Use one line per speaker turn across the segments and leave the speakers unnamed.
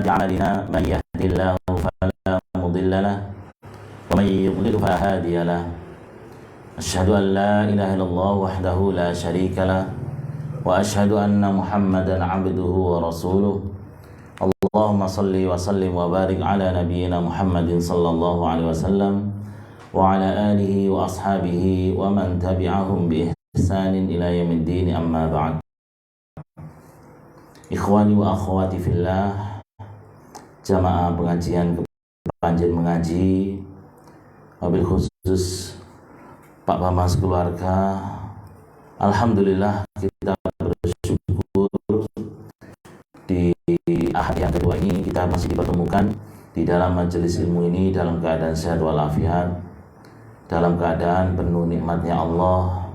سيئات أعمالنا من يهد الله فلا مضل له ومن يضلل فلا هادي له أشهد أن لا إله إلا الله وحده لا شريك له وأشهد أن محمدا عبده ورسوله اللهم صل وسلم وبارك على نبينا محمد صلى الله عليه وسلم وعلى آله وأصحابه ومن تبعهم بإحسان إلى يوم الدين أما بعد. Ikhwani wa akhwati fillah, jamaah pengajian Kepanjen Mengaji, wabil khusus Pak Bambang sekeluarga. Alhamdulillah kita bersyukur di ahad yang kedua ini kita masih dipertemukan di dalam majelis ilmu ini dalam keadaan sehat walafiat, dalam keadaan penuh nikmatnya Allah,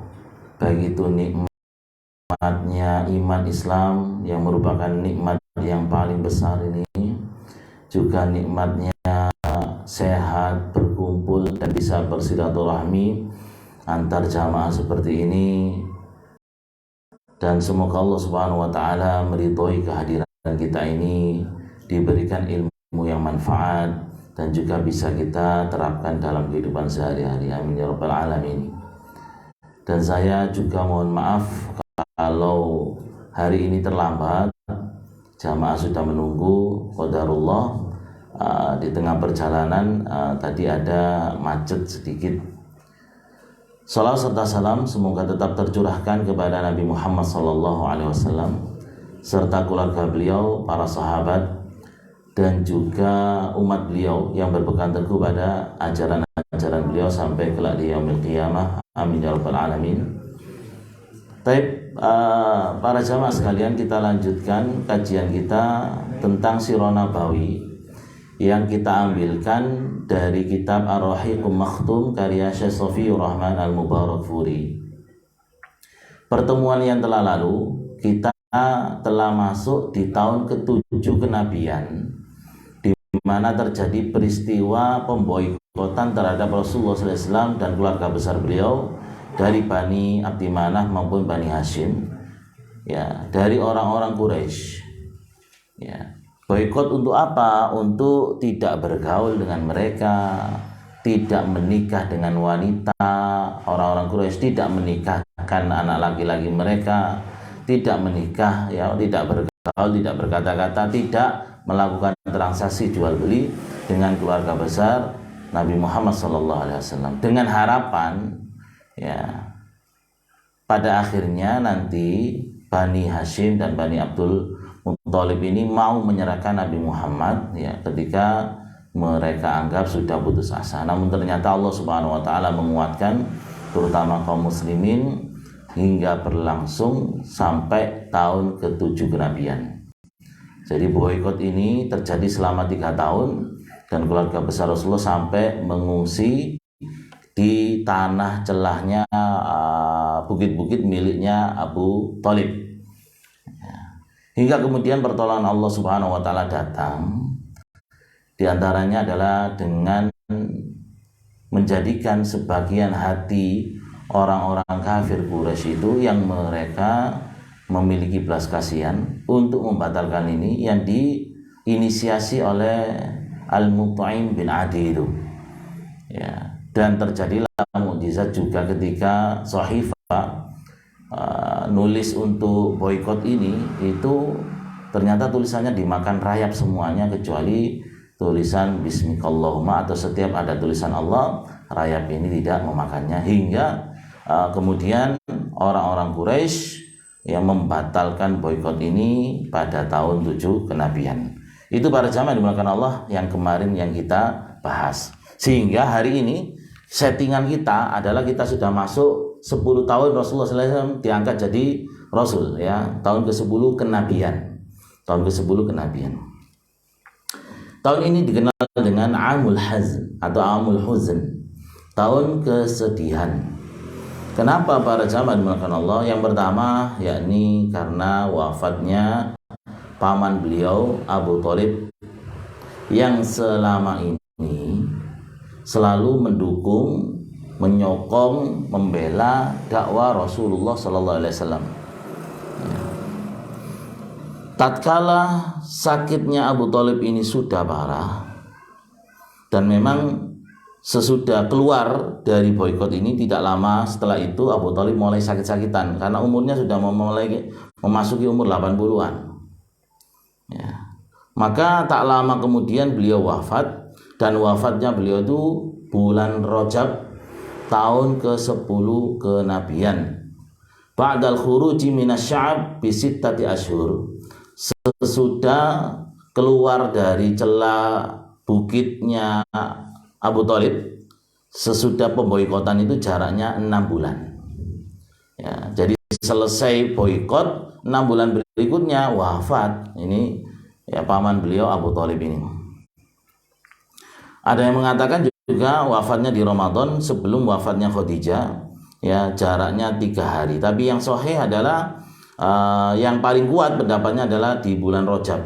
baik itu nikmatnya iman Islam yang merupakan nikmat yang paling besar ini, juga nikmatnya sehat, berkumpul dan bisa bersilaturahmi antar jamaah seperti ini. Dan semoga Allah Subhanahu wa taala meridhoi kehadiran kita ini, diberikan ilmu yang manfaat dan juga bisa kita terapkan dalam kehidupan sehari-hari. Amin ya rabbal alamin. Dan saya juga mohon maaf kalau hari ini terlambat, jamaah sudah menunggu, qadarullah. Di tengah perjalanan tadi ada macet sedikit. Salawat serta salam semoga tetap tercurahkan kepada Nabi Muhammad SAW serta keluarga beliau, para sahabat dan juga umat beliau yang berpegang teguh pada ajaran-ajaran beliau sampai kelak di yaumil qiyamah. Amin ya rabbal alamin. Baik, para jamaah sekalian, kita lanjutkan kajian kita tentang Sirah Nabawi yang kita ambilkan dari kitab Ar-Rahiqum Makhtum karya Syekh Shafiyur Rahman Al-Mubarakfuri. Pertemuan yang telah lalu kita telah masuk di tahun ke-7 kenabian, di mana terjadi peristiwa pemboikotan terhadap Rasulullah SAW dan keluarga besar beliau dari Bani Abdimanah maupun Bani Hashim, ya, dari orang-orang Quraisy. Ya, boikot untuk apa? Untuk tidak bergaul dengan mereka, tidak menikah dengan wanita. Orang-orang Quraisy tidak menikahkan anak laki-laki mereka, tidak menikah, ya, tidak bergaul, tidak berkata-kata, tidak melakukan transaksi jual beli dengan keluarga besar Nabi Muhammad SAW, dengan harapan, ya, pada akhirnya nanti Bani Hashim dan Bani Abdul Muthalib ini mau menyerahkan Nabi Muhammad, ya, ketika mereka anggap sudah putus asa. Namun ternyata Allah Subhanahu wa taala menguatkan terutama kaum muslimin hingga berlangsung sampai tahun ke-7 kenabian. Jadi boikot ini terjadi selama 3 tahun dan keluarga besar Rasulullah sampai mengungsi di tanah celahnya bukit-bukit miliknya Abu Thalib. Hingga kemudian pertolongan Allah Subhanahu wa taala datang. Di antaranya adalah dengan menjadikan sebagian hati orang-orang kafir Quraisy itu yang mereka memiliki belas kasihan untuk membatalkan ini, yang diinisiasi oleh Al-Mut'im bin Adi itu. Ya, dan terjadilah mukjizat juga ketika Shahifah nulis untuk boikot ini, itu ternyata tulisannya dimakan rayap semuanya kecuali tulisan Bismikallahumma, atau setiap ada tulisan Allah, rayap ini tidak memakannya. Hingga kemudian orang-orang Quraisy yang membatalkan boikot ini pada tahun 7 kenabian. Itu para jamaah dimuliakan Allah yang kemarin yang kita bahas. Sehingga hari ini settingan kita adalah kita sudah masuk 10 tahun Rasulullah SAW diangkat jadi Rasul, ya, tahun ke-10 kenabian. Tahun ke-10 kenabian. Tahun ini dikenal dengan Amul Hazn atau Amul Huzn, tahun kesedihan. Kenapa para jamaah dimuliakan Allah? Yang pertama yakni karena wafatnya paman beliau Abu Thalib yang selama ini selalu mendukung, menyokong, membela dakwah Rasulullah sallallahu alaihi wasallam. tatkala sakitnya Abu Thalib ini sudah parah, dan memang sesudah keluar dari boikot ini tidak lama setelah itu Abu Thalib mulai sakit-sakitan karena umurnya sudah mulai memasuki umur 80-an. Ya. Maka tak lama kemudian beliau wafat, dan wafatnya beliau itu bulan Rajab tahun ke-10 kenabian. Ba'dal khuruji minasy'ab bi sittati asyhur. Sesudah keluar dari celah bukitnya Abu Thalib, sesudah pemboikotan itu jaraknya 6 bulan. Ya, jadi selesai boikot 6 bulan berikutnya wafat ini ya paman beliau Abu Thalib ini. Ada yang mengatakan juga wafatnya di Ramadan sebelum wafatnya Khadijah, ya jaraknya 3 hari. Tapi yang sahih adalah yang paling kuat pendapatnya adalah di bulan Rajab.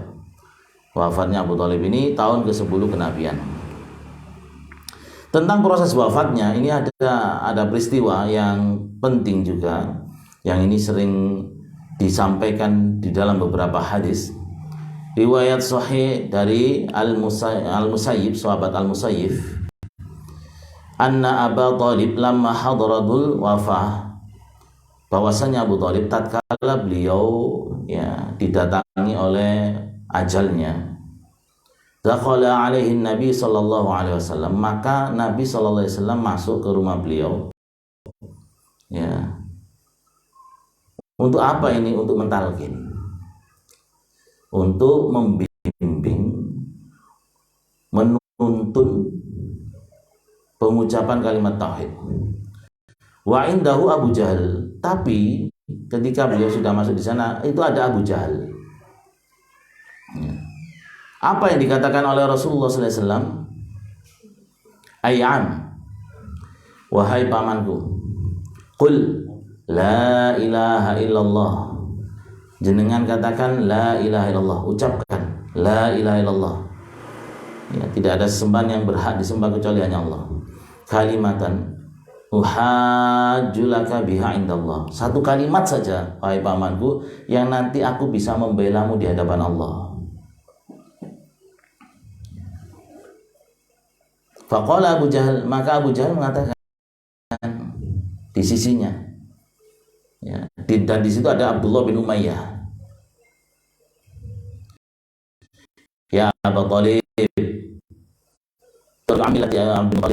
Wafatnya Abu Thalib ini tahun ke-10 kenabian. Tentang proses wafatnya ini ada peristiwa yang penting juga, yang ini sering disampaikan di dalam beberapa hadis. Riwayat sahih dari Al-Musayyib, sahabat Al-Musayyib, anna Abu Thalib lamma hadaratul wafah, bahwasanya Abu Thalib tatkala beliau ya didatangi oleh ajalnya, dakhala alaihi Nabi sallallahu alaihi wasallam, maka Nabi sallallahu alaihi wasallam masuk ke rumah beliau. Ya. Untuk apa ini? Untuk mentalkin. Untuk membimbing, menuntun pengucapan kalimat tauhid. Wa indahu Abu Jahal, tapi ketika beliau sudah masuk di sana itu ada Abu Jahal. Ya. Apa yang dikatakan oleh Rasulullah SAW? Ay'am, wahai pamanku, qul la ilaha illallah, jenengan katakan la ilaha illallah, ucapkan la ilaha illallah, ya, tidak ada sembahan yang berhak disembah kecuali hanya Allah. Kalimatan uhajjulaka biha indallah, satu kalimat saja wahai pamanku yang nanti aku bisa membelamu di hadapan Allah. Faqala Abu Jahal, maka Abu Jahal mengatakan di sisinya, ya, dan di situ ada Abdullah bin Umayyah. Ya Abu Thalib,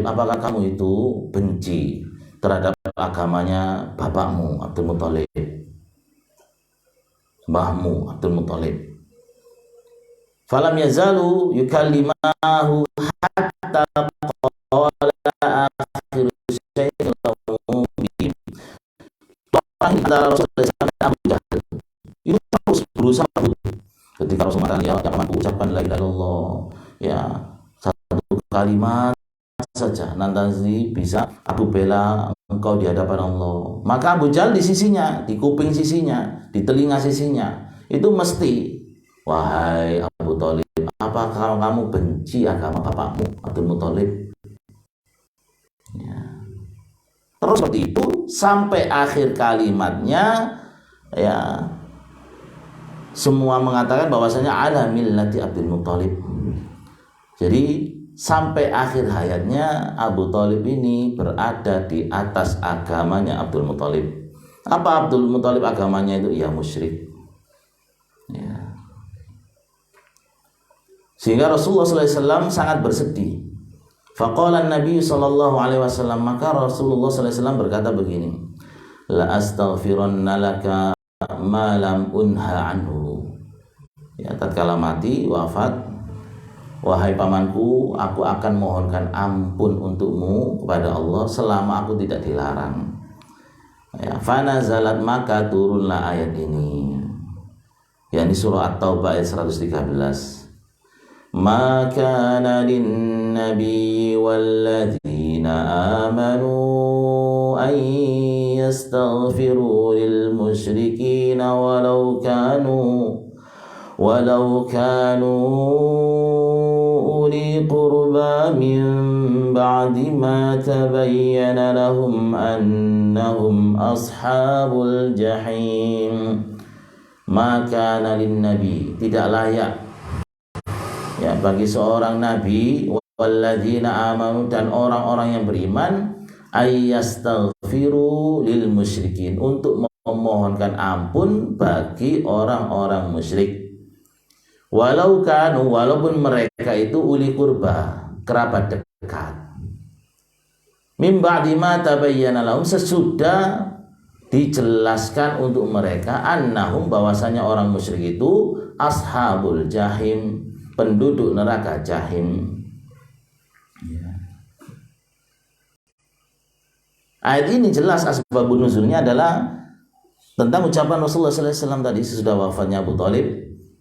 apakah kamu itu benci terhadap agamanya bapakmu Abdul Muthalib, mbahmu Abdul Muthalib? Falam yazalu yukallimahu hatta qala akhir syai'in lahu bi. Antara Rasulullah dan Abu Jahal itu terus berusaha. Ketika Rasulullah ya pamanku ucapkan la ilaha illallah, ya satu kalimat saja nanti bisa aku bela engkau di hadapan Allah. Maka Abu Jahal di sisinya, di kuping sisinya, di telinga sisinya itu mesti, wahai Abu Thalib, apakah kamu benci agama bapakmu Abdul Muthalib? Ya. Terus seperti itu sampai akhir kalimatnya, ya semua mengatakan bahwasanya ala millati Abdul Muthalib. Jadi sampai akhir hayatnya Abu Thalib ini berada di atas agamanya Abdul Muthalib. Apa Abdul Muthalib agamanya itu? Ya musyrik. Ya. Sehingga Rasulullah SAW sangat bersedih. Faqala Nabi SAW, maka Rasulullah SAW berkata begini, la astaghfiranna laka ma lam unha anhu. Ya, tatkala mati wafat, wahai pamanku, aku akan mohonkan ampun untukmu kepada Allah selama aku tidak dilarang. Ya, fanazalat, maka turunlah ayat ini. yakni surah At-Taubah ayat 113. Ma kana lin-nabiyyi walladzina amanu an yastaghfiru lil musyrikin walau kanu uli qurba min ba'di ma tabayyana lahum annahum ashabul jahim. maka nalin nabi, tidak layak ya bagi seorang nabi walladzina amanu, dan orang-orang yang beriman, ayyastaghfiru lil musyrikin, untuk memohonkan ampun bagi orang-orang musyrik, walaupun mereka itu uli kurba, kerabat dekat, mim ba'di ma tabayyana lahum, sesudah dijelaskan untuk mereka, annahum, bahwasanya orang musyrik itu ashabul jahim, penduduk neraka jahim. Ayat ini jelas asbabun nuzulnya adalah tentang ucapan Rasulullah SAW tadi sesudah wafatnya Abu Thalib.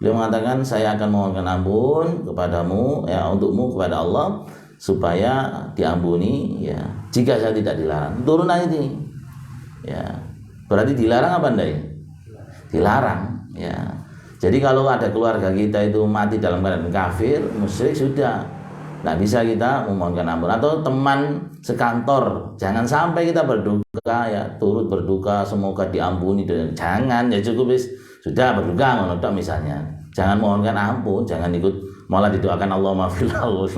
Beliau mengatakan, saya akan mohonkan ampun kepadamu, ya, untukmu kepada Allah supaya diampuni, ya, jika saya tidak dilarang. Turun ayat ini, ya, berarti dilarang apa enggak? Dilarang, ya. Jadi kalau ada keluarga kita itu mati dalam keadaan kafir, musyrik, sudah nggak bisa kita memohonkan ampun. Atau teman sekantor, jangan sampai kita berduka, ya, turut berduka semoga diampuni, dan jangan, ya, cukup sudah berduka menurut misalnya, jangan mohonkan ampun, jangan ikut malah didoakan Allah maafillahu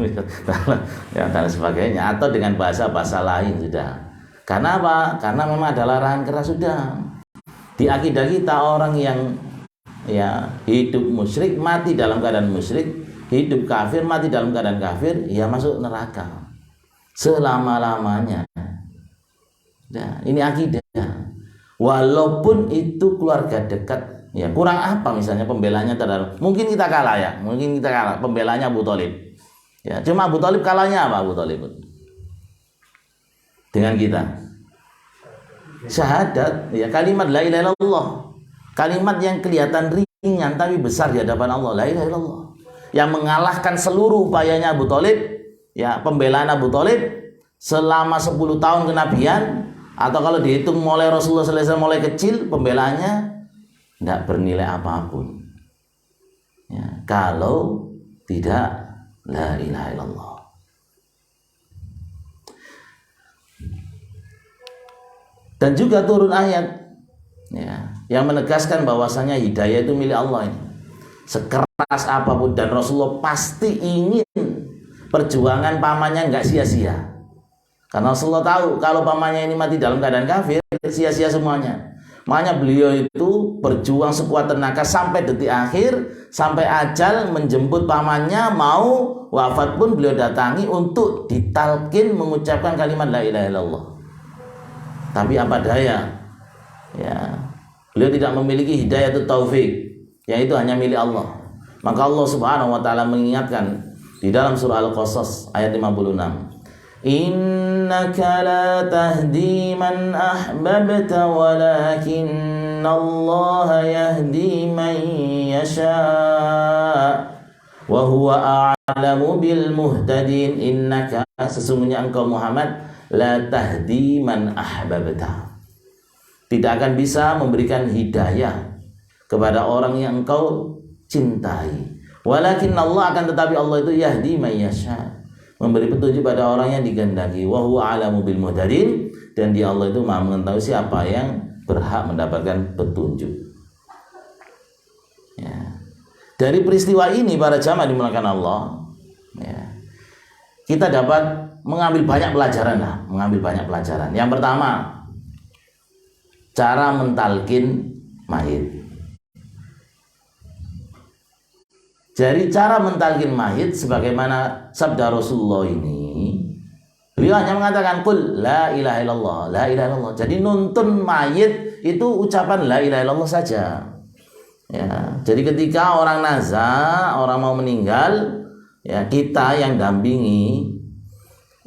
ya, dan sebagainya, atau dengan bahasa-bahasa lain, sudah. Karena apa? Karena memang ada larangan keras, sudah. Di akidah kita, orang yang, ya, hidup musyrik mati dalam keadaan musyrik, hidup kafir mati dalam keadaan kafir, ya masuk neraka selama-lamanya. Nah, ini akidah. Walaupun itu keluarga dekat, ya, kurang apa misalnya pembelanya terhadap, mungkin kita kalah, ya, mungkin kita kalah pembelanya Abu Thalib, ya, cuma Abu Thalib kalahnya apa? Abu Thalib dengan kita syahadat, ya, kalimat la ilaha illallah, kalimat yang kelihatan ringan tapi besar di hadapan Allah, la ilaha illallah, yang mengalahkan seluruh upayanya Abu Thalib, ya, pembelaan Abu Thalib selama 10 tahun kenabian, atau kalau dihitung mulai Rasulullah SAW mulai kecil, pembelaannya tidak bernilai apapun, ya, kalau tidak la ilaha illallah. Dan juga turun ayat, ya, yang menegaskan bahwasanya hidayah itu milik Allah ini. Sekeras apapun, dan Rasulullah pasti ingin perjuangan pamannya nggak sia-sia, karena Rasulullah tahu kalau pamannya ini mati dalam keadaan kafir, sia-sia semuanya. Makanya beliau itu berjuang sekuat tenaga sampai detik akhir, sampai ajal menjemput pamannya mau wafat pun beliau datangi untuk ditalkin mengucapkan kalimat la ilaha illallah. Tapi apa daya, ya, beliau tidak memiliki hidayah itu taufik, yang itu hanya milik Allah. Maka Allah Subhanahu wa taala mengingatkan di dalam surah Al-Qasas ayat 56, innaka la tahdi man ahbabta walakinallaha yahdi man yasha wa huwa a'lamu bil muhtadin. Innaka, sesungguhnya engkau Muhammad, la tahdi man ahbabta, tidak akan bisa memberikan hidayah kepada orang yang engkau cintai, walakin Allah, akan tetapi Allah itu yahdi man yasha, memberi petunjuk pada orang yang dikehendaki, wa huwa a'lamu bil muhtadin, dan dia Allah itu Maha mengetahui siapa yang berhak mendapatkan petunjuk. Ya. Dari peristiwa ini para jamaah dimuliakan Allah, ya, kita dapat mengambil banyak pelajaran lah, mengambil banyak pelajaran. Yang pertama, cara mentalkin mayit. Jadi cara mentalkin mayit sebagaimana sabda Rasulullah ini, beliau hanya mengatakan qul la ilaha illallah, la ilaha illallah. Jadi nuntun mayit itu ucapan la ilaha illallah saja. Ya, jadi ketika orang nazar, orang mau meninggal, ya, kita yang dampingi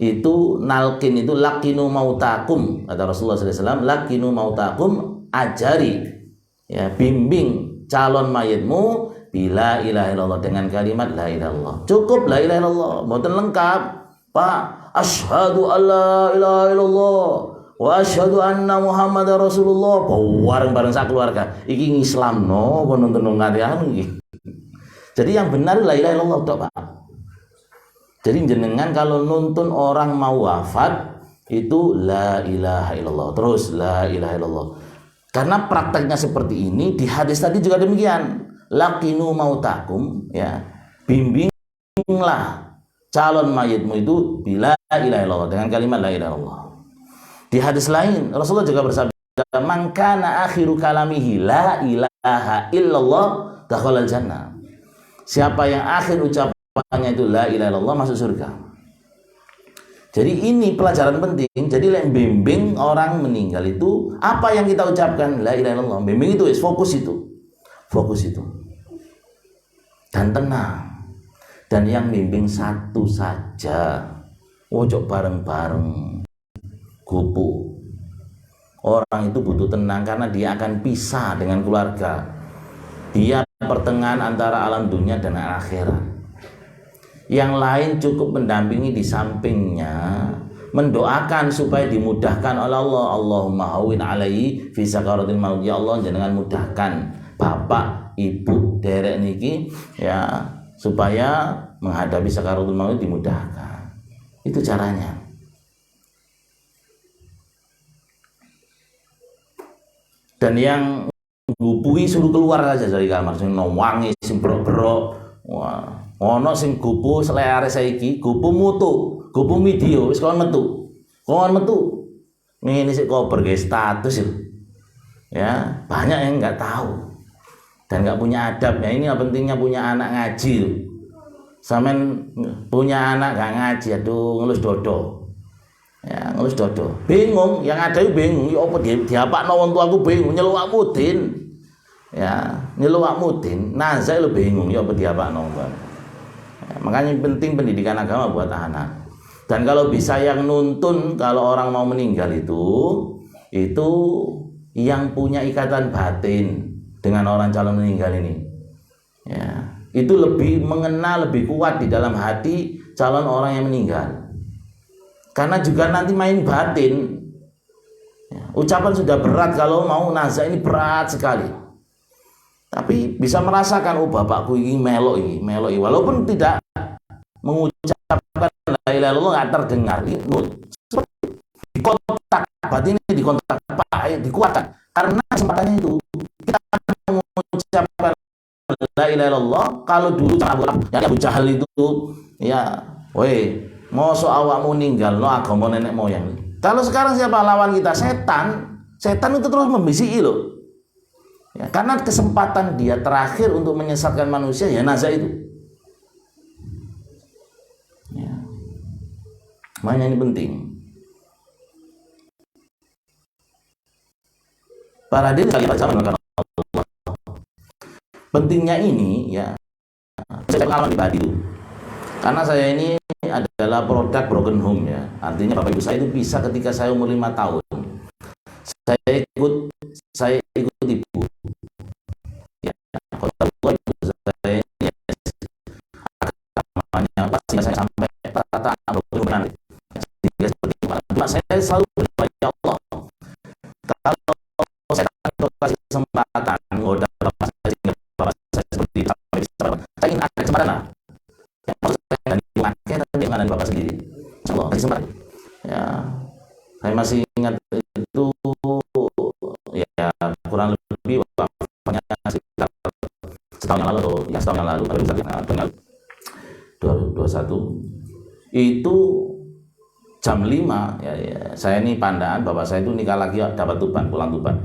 itu nalkin itu lakinu mautakum, kata Rasulullah SAW, lakinu mautakum, ajari, ya, bimbing calon mayitmu bila ilaha illallah, dengan kalimat la ilaha illallah. Cukup la ilaha illallah, mboten lengkap, Pak. Asyhadu alla ilaha illallah wa asyhadu anna Muhammadar Rasulullah. Bareng-bareng sak keluarga. Iki ngislamno nonton ngati iki. Jadi yang benar la ilaha illallah tok, Pak. Jadi jenengan kalau nuntun orang mau wafat itu la ilaha illallah, terus la ilaha illallah. Karena prakteknya seperti ini, di hadis tadi juga demikian. Laqinu mautakum, ya, bimbinglah calon mayitmu itu bila ilaha illallah, dengan kalimat la ilaha illallah. Di hadis lain Rasulullah juga bersabda, man kana akhiru kalamihi la ilaha illallah dakhalal jannah. Siapa yang akhir ucapannya itu la ilaha illallah masuk surga. Jadi ini pelajaran penting. Jadi yang bimbing orang meninggal itu apa yang kita ucapkan, la ilaha illallah. Bimbing itu fokus itu. Fokus itu. Dan tenang. Dan yang bimbing satu saja. Ojo bareng-bareng. Gupu. Orang itu butuh tenang karena dia akan pisah dengan keluarga. Dia pertengahan antara alam dunia dan akhirat. Yang lain cukup mendampingi di sampingnya, mendoakan supaya dimudahkan oleh Allah. Allahumma hawwin alaihi fi sakaratil maut, ya Allah jangan mudahkan bapak ibu derek niki ya, supaya menghadapi sakaratul maut dimudahkan. Itu caranya. Dan yang gupui suruh keluar aja dari kamar, sing wangi, sing brok-brok. Wah, ono sing gupu selare saiki, gupu mutu, gupu video, wis kon metu. Kon metu. Ngene sik kober ge status itu. Ya, banyak yang enggak tahu dan enggak punya adab. Ya ini pentingnya punya anak ngaji. Sampean punya anak enggak ngaji, aduh ngelus dodo. Ya, ngelus dodo. Bingung, yang ada itu bingung, ya apa diapakno wong tuaku bingung, nyeluwak mudin. Ya, nyeluwak mudin, nazar lu bingung, ya apa diapakno wong tuaku. Ya, makanya penting pendidikan agama buat anak. Dan kalau bisa yang nuntun kalau orang mau meninggal itu yang punya ikatan batin dengan orang calon meninggal ini. Ya, itu lebih mengena, lebih kuat di dalam hati calon orang yang meninggal. Karena juga nanti main batin. Ya, ucapan sudah berat, kalau mau nazar ini berat sekali. Tapi bisa merasakan, oh bapakku ini meloi, walaupun tidak mengucapkan la ilaha illallah nggak terdengar. Di kontak batin ini, di kontak dikuatkan. Karena kesempatannya itu kita mengucapkan la ilaha illallah. Kalau dulu yang Abu Jahal itu, ya, woi, mosok awakmu ninggal no agama nenek moyang. Kalau sekarang siapa lawan kita? Setan itu terus membisiki loh. Ya, karena kesempatan dia terakhir untuk menyesatkan manusia ya nazar itu. Ya. Makanya ini penting. Para hadirin sekalian Allah. Pentingnya ini ya, saya pengalaman pribadi itu. Karena saya ini adalah produk broken home ya. Artinya bapak ibu saya itu bisa ketika saya umur 5 tahun. Saya ikut ibu. Ya, kalau ibu saya ya, agamanya pasti saya sampai perkataan broken home. Saya selalu berdoa, ya Allah, kalau saya kasih kesempatan ngoda bapak saya sehingga bapak saya seperti itu, saya ingin ada kesempatan lah. Dengan bapak sendiri, Allah kesempatan. Ya, saya masih ingat itu ya kurang lebih waktunya sekitar setahun yang lalu atau ya setahun yang lalu, tanggal 21 itu jam 5 ya, saya ini pandaan, bapak saya itu nikah lagi dapat Tuban, pulang Tuban.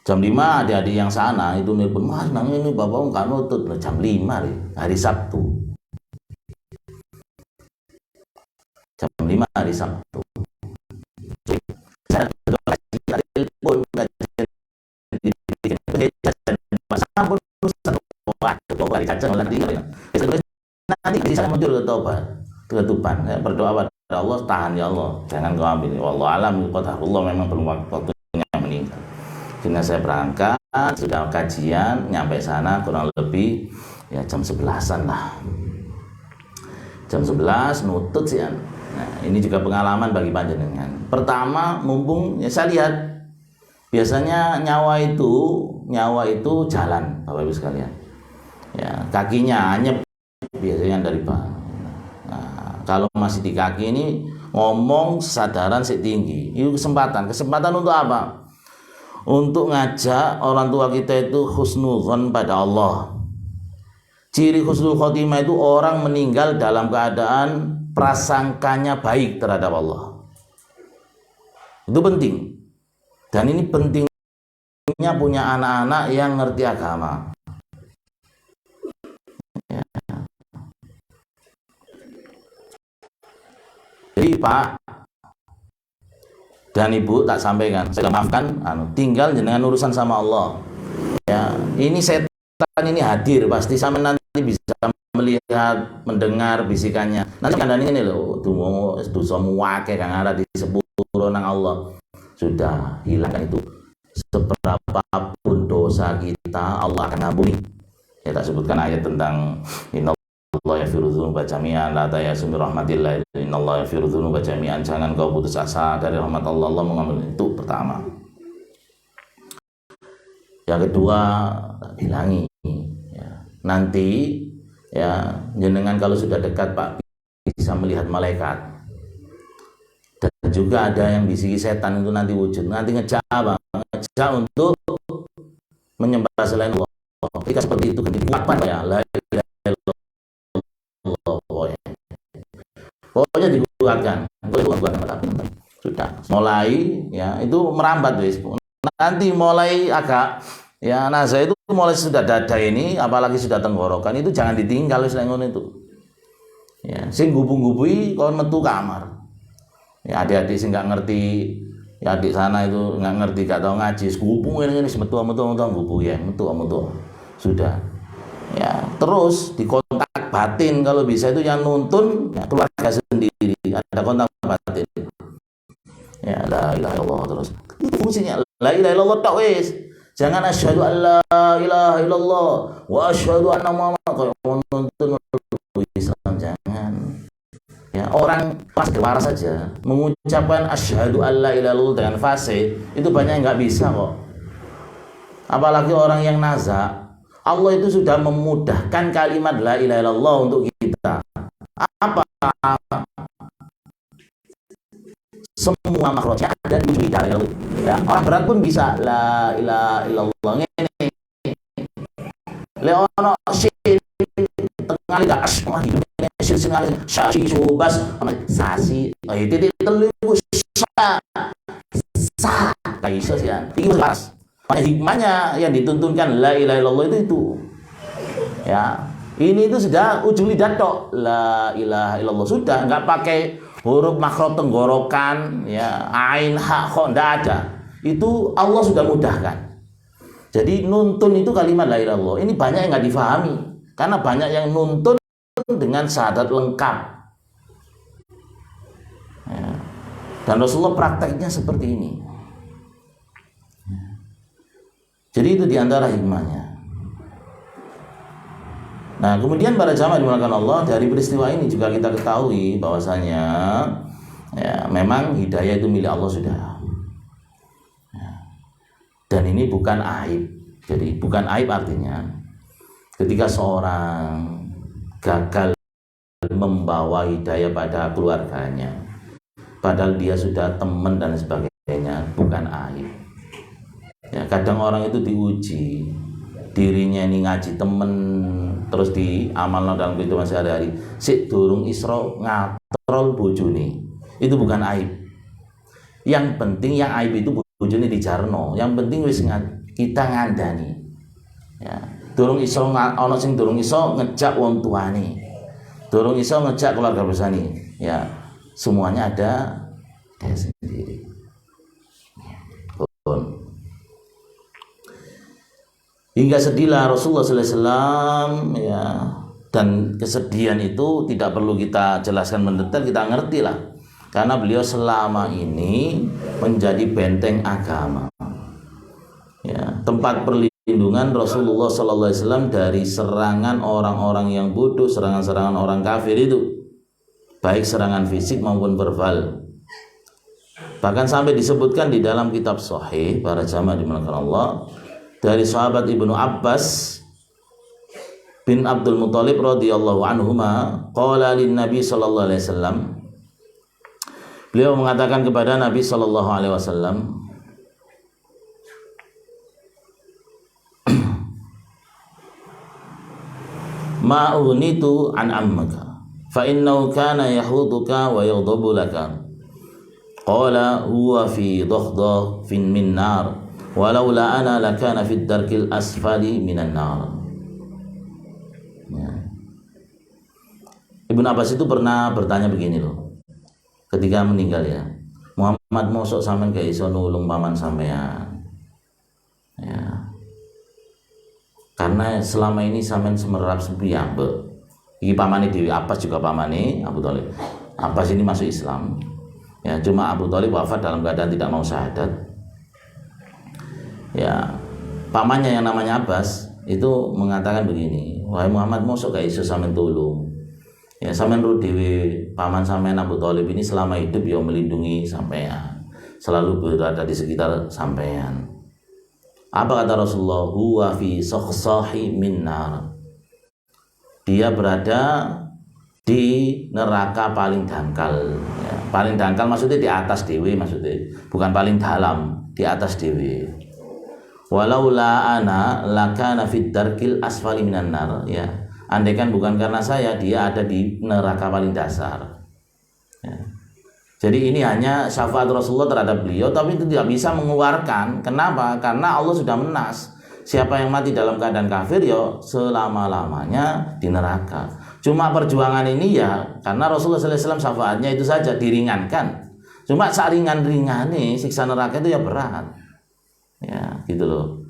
Jam 5 adik-adik yang sana itu nelpon, mas nang ini bapak nggak nutut. Jam 5 hari Sabtu. Jam 5 hari Sabtu. Saya telepon nanti bisa muncul ke Tobat, ke Tuban. Saya berdoa pada Allah, tahan ya Allah, jangan kau ambil. Wallahu alam, qadarullah, memang belum waktunya meninggal. Kini saya berangkat, sudah kajian, nyampe sana kurang lebih ya jam 11-an lah. Jam 11 nutut sih. Nah, ini juga pengalaman bagi panjenengan. Pertama, mumpung ya saya lihat biasanya nyawa itu jalan, Bapak Ibu sekalian. Ya, kakinya anyep biasanya dari Pak. Nah, kalau masih di kaki ini ngomong kesadaran sik tinggi. Itu kesempatan untuk apa? Untuk ngajak orang tua kita itu husnuzon pada Allah. Ciri husnul khotimah itu orang meninggal dalam keadaan prasangkanya baik terhadap Allah. Itu penting. Dan ini pentingnya punya anak-anak yang ngerti agama. Ya. Jadi Pak dan Ibu tak sampaikan, saya maafkan, tinggal dengan urusan sama Allah. Ya, ini setan ini hadir pasti sama nanti bisa melihat, mendengar bisikannya. Nanti kandang ini loh, tuh semua kayak kang ada di sepuro nang Allah. Sudah hilangkan itu. Seberapapun dosa kita, Allah akan ngampuni. Ya tak sebutkan ayat tentang Allah yaghfiru dzunuba jami'an la ta'yasu min rahmatillah innallaha yaghfiru dzunuba jami'an, jangan kau putus asa dari rahmat Allah. Allah mengampuni. Itu pertama. Yang kedua, hilangi ya. Nanti ya jenengan kalau sudah dekat Pak bisa melihat malaikat. Dan juga ada yang bisiki setan itu nanti wujud. Nanti ngejak apa? Ngejak untuk menyembah selain Allah. Ketika seperti itu kan dikuatkan ya la ilaha illallah. Pokoknya dikuatkan. Sudah mulai ya itu merambat wis. Nanti mulai agak ya nazar itu mulai sudah dada ini, apalagi sudah tenggorokan itu jangan ditinggal wis ngono itu. Ya, sing gubu-gubui kon metu kamar. Ya adik-adik sing enggak ngerti, ya adik sana itu enggak ngerti, gak tahu ngaji, gubu ngene metu gubu ya, metu. Sudah. Ya, terus dikontak batin kalau bisa itu yang nuntun ya, keluarga sendiri, ada kontak batin. Ya la ilaha illallah terus. Itu fungsinya la ilaha illallah tak wis. Jangan asyhadu an la ilaha illallah wa asyhadu anna muhammadar rasulullah Islam, jangan. Ya, orang pas dewasa saja mengucapkan asyhadu an la ilaha illallah dengan fasih itu banyak yang enggak bisa kok. Apalagi orang yang nazar. Allah itu sudah memudahkan kalimat la ilaha illallah untuk kita. Apa? Semua makhrajnya ada di ujung lidah. Ya, orang berat pun bisa la ilaha illallah ngene. Leono sing tengah lidah asma hidup sing sasi subas sasi titik telu sa kaiso sih ya. Iki pas. Hikmahnya yang dituntunkan la ilaha illallah itu ya ini itu sudah ujung lidah tok la ilaha illallah, sudah nggak pakai huruf makhraj tenggorokan ya ain ha kha ndak ada, itu Allah sudah mudahkan. Jadi nuntun itu kalimat la ilaha illallah ini banyak yang nggak difahami karena banyak yang nuntun dengan syahadat lengkap ya. Dan Rasulullah prakteknya seperti ini. Jadi itu diantara hikmahnya. Nah kemudian para jamaah dimulakan Allah, dari peristiwa ini juga kita ketahui bahwasanya ya memang hidayah itu milik Allah sudah ya. Dan ini bukan aib. Jadi bukan aib artinya ketika seorang gagal membawa hidayah pada keluarganya padahal dia sudah teman dan sebagainya, bukan aib. Ya, kadang orang itu diuji dirinya ini ngaji temen terus diamalkan dalam kehidupan sehari-hari sik durung isra ngatrol bojone, itu bukan aib. Yang penting yang aib itu bojone dijarno, yang penting wis kita ngandani ya. Durung isra ana sing durung iso ngejak wong tuane, durung iso ngejak keluarga besarne ya, semuanya ada dia sendiri. Hingga sedihlah Rasulullah SAW ya, dan kesedihan itu tidak perlu kita jelaskan mendetail, kita ngerti lah karena beliau selama ini menjadi benteng agama ya, tempat perlindungan Rasulullah SAW dari serangan orang-orang yang bodoh, serangan-serangan orang kafir itu, baik serangan fisik maupun verbal. Bahkan sampai disebutkan di dalam kitab Sahih para jamaah dimuliakan Allah dari sahabat Ibnu Abbas bin Abdul Muthalib radhiyallahu anhuma qala lin Nabi sallallahu alaihi wasallam Beliau mengatakan kepada Nabi Shallallahu Alaihi Wasallam, ma'unitu an ammaka fa innahu kana yahuduka wa yaghdabu laka qala huwa fi dhaghdah fin min nar walaula ana lakana fi darkil asfali minan nar. Ya. Ibnu Abbas itu pernah bertanya begini loh, ketika meninggal ya, Muhammad mosok sampean gak iso nulung paman sampean ya, karena selama ini sampean semerap sepiyambek. Iki pamane Dewi Abbas juga pamane Abu Thalib. Abbas ini masuk Islam ya, cuma Abu Thalib wafat dalam keadaan tidak mau syahadat ya. Pamannya yang namanya Abbas itu mengatakan begini, wahai Muhammad mosok gak iso sampean tulung ya, sampean ru dhewe paman sampean Abu Thalib ini selama hidup ya melindungi sampean, selalu berada di sekitar sampean. Apa kata Rasulullah? Huwa fi sakhsahi min nar. Dia berada di neraka paling dangkal ya. Paling dangkal maksudnya di atas dewe, maksudnya bukan paling dalam, di atas dewe. Walaula ana lakana fid darkil asfali minan nar ya. Andaikan bukan karena saya, dia ada di neraka paling dasar ya. Jadi ini hanya syafaat Rasulullah terhadap beliau, tapi itu tidak bisa mengeluarkan. Kenapa? Karena Allah sudah menas, siapa yang mati dalam keadaan kafir ya selama-lamanya di neraka. Cuma perjuangan ini ya karena Rasulullah SAW syafaatnya itu saja diringankan. Cuma saat ringan-ringan nih siksa neraka itu ya berat ya, gitu loh.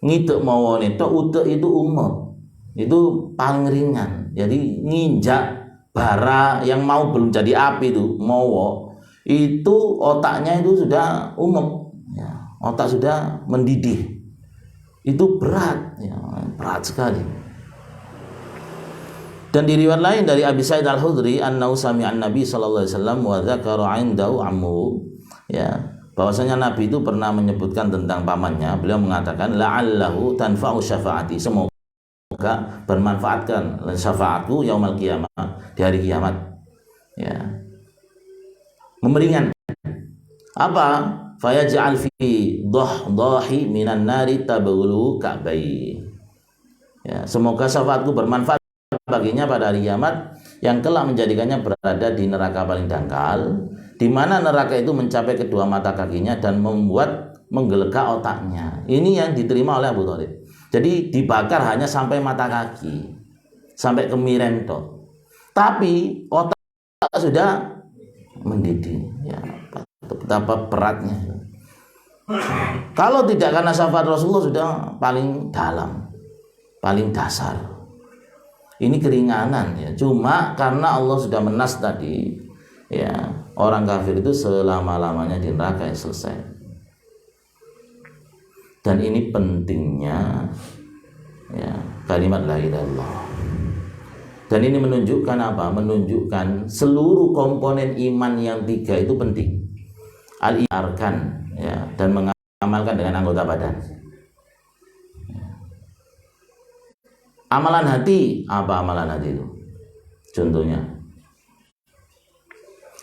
Ngituk mawon itu utek itu umum, itu paling ringan. Jadi nginjak bara yang mau belum jadi api itu mowo, itu otaknya itu sudah umum ya, otak sudah mendidih, itu berat ya, berat sekali. Dan di riwayat lain dari Abi Sa'id Al-Khudri annahu sami'an Nabi sallallahu alaihi wasallam wa dzakara 'indahu ammu ya, bahwasanya Nabi itu pernah menyebutkan tentang pamannya. Beliau mengatakan la'allahu tanfa'u syafaati, semoga bermanfaatkan syafaatku yaumal qiyamah, di hari kiamat ya. Memberikan apa? Fayaj'al fi dhahdahi minan nari tabulu ka'bai ya, semoga syafaatku bermanfaat baginya pada hari kiamat yang kelak menjadikannya berada di neraka paling dangkal, di mana neraka itu mencapai kedua mata kakinya dan membuat menggelegak otaknya. Ini yang diterima oleh Abu Thalib. Jadi dibakar hanya sampai mata kaki, sampai ke mirento. Tapi otak sudah mendidih ya, betapa beratnya. Kalau tidak karena syafaat Rasulullah sudah paling dalam, paling dasar. Ini keringanan ya, cuma karena Allah sudah menas tadi ya, orang kafir itu selama-lamanya di neraka yang selesai. Dan ini pentingnya ya kalimat la ilaha illallah. Dan ini menunjukkan apa? Menunjukkan seluruh komponen iman yang 3 itu penting. Al-arkan ya, dan mengamalkan dengan anggota badan. Amalan hati, apa amalan hati itu? Contohnya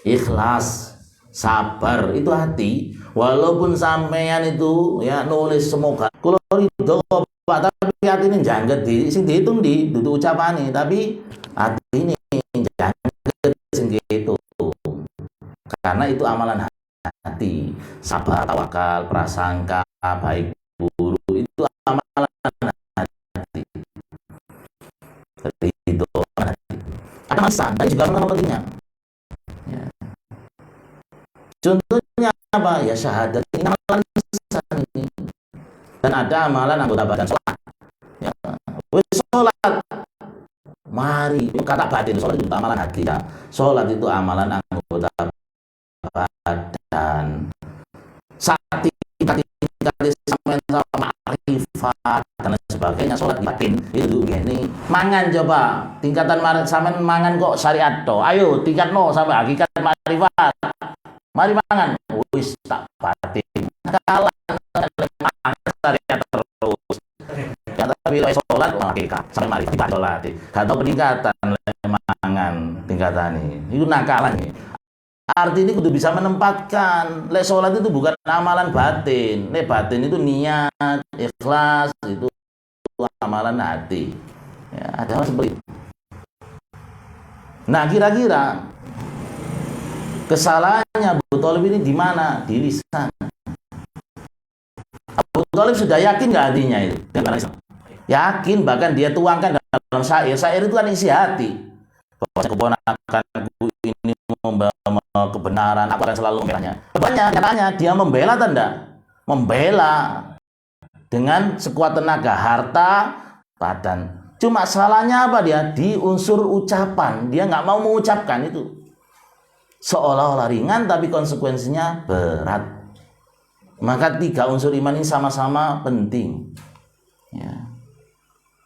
ikhlas, sabar, itu hati. Walaupun sampean itu ya nulis semoga kula ridho Pak, tapi hati ini jangget di sing dihitung di duduk ucapane, tapi hati ini jangget sing gitu. Karena itu amalan hati. Sabar, tawakal, prasangka, baik buruk itu amalan hati. Ridho hati. Ada masa dan juga amalan pentingnya. Ya. Contohnya apa? Ya syahadat, ini amalan lisan ini. Dan ada amalan anggota badan, sholat ya. Sholat, mari, kata batin, sholat itu amalan hati ya. Sholat itu amalan anggota badan. Saat tingkat sampai sama ma'rifat dan sebagainya, sholat batin itu gini. Mangan coba, tingkatan sampai mangan kok syariat toh. Ayo tingkat no sampai hakikat ma'rifat. Mari mangan, wis tak batin. Kalah syariat terus. Ya, tapi sholat hakikat sampai mari tidak sholat. Gak tahu peningkatan mangan tingkatan ini. Itu nakalan nih. Artinya kudu bisa menempatkan. Lek sholat itu bukan amalan batin. Lek batin itu niat, ikhlas, itu amalan hati. Ya, ada seperti itu. Nah, kira-kira kesalahannya Abu Thalib ini di mana? Di lisan. Abu Thalib sudah yakin nggak hatinya itu? Yakin, bahkan dia tuangkan dalam syair. Syair itu kan isi hati. Bahwa keponakanku ini membawa kebenaran, aku akan selalu membelanya. Banyak nyatanya dia membela tanda, membela dengan sekuat tenaga, harta, badan. Cuma salahnya apa dia? Di unsur ucapan, dia nggak mau mengucapkan itu. Seolah-olah ringan tapi konsekuensinya berat. Maka 3 unsur iman ini sama-sama penting. Ya.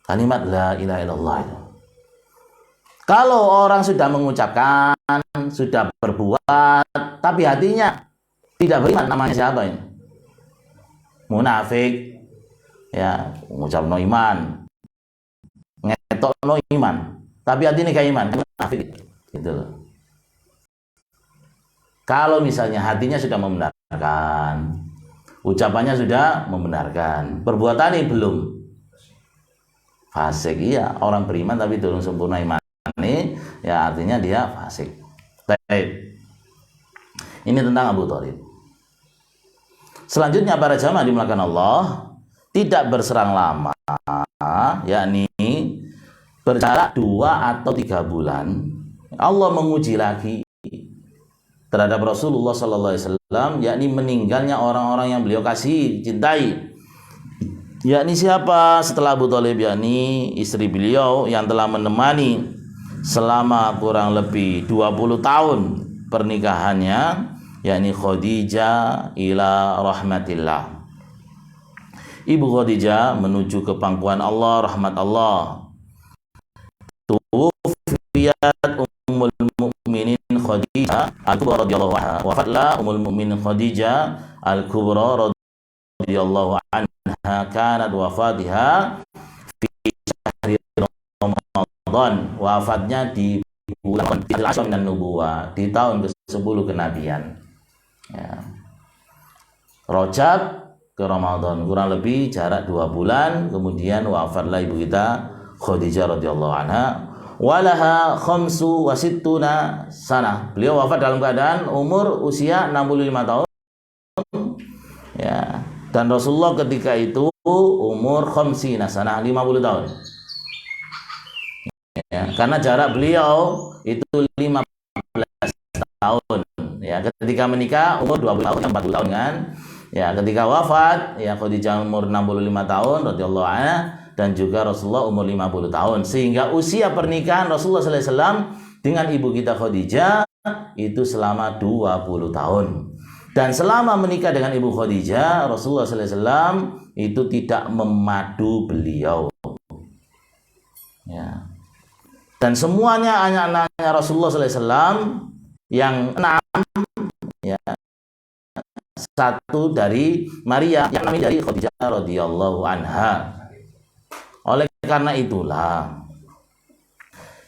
Kalimat la ilaha illallah itu. Kalau orang sudah mengucapkan, sudah berbuat, tapi hatinya tidak beriman, namanya siapa ini? Munafik. Ya, mengucap no iman, ngetok no iman, tapi hatinya gak iman, munafik. Gitu loh. Kalau misalnya hatinya sudah membenarkan, ucapannya sudah membenarkan, perbuatannya belum, fasik. Iya, orang beriman tapi belum sempurna iman ini, ya artinya dia fasik. Baik. Ini tentang Abu Thalib. Selanjutnya para jamaah dimulakan Allah, tidak berserang lama, yakni berjarak 2 atau 3 bulan. Allah menguji lagi terhadap Rasulullah Sallallahu Alaihi Wasallam, yakni meninggalnya orang-orang yang beliau kasih, cintai. Yakni siapa setelah Abu Thalib? Yakni istri beliau yang telah menemani selama kurang lebih 20 tahun pernikahannya, yakni Khadijah ila rahmatillah. Ibu Khadijah menuju ke pangkuan Allah, rahmat Allah. Tuwfiyat ummul mukminin Khadijah al-Kubra radhiyallahu anha. Wafatlah ummul mukminin Khadijah al-Kubra radhiyallahu anha, kanat wafatiha fi syahri Ramadan. Wafatnya di bulan al-Ashar minan nubuwah, di tahun ke-10 kenabian. Ya. Rajab ke Ramadan, kurang lebih jarak 2 bulan. Kemudian wafatlah ibu kita Khadijah radhiyallahu anha, walaha 65 sana. Beliau wafat dalam keadaan usia 65 tahun. Ya. Dan Rasulullah ketika itu umur 50 sana, 50 tahun. Ya, karena jarak beliau itu 15 tahun. Ya, ketika menikah umur 20 tahun, 40 tahun kan. Ya, ketika wafat ya Khadijah umur 65 tahun radhiyallahu anha, dan juga Rasulullah umur 50 tahun. Sehingga usia pernikahan Rasulullah sallallahu alaihi wasallam dengan ibu kita Khadijah itu selama 20 tahun. Dan selama menikah dengan ibu Khadijah, Rasulullah sallallahu alaihi wasallam itu tidak memadu beliau. Ya. Dan semuanya anak-anaknya Rasulullah sallallahu alaihi wasallam yang 6, ya, 1 dari Maria, yang namanya dari Khadijah radhiyallahu anha. Oleh karena itulah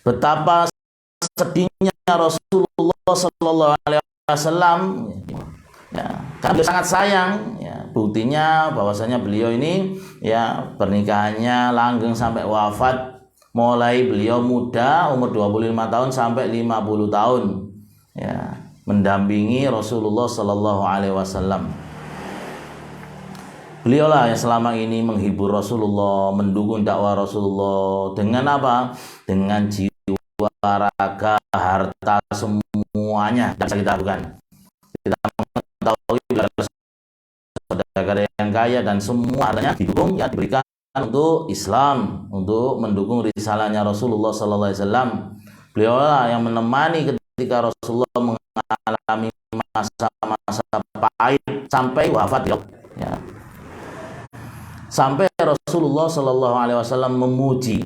betapa sedihnya Rasulullah sallallahu alaihi wasallam, ya, karena beliau sangat sayang. Ya, buktinya bahwasanya beliau ini ya pernikahannya langgeng sampai wafat. Mulai beliau muda umur 25 tahun sampai 50 tahun. Ya, mendampingi Rasulullah sallallahu alaihi wasallam. Beliaulah yang selama ini menghibur Rasulullah, mendukung dakwah Rasulullah dengan apa? Dengan jiwa, raga, harta, semuanya yang bisa kita lakukan. Kita mengetahui saudara yang kaya dan semua hartanya didukung, ya diberikan untuk Islam, untuk mendukung risalahnya Rasulullah sallallahu alaihi wasallam. Beliaulah yang menemani ketika Rasulullah mengalami masa-masa pahit sampai wafat, ya. Sampai Rasulullah sallallahu alaihi wasallam memuji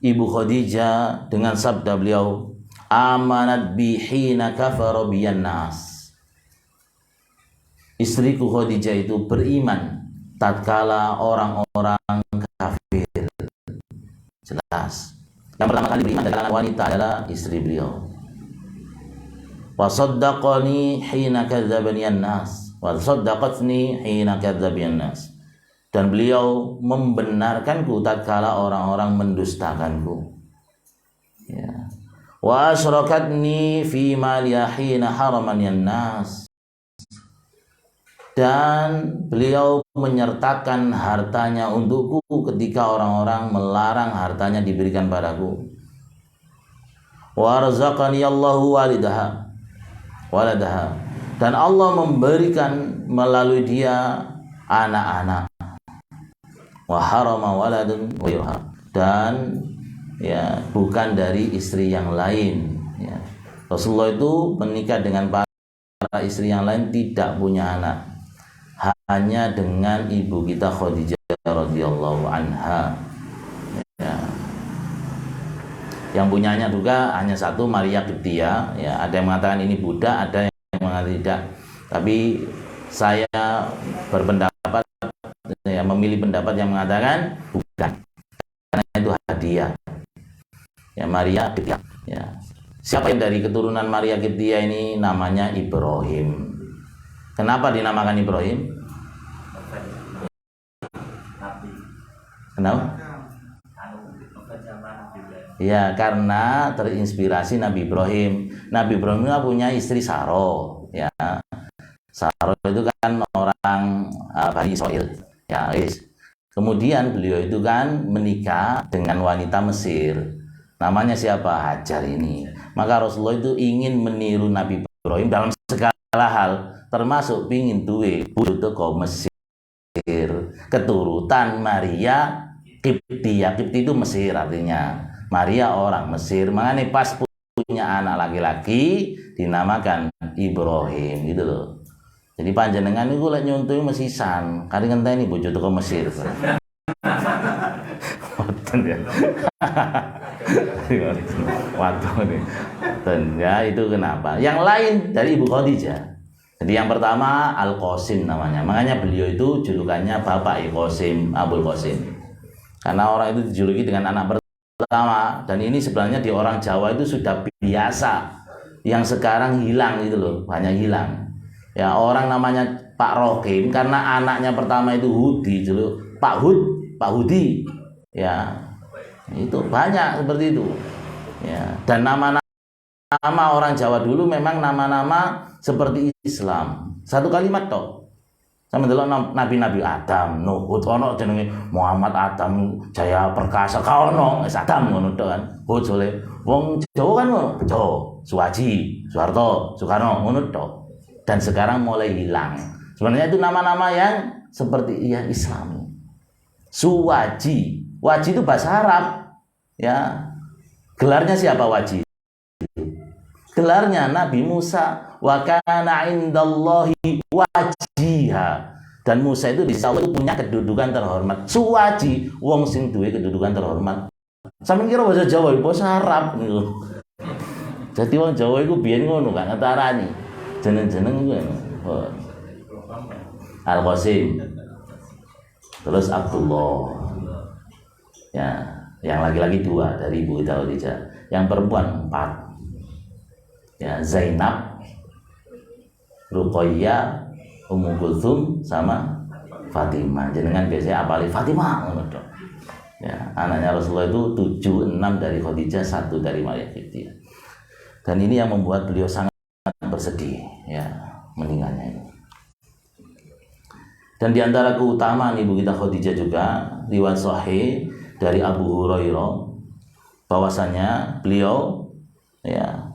ibu Khadijah dengan sabda beliau, amanat bi hina kafara biyan nas. Istriku Khadijah itu beriman tatkala orang-orang kafir. Jelas. Yang pertama kali beriman adalah wanita, adalah istri beliau. wa saddaqani hina kadzdzabani an-nas wa saddaqatni hina kadzdzabani an-nas. Dan beliau membenarkanku tatkala orang-orang mendustakanku. Ya. Wa asyrakatni fi ma liyahina haramani an-nas. Dan beliau menyertakan hartanya untukku ketika orang-orang melarang hartanya diberikan padaku. Wa razaqani Allahu waladaha. Dan Allah memberikan melalui dia anak-anak. Wa harama waladun ghayraha. Dan ya bukan dari istri yang lain. Ya. Rasulullah itu menikah dengan para istri yang lain, tidak punya anak. Hanya dengan ibu kita Khadijah radhiyallahu anha. Ya. Yang punyanya juga hanya satu, Maria Qibtiyah. Ya, ada yang mengatakan ini Buddha, ada yang mengatakan tidak. Tapi saya berpendapat, ya, memilih pendapat yang mengatakan bukan, karena itu hadiah. Ya, Maria Qibtiyah. Ya. Siapa yang dari keturunan Maria Qibtiyah ini namanya Ibrahim. Kenapa dinamakan Ibrahim? Kenapa? Ya, karena terinspirasi Nabi Ibrahim. Nabi Ibrahim punya istri Saro. Ya, Saro itu kan orang Bani Israil. Ya, kemudian beliau itu kan menikah dengan wanita Mesir. Namanya siapa? Hajar ini. Maka Rasulullah itu ingin meniru Nabi Ibrahim dalam segala hal, termasuk pingin duwe butuh ke Mesir, keturutan Maria Qibtiyah. Qibti itu Mesir artinya, Maria orang Mesir. Makanya pas punya anak laki-laki dinamakan Ibrahim gitu loh. Jadi panjenengan itu lek nyuntuhi mesisan, kari ngenteni bojo teko Mesir. Wonten ya. Waduh nih. Ya itu kenapa? Yang lain dari Ibu Khadijah. Jadi yang pertama Al-Qasim namanya. Makanya beliau itu julukannya Bapak Qasim, Abul Qasim. Karena orang itu dijuluki dengan anak pertama. Dan ini sebenarnya di orang Jawa itu sudah biasa. Yang sekarang hilang gitu loh, banyak hilang. Ya, orang namanya Pak Rokim karena anaknya pertama itu Hudi, dulu Pak Hudi. Ya. Itu banyak seperti itu. Ya, dan nama orang Jawa dulu memang nama-nama seperti Islam. Satu kalimat toh. Sama delok nabi-nabi Adam, Nuh, ono jenenge Muhammad Adam, Jaya Perkasa, ka ono Adam ngono tok kan. Hud Soleh. Wong Jawa kan ngono, Bejo, Suwaji, Soeharto, Soekarno ngono tok. Dan sekarang mulai hilang. Sebenarnya itu nama-nama yang seperti ya Islam. Suwaji. Waji itu bahasa Arab. Ya. Gelarnya siapa Waji? Gelarnya Nabi Musa, wa kana indallahi wajiha. Dan Musa itu di sisi Allah itu punya kedudukan terhormat. Suwaji, wong sing duwe kedudukan terhormat. Sampeyan kira bahasa Jawa bahasa Arab niku. Jadi wong Jawa iku biyen ngono kan ngetarani. Jeneng-jeneng iku. Al-Qasim. Terus Abdullah. Ya, yang laki-laki 2 dari Ibu Khadijah. Yang perempuan 4. Ya, Zainab, Ruqayyah, Ummu Kulthum sama Fatimah. Jenengan biasanya apalagi Fatimah ngono tok. Ya, anaknya Rasulullah itu 7, 6 dari Khadijah, 1 dari Maria Qibtiyah. Dan ini yang membuat beliau sangat bersedih ya meninggalnya ini. Dan diantara keutamaan ibu kita Khadijah juga riwayat sahih dari Abu Hurairah bahwasanya beliau ya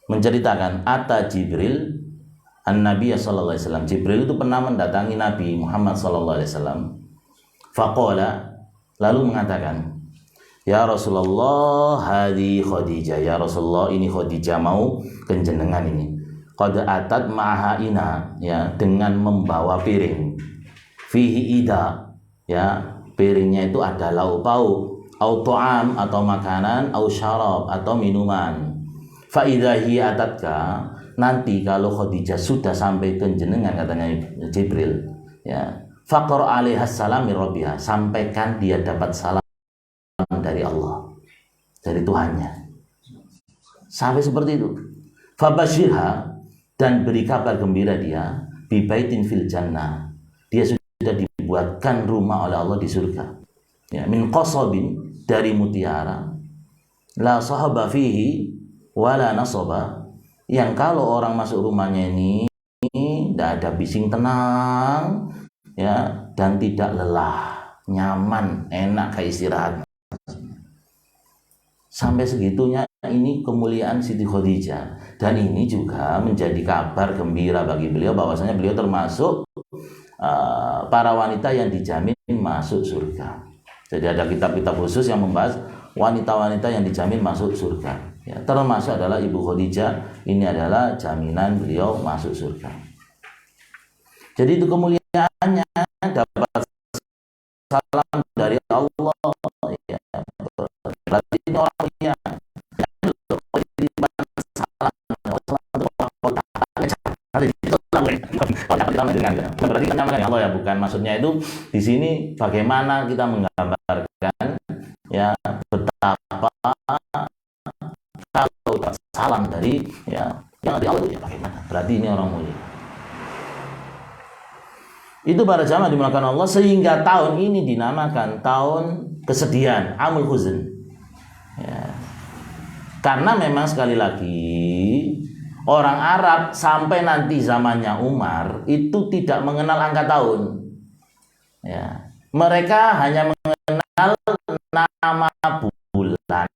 menceritakan Ata Jibril an-Nabiy sallallahu alaihi wasallam. Jibril itu pernah mendatangi Nabi Muhammad sallallahu alaihi wasallam. Faqala, lalu mengatakan, "Ya Rasulullah, hadi Khadijah." Ya Rasulullah, ini Khadijah mau kenjenengan ini. Qad atat ma'aha ina, ya, dengan membawa piring. Fihi ida, ya, piringnya itu ada lauk pauk, au ta'am atau makanan, au syarab atau minuman. Fa idza hiya atatka, nanti kalau Khadijah sudah sampai ke jenengan, katanya Jibril, ya, faqra 'alaiha salam min rabbiha, sampaikan dia dapat salam dari Allah, dari Tuhannya. Sampai seperti itu. Fabashirha, dan beri kabar gembira dia, bibaitin fil jannah, dia sudah dibuatkan rumah oleh Allah di surga, ya, min qasabin, dari mutiara, la sahaba fihi wala nasaba, yang kalau orang masuk rumahnya ini tidak ada bising, tenang, ya, dan tidak lelah, nyaman, enak kayak istirahat. Sampai segitunya ini kemuliaan Siti Khadijah, dan ini juga menjadi kabar gembira bagi beliau bahwasanya beliau termasuk para wanita yang dijamin masuk surga. Jadi ada kitab-kitab khusus yang membahas wanita-wanita yang dijamin masuk surga, ya, termasuk adalah Ibu Khadijah. Ini adalah jaminan beliau masuk surga. Jadi itu kemuliaannya, dapat salam dari Allah, ya. Berarti ini orang mulia. Berarti kenyamanan Allah, ya, bukan maksudnya itu di sini bagaimana kita menggambarkan, ya, betapa kalau salam dari, ya, yang dari Allah, ya, bagaimana, berarti ini orang mulia. Itu para jamaah dimulakan Allah, sehingga tahun ini dinamakan tahun kesedihan, Amul Huzn, ya. Karena memang sekali lagi orang Arab sampai nanti zamannya Umar itu tidak mengenal angka tahun, ya. Mereka hanya mengenal nama bulan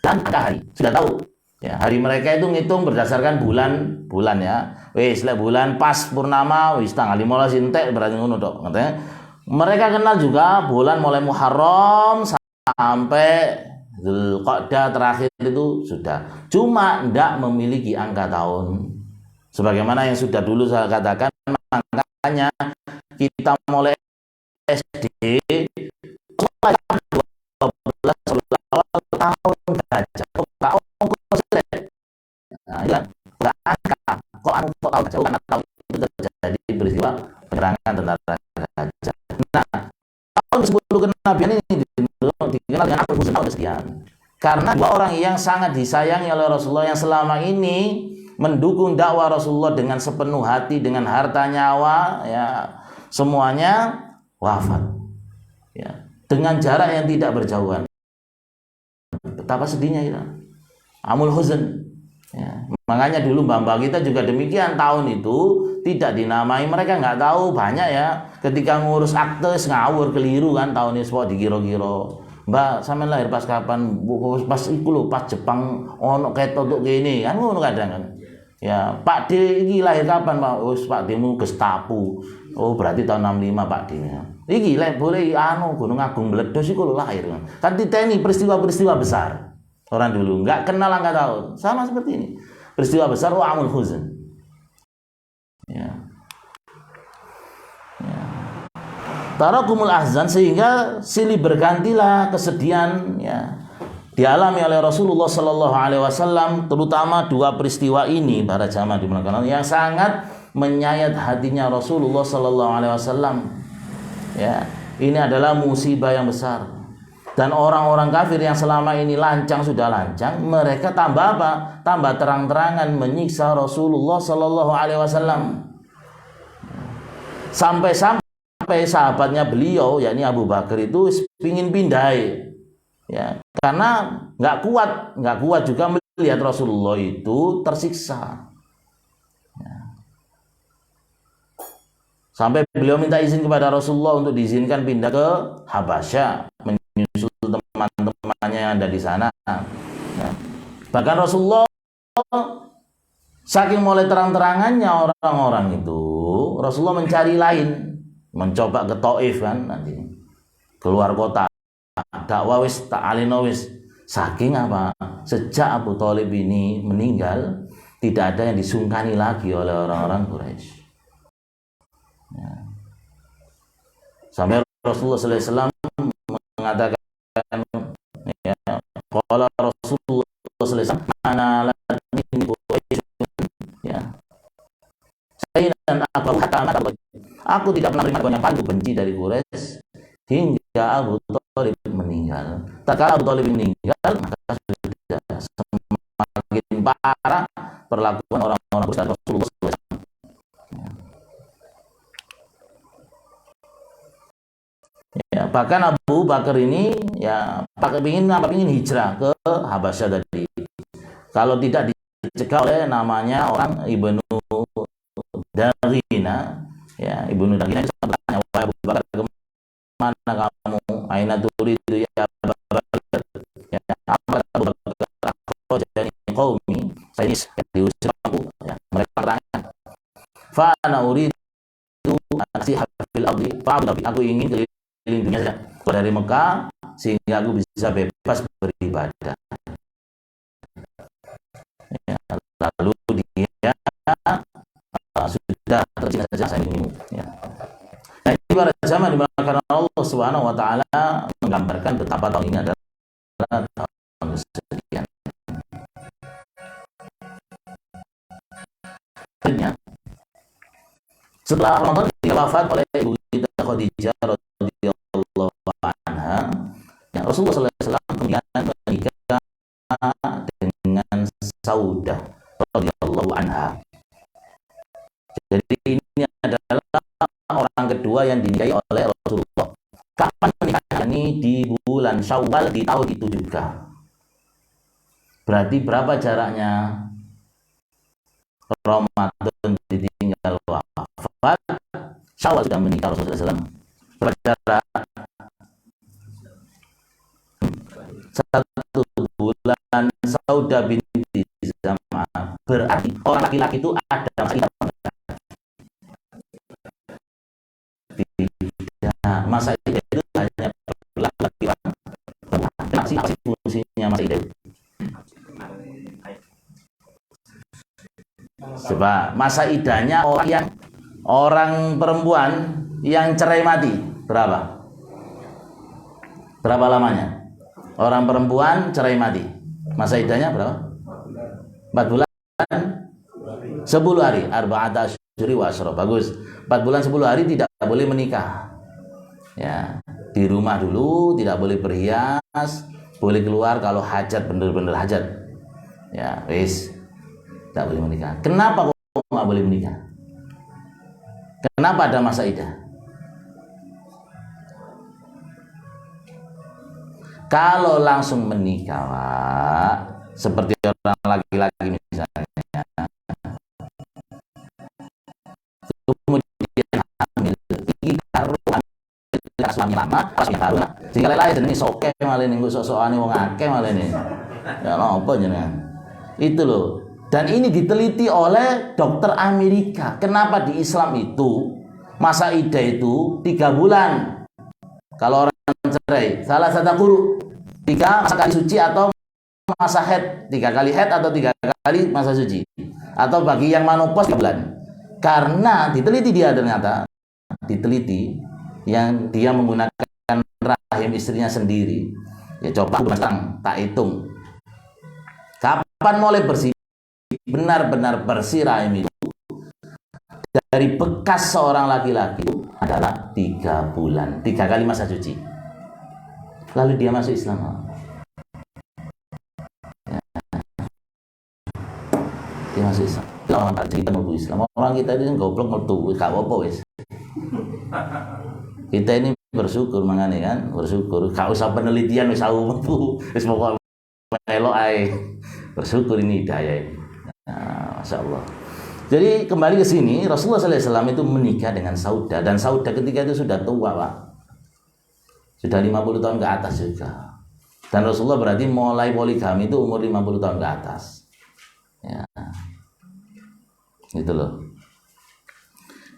dan angka hari, sudah tahu, ya. Hari mereka itu ngitung berdasarkan bulan, ya. Wis lek bulan pas purnama wis tanggal 15 entek, berarti ngono tok, katanya. Mereka kenal juga bulan mulai Muharram sampai Dzulqa'dah terakhir itu sudah. Cuma tidak memiliki angka tahun. Sebagaimana yang sudah dulu saya katakan, makanya kita mulai SD 12 awal tahun gajah. Nah, ya, angka kok tahu jauh, karena tahun itu terjadi peristiwa penyerangan tentara gajah. Nah, tahun 10 kenabian ini dikenal dengan Amul Huzn, tahun sekian. Karena dua orang yang sangat disayangi oleh Rasulullah, yang selama ini mendukung dakwah Rasulullah dengan sepenuh hati, dengan harta nyawa, ya, semuanya wafat, ya, dengan jarak yang tidak berjauhan. Betapa sedihnya kita, Amul Huzn, ya. Makanya dulu mbak-mbak kita juga demikian, tahun itu tidak dinamai, mereka nggak tahu banyak, ya, ketika ngurus akte ngawur keliru kan, tahun ini semua dikira-kira. Mbak, sampean lahir pas kapan? Pas iku lho, pas Jepang ono ketok tok kene kan, ngono kadang kan. Ya, Pak D iki lahir kapan, Pak? Wis Pak D mu Gestapo. Oh, berarti tahun 65 Pak D. Iki lek boleh anu Gunung Agung meledos iku lho lahir kan. Kan titeni peristiwa-peristiwa besar. Orang dulu enggak kenal angka tahun. Sama seperti ini. Peristiwa besar Amul Huzn. Ya. Ya. Tarakumul ahzan, sehingga silih bergantilah kesedihan, ya, dialami oleh Rasulullah Sallallahu Alaihi Wasallam, terutama dua peristiwa ini para jamaah dimulakan yang sangat menyayat hatinya Rasulullah Sallallahu Alaihi Wasallam. Ya, ini adalah musibah yang besar, dan orang-orang kafir yang selama ini lancang sudah lancang, mereka tambah apa? Tambah terang-terangan menyiksa Rasulullah Sallallahu Alaihi Wasallam. Sampai sahabatnya beliau, yakni Abu Bakar itu ingin pindah, ya, karena nggak kuat juga melihat Rasulullah itu tersiksa, ya. Sampai beliau minta izin kepada Rasulullah untuk diizinkan pindah ke Habasyah, menyusul teman-temannya yang ada di sana, ya. Bahkan Rasulullah saking mulai terang-terangannya orang-orang itu, Rasulullah mencari lain, mencoba ke Taif kan, nanti keluar kota, dakwah wis tak alino wis. Saking apa? Sejak Abu Thalib ini meninggal, tidak ada yang disungkani lagi oleh orang-orang Quraisy, ya. Sampai Rasulullah sallallahu alaihi wasallam mengatakan, ya, qala Rasulullah sallallahu alaihi wasallam, ana la min Quraisy, ya, saya dan aku tidak pernah terima yang paling benci dari Quraisy hingga Abu Thalib meninggal. Tak kala Abu Thalib meninggal, maka sudah semakin parah perlakuan orang-orang besar Rasulullah SAW. Ya, bahkan Abu Bakar ini ya ingin hijrah ke Habasyah tadi. Kalau tidak dicegah oleh namanya orang Ibnu Darina, ya Ibnu Darina itu bertanya, wahai Abu Bakar, kemana kamu? Aina turidu ya Abu Bakar? Ya, apa Abu Bakar? Akhrajani qaumi, saya ini diusir aku. Ya, mereka bertanya, fa ana uridu an-nasiha fil ardi, aku ingin keliling dunia saja dari Mekah sehingga aku bisa bebas beribadah. Ya, lalu dia sudah tercina saja saya ini. Ya. Nah, ini para jamaah dimana Allah Subhanahu wa taala menggambarkan betapa tahun ini adalah tahun kesedihan. Setelah Ramadan wafat oleh ibu kita Khadijah radhiyallahu anha, ya, Rasulullah sallallahu alaihi wasallam kemudian menikah dengan Saudah radhiyallahu anha. Jadi ini adalah orang kedua yang dinikahi oleh Rasulullah. Kapan menikahnya? Ini di bulan Syawal di tahun itu juga. Berarti berapa jaraknya? Ramadan ditinggal wafat, Syawal sudah menikah Rasulullah SAW. Berapa jarak? 1 bulan. Saudah binti Zam'ah. Berarti orang laki-laki itu ada masa idah itu hanya berlaku bagi orang perempuan. Masih fungsinya masa idah. Coba masa idahnya orang perempuan yang cerai mati berapa? Berapa lamanya? Orang perempuan cerai mati masa idahnya berapa? 4 bulan 10 hari. Arba'ata asyhuri wa asyra. Bagus. 4 bulan 10 hari tidak boleh menikah. Ya, di rumah dulu, tidak boleh berhias, boleh keluar kalau hajat, bener-bener hajat. Ya, wis, tidak boleh menikah. Kenapa kok nggak boleh menikah? Kenapa ada masa idah? Kalau langsung menikah, Pak, seperti orang laki-laki misalnya, kemudian hamil, suami lama, pas baru, sehingga lelai jenenge soke malah ning sok-sokane wong akeh malah ini. Ya apa jenengan? Itu loh. Dan ini diteliti oleh dokter Amerika. Kenapa di Islam itu masa idah itu 3 bulan? Kalau orang cerai, salah satu guru 3 masa kali suci atau masa haid, 3 kali haid atau 3 kali masa suci. Atau bagi yang menopause 3 bulan. Karena diteliti dia ternyata diteliti yang dia menggunakan rahim istrinya sendiri. Ya coba tak hitung. Kapan mulai bersih? Benar-benar bersih rahim itu dari bekas seorang laki-laki itu adalah 3 bulan, 3 kali masa suci. Lalu dia masuk Islam. Ya. Dia masuk Islam. Orang tak cerita mau Islam. Orang kita ini goblok metu, gak apa-apa wis. Kita ini bersyukur mangane kan, bersyukur. Gak usah penelitian wis aku wis pokoke melok ae. Bersyukur ini hidayah ini. Nah, Masya Allah. Jadi kembali ke sini, Rasulullah SAW itu menikah dengan Saudah, dan Saudah ketika itu sudah tua, Pak. Sudah 50 tahun ke atas juga. Dan Rasulullah berarti mulai poligami itu umur 50 tahun ke atas. Ya. Gitu loh.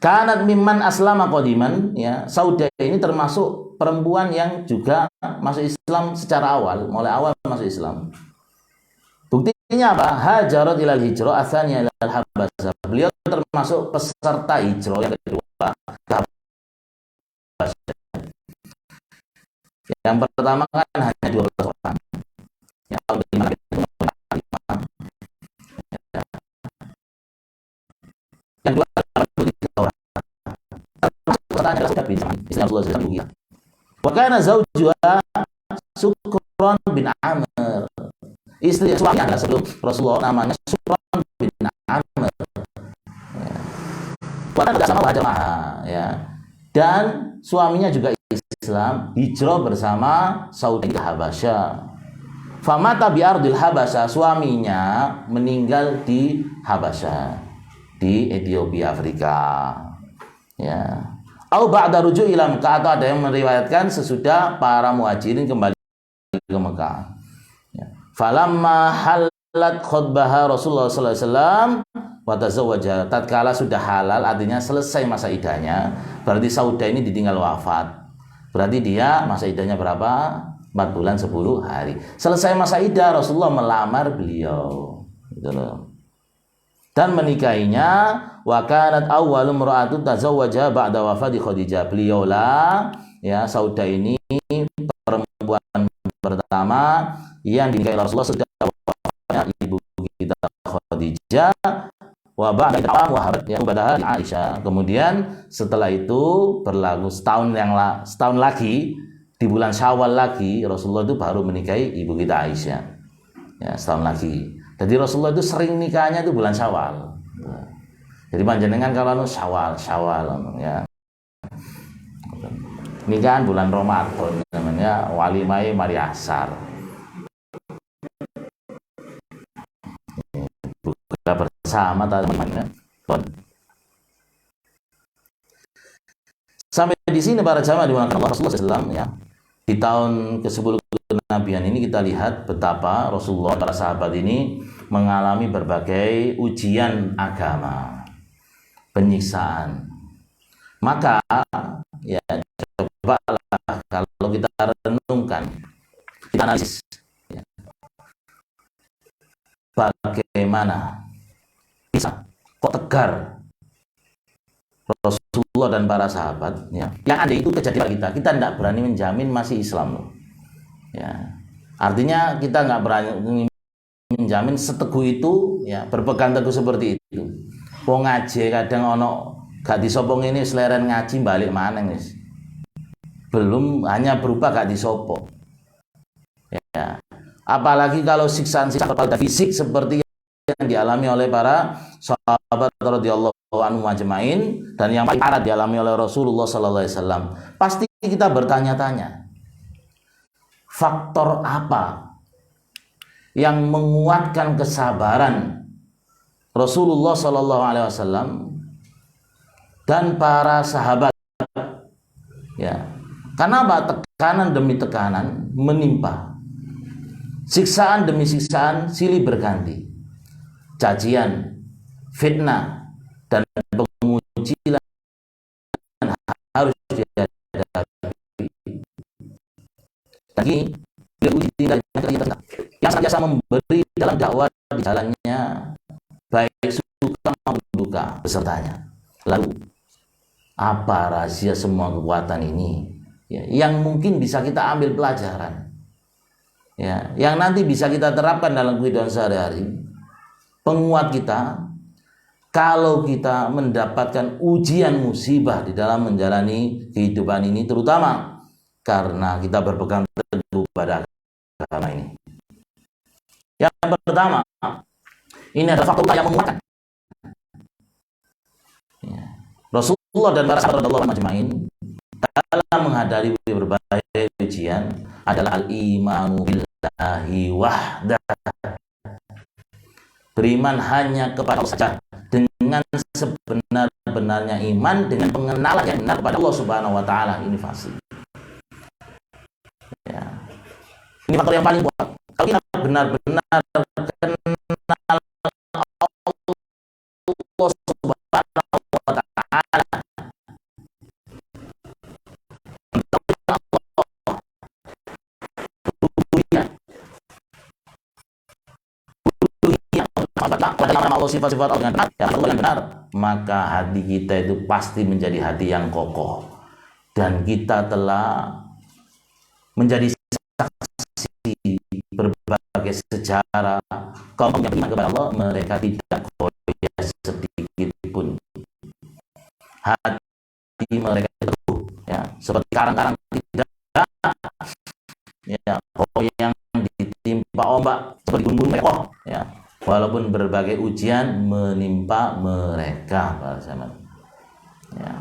Kanat mimman aslama qadiman, ya. Saudah ini termasuk perempuan yang juga masuk Islam secara awal, mulai awal masuk Islam. Buktinya apa? Hajarat ilal hijrah asalnya ilal Habasyah. Beliau termasuk peserta hijrah yang kedua. Yang pertama kan hanya 12 orang. Yang kelima itu 5. Yang kedua 83 orang. Pertanyaan adalah Islam Rasulullah SAW. Wa kana zawjuha Sukron bin Amr. Istri suami adalah sebelum Rasulullah namanya Sukron bin Amr. Ya. Sama jamaah, ya. Dan suaminya juga Islam, hijrah bersama Saudi Habasyah. Famata bi ardil Habasyah, suaminya meninggal di Habasyah, di Ethiopia, Afrika. Ya. Au ba'da ruju' ila Mekah, atau ada yang meriwayatkan sesudah para muhajirin kembali ke Mekah. Ya. Falamma halat khutbah Rasulullah sallallahu alaihi wasallam wa tazawwaja, tatkala sudah halal, artinya selesai masa idahnya, berarti Saudah ini ditinggal wafat. Berarti dia masa idahnya berapa? 4 bulan 10 hari. Selesai masa idah, Rasulullah melamar beliau. Gitu loh. Dan menikahinya, wa kanat awwalu imra'atun tazawwaja ba'da wafati Khadijah. Beliaulah, ya, Saudah ini perempuan pertama yang dinikahi Rasulullah sudah wafatnya ibu kita Khadijah, wa ba'da wahabat ya ubadaha Aisyah. Kemudian setelah itu berlalu setahun lagi, di bulan Syawal lagi, Rasulullah itu baru menikahi ibu kita Aisyah. Ya, setahun lagi. Jadi Rasulullah itu sering nikahnya itu bulan Syawal. Jadi panjenengan kalau Syawal ya. Nikahan bulan Ramadan namanya walimai mari asar. Buka bersama teman-teman. Sampai di sini para jamaah dimana Allah Rasulullah SAW, ya. Di tahun ke-10 kenabian ini kita lihat betapa Rasulullah, para sahabat ini mengalami berbagai ujian agama, penyiksaan. Maka ya cobalah kalau kita renungkan, kita analisis, ya, bagaimana bisa kok tegar Rasulullah dan para sahabat, ya. Yang ada itu kejadian kita tidak berani menjamin masih Islam loh. Ya. Artinya kita nggak berani menjamin seteguh itu, ya, berpegang teguh seperti itu. Wong ngaji kadang ono gak disopong ini seleren ngaji balik mana nih. Belum hanya berupa gak disopo. Ya. Apalagi kalau siksaan-siksaan pada fisik seperti yang dialami oleh para sahabat radhiyallahu anhum ajmain, dan yang paling parah dialami oleh Rasulullah sallallahu alaihi wasallam. Pasti kita bertanya-tanya, faktor apa yang menguatkan kesabaran Rasulullah sallallahu alaihi wasallam dan para sahabat, ya. Karena apa? Tekanan demi tekanan menimpa, siksaan demi siksaan silih berganti, cacian, fitnah, dan pengucilan harus dihadapi. Lagi yang senantiasa memberi dalam dakwah di jalannya, baik suka maupun duka pesertanya. Lalu apa rahasia semua kekuatan ini, ya, yang mungkin bisa kita ambil pelajaran, ya, yang nanti bisa kita terapkan dalam kehidupan sehari-hari? Penguat kita kalau kita mendapatkan ujian musibah di dalam menjalani kehidupan ini, terutama karena kita berpegang teguh pada agama ini. Yang pertama, ini adalah faktor yang menguatkan, ya. Rasulullah dan para sahabat radhiyallahu ajmain dalam menghadapi berbagai ujian adalah al-imanu billahi wahdah, beriman hanya kepada Allah saja dengan sebenar-benarnya iman, dengan pengenalan yang benar kepada Allah Subhanahu wa taala. Ini fasih. Ya. Ini faktor yang paling kuat. Kalau kita benar-benar kenal Allah Subhanahu wa taala, Allah, sifat-sifat Allah yang benar, maka hati kita itu pasti menjadi hati yang kokoh, dan kita telah menjadi saksi berbagai sejarah kaum yang beriman kepada Allah, mereka tidak goyah sedikit pun, hati mereka teguh, ya, seperti karang-karang tidak, ya, goyang ditimpa ombak, seperti gunung-gunung kokoh, ya. walaupun berbagai ujian menimpa mereka para sahabat. Ya.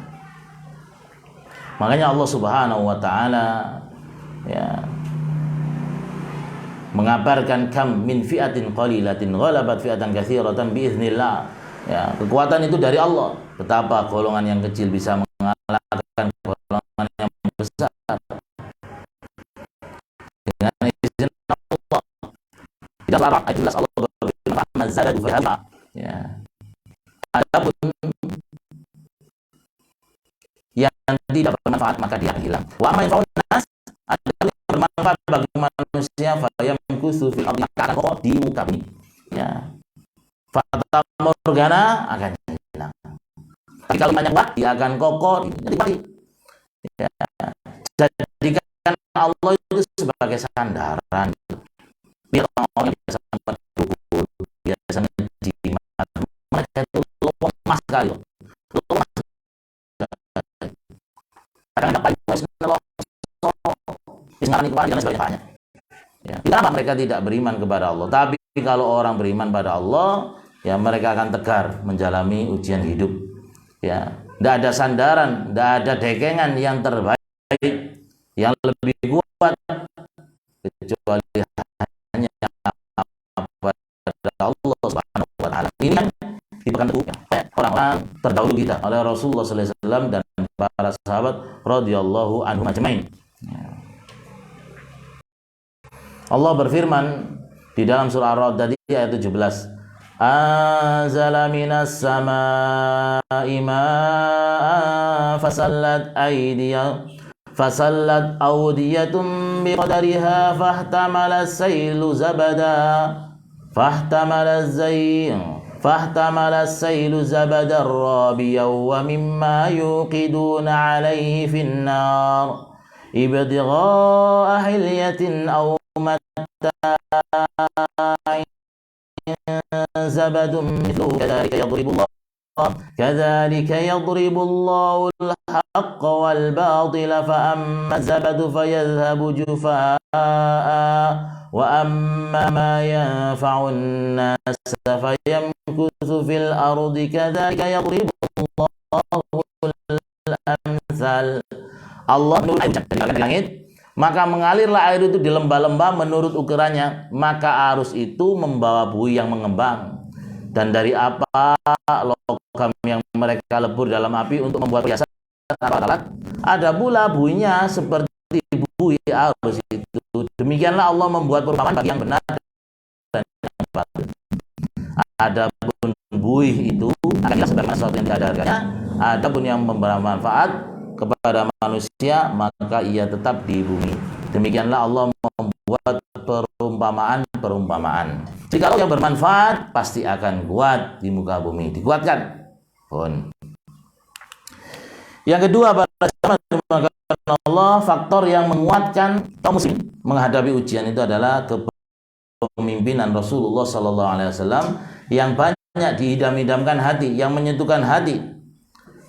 Makanya Allah Subhanahu wa taala ya mengabarkan kam min fi'atin qalilatin ghalabat fi'atan katsiratan biiznillah. Ya, kekuatan itu dari Allah. Betapa golongan yang kecil bisa mengalahkan golongan yang besar dengan izin Allah. Tidak larang, jelas Allah berfirman zadu fahama. Ya. Adapun yang tidak bermanfaat maka dia hilang. Wa ma yanfa'un nas, adapun yang bermanfaat bagi manusia fayamkusu fil ardi, akan kokoh di muka bumi. Ya. Fata morgana akan hilang. Tapi kalau banyak waktu dia akan kokoh jadi mati. Ya. Jadikan Allah itu sebagai sandaran. Biar orang-orang yang biasa berdukun, biasanya jimat, mereka itu lemah sekali. Lemah. Kadang dapat dan sebagainya. Ya. Kenapa mereka tidak beriman kepada Allah? Tapi kalau orang beriman pada Allah, ya mereka akan tegar menjalani ujian hidup. Ya, tidak ada sandaran, tidak ada dekengan yang terbaik, yang lebih kuat kecuali hanya kepada Allah Subhanahu wa taala. Ini yang dipegang teguh orang-orang terdahulu kita oleh Rasulullah sallallahu alaihi wasallam dan para sahabat radhiyallahu anhum ajmain. Allah berfirman di dalam surah Ar-Ra'd tadi ayat 17. Anzala minas samaa'i ma'an fasallat awdiyatum biqadariha fahtamala as-sailu zabada rabiyan wa mimma yuqiduna alaihi finnar ibtigha'a hilyatin aw mata'in zabadun mithluhu كذلك يضرب الله الحق والباطل فأما الزبد فيذهب جفاء وأما ما ينفع الناس فيمكث في الأرض كذلك يضرب الله الأمثال. Allah menurunkan dari langit, maka mengalirlah air itu di lembah-lembah menurut ukurannya, maka arus itu membawa buih yang mengembang. Dan dari apa logam yang mereka lebur dalam api untuk membuat perhiasan alat, ada pula buihnya seperti buih arus itu. Demikianlah Allah membuat perumpamaan bagi yang benar dan yang batil. Adapun buih itu akan sebagaimana sesuatu yang tidak ada harganya. Adapun yang memberi manfaat kepada manusia maka ia tetap di bumi. Demikianlah Allah membuat perumpamaan. Jika yang bermanfaat pasti akan kuat di muka bumi, dikuatkan. Pun. Yang kedua, pada Allah, faktor yang menguatkan kaum muslim menghadapi ujian itu adalah kepemimpinan Rasulullah Sallallahu Alaihi Wasallam yang banyak diidam-idamkan hati, yang menyentuhkan hati.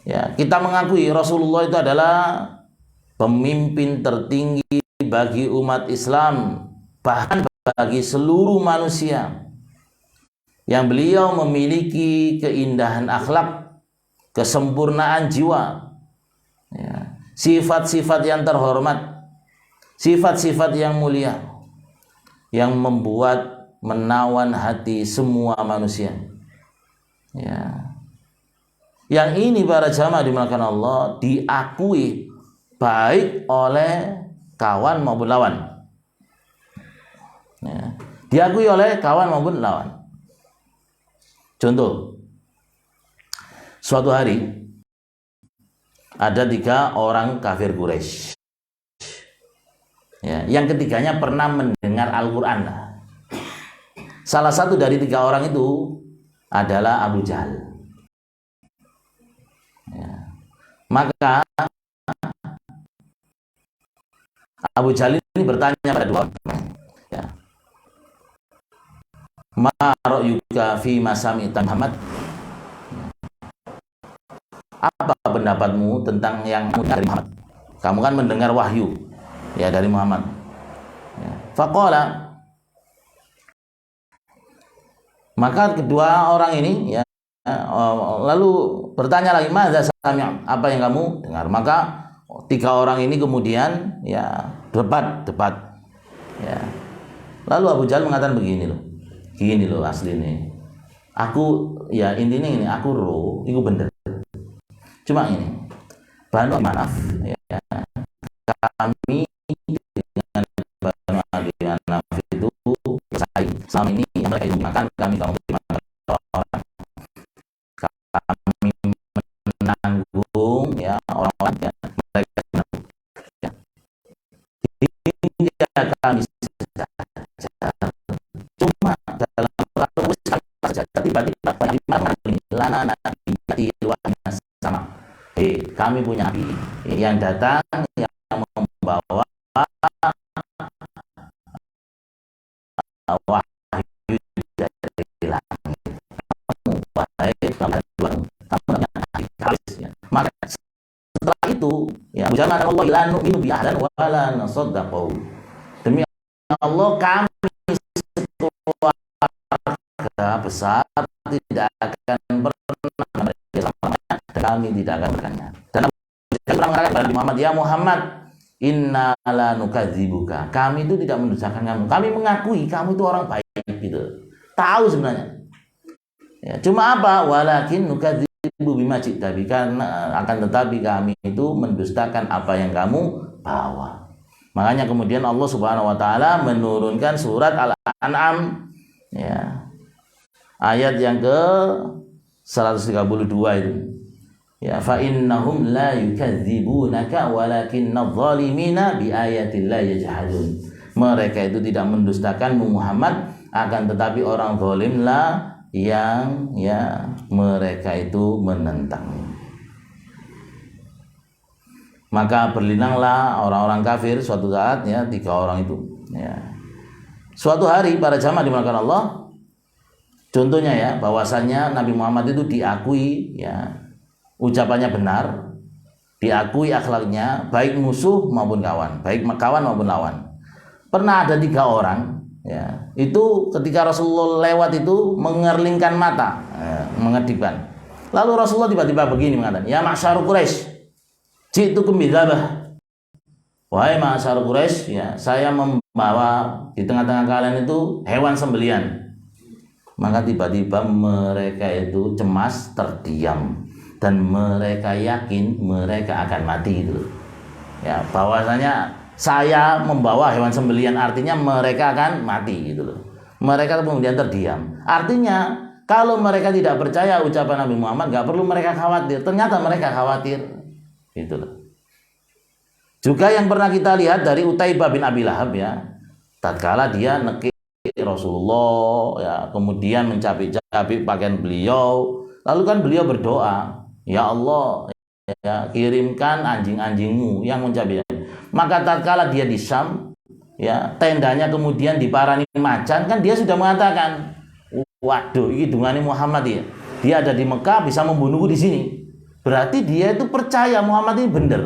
Ya, kita mengakui Rasulullah itu adalah pemimpin tertinggi bagi umat Islam, bahkan bagi seluruh manusia, yang beliau memiliki keindahan akhlak, kesempurnaan jiwa, ya, sifat-sifat yang terhormat, sifat-sifat yang mulia, yang membuat menawan hati semua manusia. Ya. Yang ini para jamaah dimuliakan Allah diakui baik oleh kawan maupun lawan. Ya. Diakui oleh kawan maupun lawan. Contoh, suatu hari ada 3 orang kafir Quraisy. Ya, yang ketiganya pernah mendengar Al-Quran. Salah satu dari 3 orang itu adalah Abu Jahal. Ya. Maka Abu Jahal ini bertanya pada 2 orang. Ya. Ma ra'yuka fi ma sami'ta Muhammad? Apa pendapatmu tentang yang dari Muhammad? Kamu kan mendengar wahyu ya dari Muhammad. Ya. Faqala, Maka kedua orang ini ya lalu bertanya lagi, "Madza sami'?" Apa yang kamu dengar? Maka tiga orang ini kemudian ya debat. Ya. Lalu Abu Jahal mengatakan begini loh asli ini. Aku ya intinya ini aku itu bener. Cuma ini Banu Manaf ya, kami dengan Banu Manaf itu selama ini mereka itu makan kami kalau makan orang kami menanggung ya orang-orang ya, mereka ya. Hingga kami cuma dalam waktu saja tiba-tiba lana nabi luarnya sama kami punya api yang datang yang membawa wahyu dari langit maka setelah itu ya jangan Allah ilanu minu bi'ahdan wala nasaddaqu demi Allah kami besar tidak akan pernah kami tidak akan bertanya. Dan orang mengatakan Muhammad, ya Muhammad, inna la nukadzibuka. Kami itu tidak mendustakan kamu. Kami mengakui kamu itu orang baik gitu. Tahu sebenarnya. Ya, cuma apa? Walakin nukadzibu bima ji'ta bi, karena akan tetapi kami itu mendustakan apa yang kamu bawa. Makanya kemudian Allah Subhanahu wa taala menurunkan surat Al-An'am ya. Ayat yang ke 132 itu. Ya fa innahum la yukadzibunaka walakinnadh dhalimina biayatillahi yajhadun. Mereka itu tidak mendustakan Muhammad, akan tetapi orang zalimlah yang ya mereka itu menentang. Maka berlinanglah orang-orang kafir suatu saat ya, tiga orang itu ya. Suatu hari para jamaah dimulakan Allah. Contohnya ya, bahwasannya Nabi Muhammad itu diakui ya ucapannya benar, diakui akhlaknya, baik musuh maupun kawan, baik kawan maupun lawan. Pernah ada tiga orang ya, itu ketika Rasulullah lewat itu mengerlingkan mata, mengedipkan. Lalu Rasulullah tiba-tiba begini mengatakan, ya ma'syar Quraisy, ji'tukum bidzabah. Wahai ma'syar Quraisy, ya saya membawa di tengah-tengah kalian itu hewan sembelian. Maka tiba-tiba mereka itu cemas, terdiam, dan mereka yakin mereka akan mati gitu. Ya, bahwasanya saya membawa hewan sembelian artinya mereka akan mati gitu loh. Mereka kemudian terdiam. Artinya kalau mereka tidak percaya ucapan Nabi Muhammad, nggak perlu mereka khawatir. Ternyata mereka khawatir gitu loh. Juga yang pernah kita lihat dari Utaibah bin Abi Lahab ya, tatkala dia nekik Rasulullah ya, kemudian mencabik-cabik pakaian beliau, lalu kan beliau berdoa, ya Allah ya, kirimkan anjing-anjingmu yang mencabik. Maka tatkala dia di Syam ya, tendanya kemudian diparani macan, kan dia sudah mengatakan, waduh ini dungane Muhammad ya, dia ada di Mekah bisa membunuhku di sini. Berarti dia itu percaya Muhammad ini benar.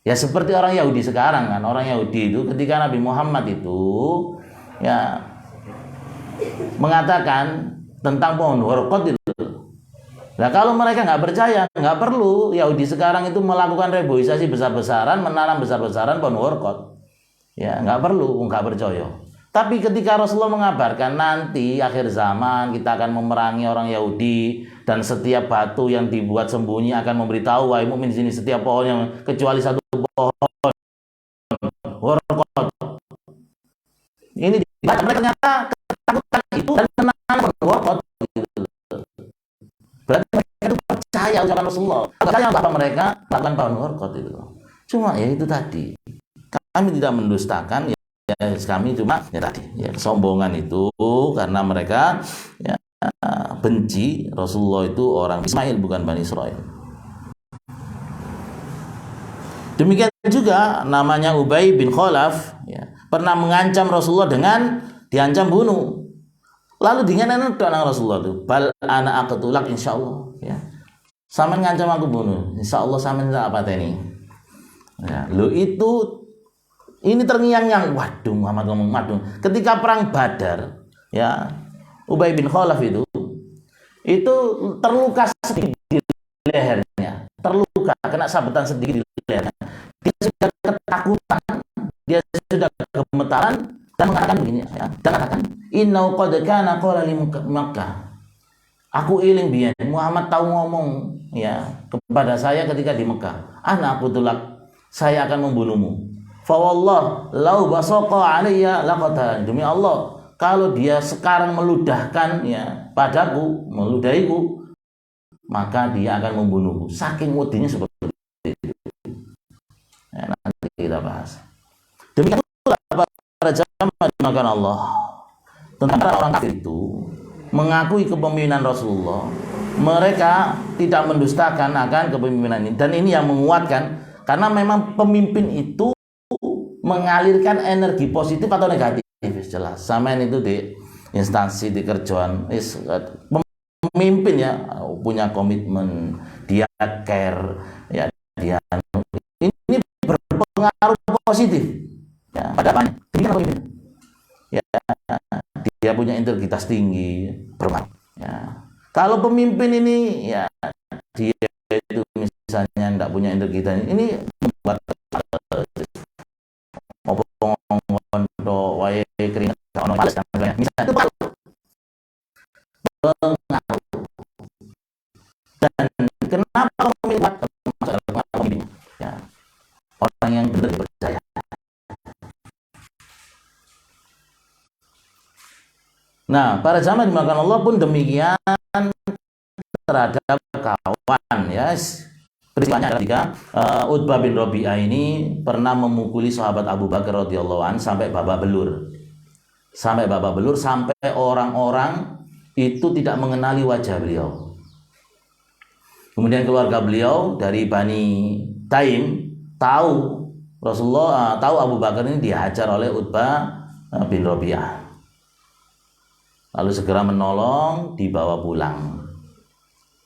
Ya seperti orang Yahudi sekarang kan, orang Yahudi itu ketika Nabi Muhammad itu ya mengatakan tentang pohon warqat itu. Nah kalau mereka nggak percaya, nggak perlu Yahudi sekarang itu melakukan reboisasi besar-besaran, menanam besar-besaran pohon warqat. Ya nggak perlu, nggak percaya. Tapi ketika Rasulullah mengabarkan nanti akhir zaman kita akan memerangi orang Yahudi dan setiap batu yang dibuat sembunyi akan memberitahu wahai mukmin di sini setiap pohon yang kecuali satu pohon warqat. Ini mereka ternyata ketakutan itu dan menanam pohon warqat. Berarti mereka itu percaya ucapan Rasulullah. Percaya bahwa mereka melakukan pohon warqat itu. Cuma ya itu tadi. Kami tidak mendustakan ya, kami cuma ya tadi ya kesombongan itu karena mereka ya benci Rasulullah itu orang Ismail bukan Bani Israel. Demikian juga namanya Ubay bin Khalaf ya, pernah mengancam Rasulullah dengan diancam bunuh. Lalu dengan Rasulullah itu bal ana aqtulak insyaallah ya. Sampeyan ngancam aku bunuh, insyaallah sampeyan tak pateni. Ya, lo itu Ini terngiang-ngiang, waduh Muhammad ngomong waduh. Ketika perang Badar, ya Ubay bin Khalaf itu terluka sedikit di lehernya, terluka, kena sabetan sedikit di lehernya. Dia sudah ketakutan, dia sudah gemetaran dan mengatakan begini, ya, dan mengatakan, Innau qad kana qala li Makkah. Aku iling biyen Muhammad tahu ngomong ya kepada saya ketika di Mekah, ana qutulak, saya akan membunuhmu. Fa wallah lau basaqa alayya laqatan. Demi Allah, kalau dia sekarang meludahkan ya padaku, meludahiku, maka dia akan membunuhku. Saking wedinya seperti itu. Ya, nanti kita bahas. Demikian pula para jamaah dimakan Allah. Tentang orang kafir itu mengakui kepemimpinan Rasulullah, mereka tidak mendustakan akan kepemimpinan ini, dan ini yang menguatkan karena memang pemimpin itu mengalirkan energi positif atau negatif jelas. Sama itu di instansi, di kerjaan, pemimpin ya punya komitmen, dia care, ya dia ini berpengaruh positif ya pada banyak. Ya, dia punya integritas tinggi, berpengaruh. Ya. Kalau pemimpin ini ya dia itu misalnya tidak punya integritas, ini membuat ngomong wae keringat ono males dan lain-lain. Misalnya itu pengaruh. Dan kenapa memilih pemimpin? Ya, orang yang benar dipercaya. Nah, para jamaah dimakan Allah pun demikian terhadap kawan ya. Peristiwanya adalah ketika Utbah bin Rabi'ah ini pernah memukuli sahabat Abu Bakar radhiyallahu anhu sampai babak belur. Sampai babak belur, sampai orang-orang itu tidak mengenali wajah beliau. Kemudian keluarga beliau dari Bani Taim tahu Rasulullah, tahu Abu Bakar ini dihajar oleh Utbah bin Rabi'ah. Lalu segera menolong, dibawa pulang.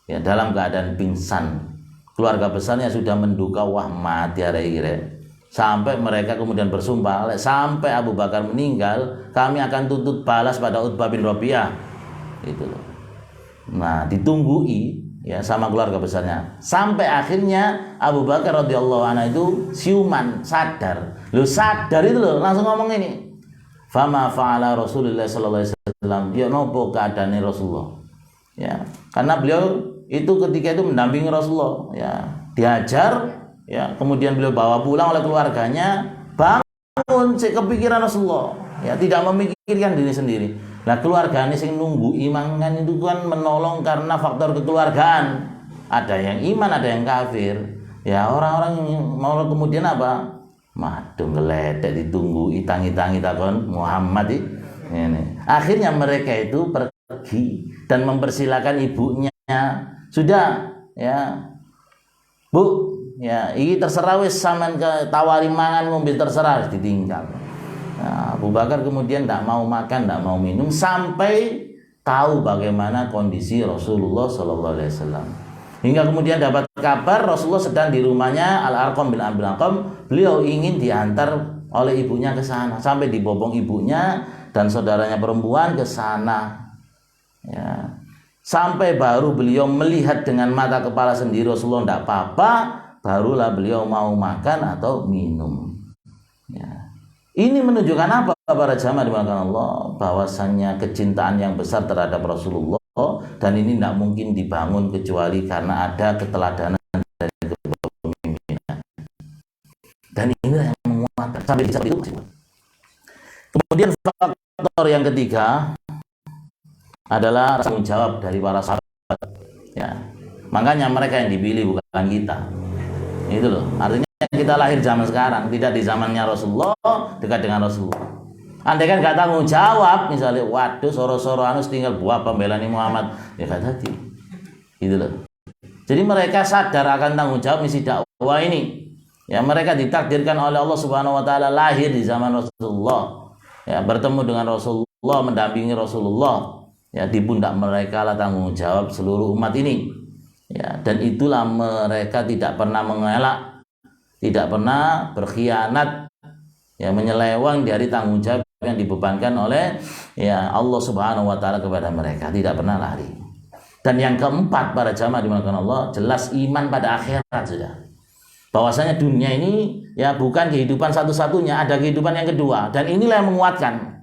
Ya, dalam keadaan pingsan. Keluarga besarnya sudah menduga, wah mati hari-hari. Sampai mereka kemudian bersumpah, sampai Abu Bakar meninggal, kami akan tuntut balas pada Utbah bin Rabi'ah. Itu loh. Nah, ditunggui ya sama keluarga besarnya. Sampai akhirnya Abu Bakar radhiyallahu anhu itu siuman, sadar. Lu sadar itu loh, langsung ngomong ini. Fama fa'ala Rasulullah sallallahu alaihi wasallam. Ya nopo keadaannya Rasulullah. Ya, karena beliau itu ketika itu mendampingi Rasulullah, ya, diajar, ya, kemudian beliau bawa pulang oleh keluarganya, bangun kepikiran Rasulullah, ya, tidak memikirkan diri sendiri. Nah, keluarganya sing nunggu iman kan itu kan menolong karena faktor kekeluargaan. Ada yang iman, ada yang kafir. Ya, orang-orang mau kemudian apa? Madung geledek ditunggu itang-itang takon Muhammad ini. Akhirnya mereka itu pergi dan mempersilahkan ibunya. Sudah ya Bu, ya ini terserah wis sampean ke tawari mangan ngombe terserah ditinggal. Nah, Abu Bakar kemudian tidak mau makan, tidak mau minum sampai tahu bagaimana kondisi Rasulullah Sallallahu Alaihi Wasallam. Hingga kemudian dapat kabar Rasulullah sedang di rumahnya Al-Arqam bin Abil Arqam. Beliau ingin diantar oleh ibunya ke sana, sampai dibopong ibunya dan saudaranya perempuan ke sana. Ya. Sampai baru beliau melihat dengan mata kepala sendiri Rasulullah tidak apa-apa, barulah beliau mau makan atau minum. Ya. Ini menunjukkan apa para jamaah dimakan Allah? Bahwasannya kecintaan yang besar terhadap Rasulullah, dan ini tidak mungkin dibangun kecuali karena ada keteladanan dari kepemimpinan. Dan ini yang menguatkan sampai di saat itu. Kemudian faktor yang ketiga adalah tanggung jawab dari para sahabat. Ya, makanya mereka yang dipilih bukan kita. Itu loh. Artinya kita lahir zaman sekarang, tidak di zamannya Rasulullah, dekat dengan Rasulullah. Andai kan gak tanggung jawab, misalnya, waduh, soro-soro anus tinggal buah pembelani Muhammad, ya gak tadi. Gitu loh. Jadi mereka sadar akan tanggung jawab misi dakwah ini. Ya, mereka ditakdirkan oleh Allah Subhanahu Wa Taala lahir di zaman Rasulullah. Ya, bertemu dengan Rasulullah, mendampingi Rasulullah. Ya, di pundak mereka lah tanggung jawab seluruh umat ini. Ya, dan itulah mereka tidak pernah mengelak, tidak pernah berkhianat, ya menyeleweng dari tanggung jawab yang dibebankan oleh ya Allah Subhanahu wa taala kepada mereka, tidak pernah lari. Dan yang keempat, para jamaah dimulakan Allah, jelas iman pada akhirat sudah. Bahwasanya dunia ini ya bukan kehidupan satu-satunya, ada kehidupan yang kedua, dan inilah yang menguatkan.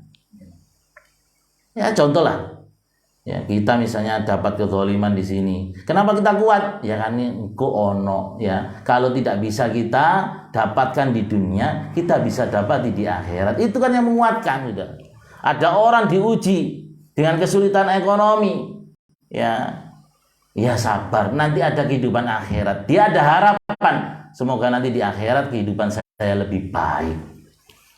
Ya contoh lah, ya kita misalnya dapat kezaliman di sini, kenapa kita kuat? Ya kan ini ono ya. Kalau tidak bisa kita dapatkan di dunia, kita bisa dapat di akhirat. Itu kan yang menguatkan sudah. Ada orang diuji dengan kesulitan ekonomi, ya sabar, nanti ada kehidupan akhirat. Dia ada harapan, semoga nanti di akhirat kehidupan saya lebih baik.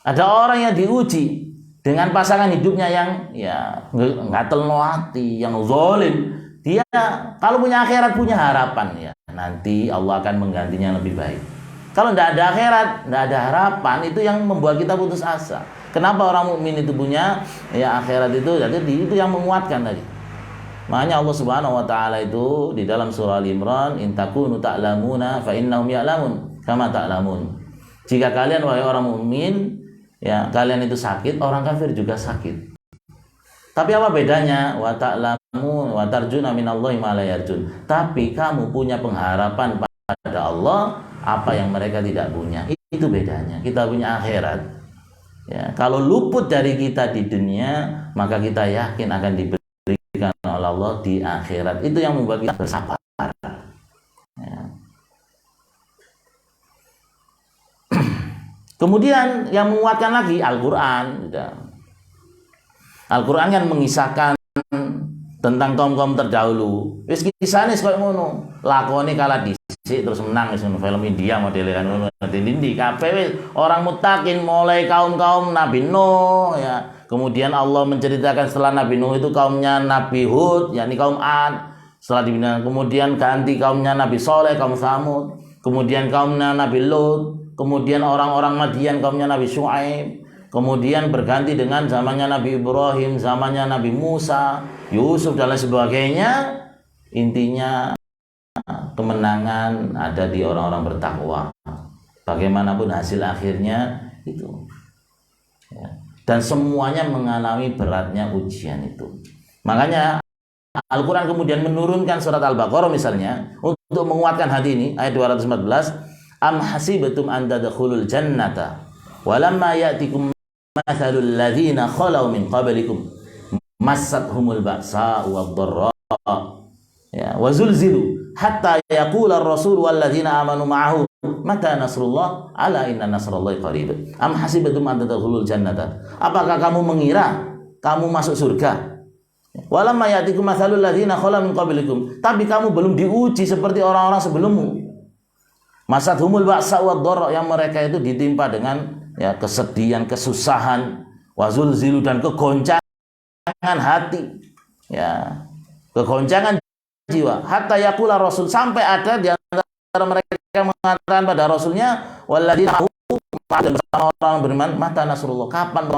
Ada orang yang diuji dengan pasangan hidupnya yang ya ngatel hati, yang zalim. Dia kalau punya akhirat, punya harapan, ya nanti Allah akan menggantinya yang lebih baik. Kalau tidak ada akhirat, tidak ada harapan, itu yang membuat kita putus asa. Kenapa orang mukmin itu punya ya akhirat itu? Jadi itu yang menguatkan tadi. Makanya Allah Subhanahu wa taala itu di dalam surah Al-Imran, in takunu ta'lamuna fa innahum ya'lamun kama ta'lamun. Jika kalian wahai orang mukmin, ya kalian itu sakit, orang kafir juga sakit. Tapi apa bedanya? Wa ta'lamu wa tarjuna minallahi ma la yarjun. Tapi kamu punya pengharapan pada Allah apa yang mereka tidak punya. Itu bedanya. Kita punya akhirat. Ya, kalau luput dari kita di dunia, maka kita yakin akan diberikan oleh Allah di akhirat. Itu yang membuat kita bersabar. Ya. Kemudian yang menguatkan lagi Al-Quran. Al-Quran kan mengisahkan tentang kaum-kaum terdahulu. Wis kisahnya seperti ngono. Lakoni kalah dhisik terus menang wis film India modelnya ngono. Dindi kabeh orang muttaqin mulai kaum-kaum Nabi Nuh ya. Kemudian Allah menceritakan setelah Nabi Nuh itu kaumnya Nabi Hud, yakni kaum Ad. Setelah dibina kemudian ganti kaumnya Nabi Soleh, kaum Samud. Kemudian kaumnya Nabi Lut. Kemudian orang-orang Madian kaumnya Nabi Syuaib. Kemudian berganti dengan zamannya Nabi Ibrahim, zamannya Nabi Musa, Yusuf dan lain sebagainya. Intinya kemenangan ada di orang-orang bertakwa. Bagaimanapun hasil akhirnya itu. Ya. Dan semuanya mengalami beratnya ujian itu. Makanya Al-Quran kemudian menurunkan surat Al-Baqarah misalnya untuk menguatkan hati ini, ayat 214, am hasibatum an tadkhulul jannata walamma ya'tikum mathalul ladzina khalau min qablikum massathumul ba'sa wad-dharra ya wa zulzilu hatta yaqula ar-rasul wal ladzina amanu ma'ahu mata nasrullah ala inna nasrallahi qarib. Am hasibatum an tadkhulul jannata, apakah kamu mengira kamu masuk surga? Walamma ya'tikum mathalul ladzina khalau min qablikum, tapi kamu belum diuji seperti orang-orang sebelummu. Masathumul ba'sa wad-dharra, yang mereka itu ditimpa dengan ya kesedihan, kesusahan, wazulzilu, dan kegoncangan hati, ya kegoncangan jiwa. Hatta yaqula rasul, sampai ada di antara mereka mengatakan pada rasulnya, walladzina bersama orang beriman, mata nasrullah, kapan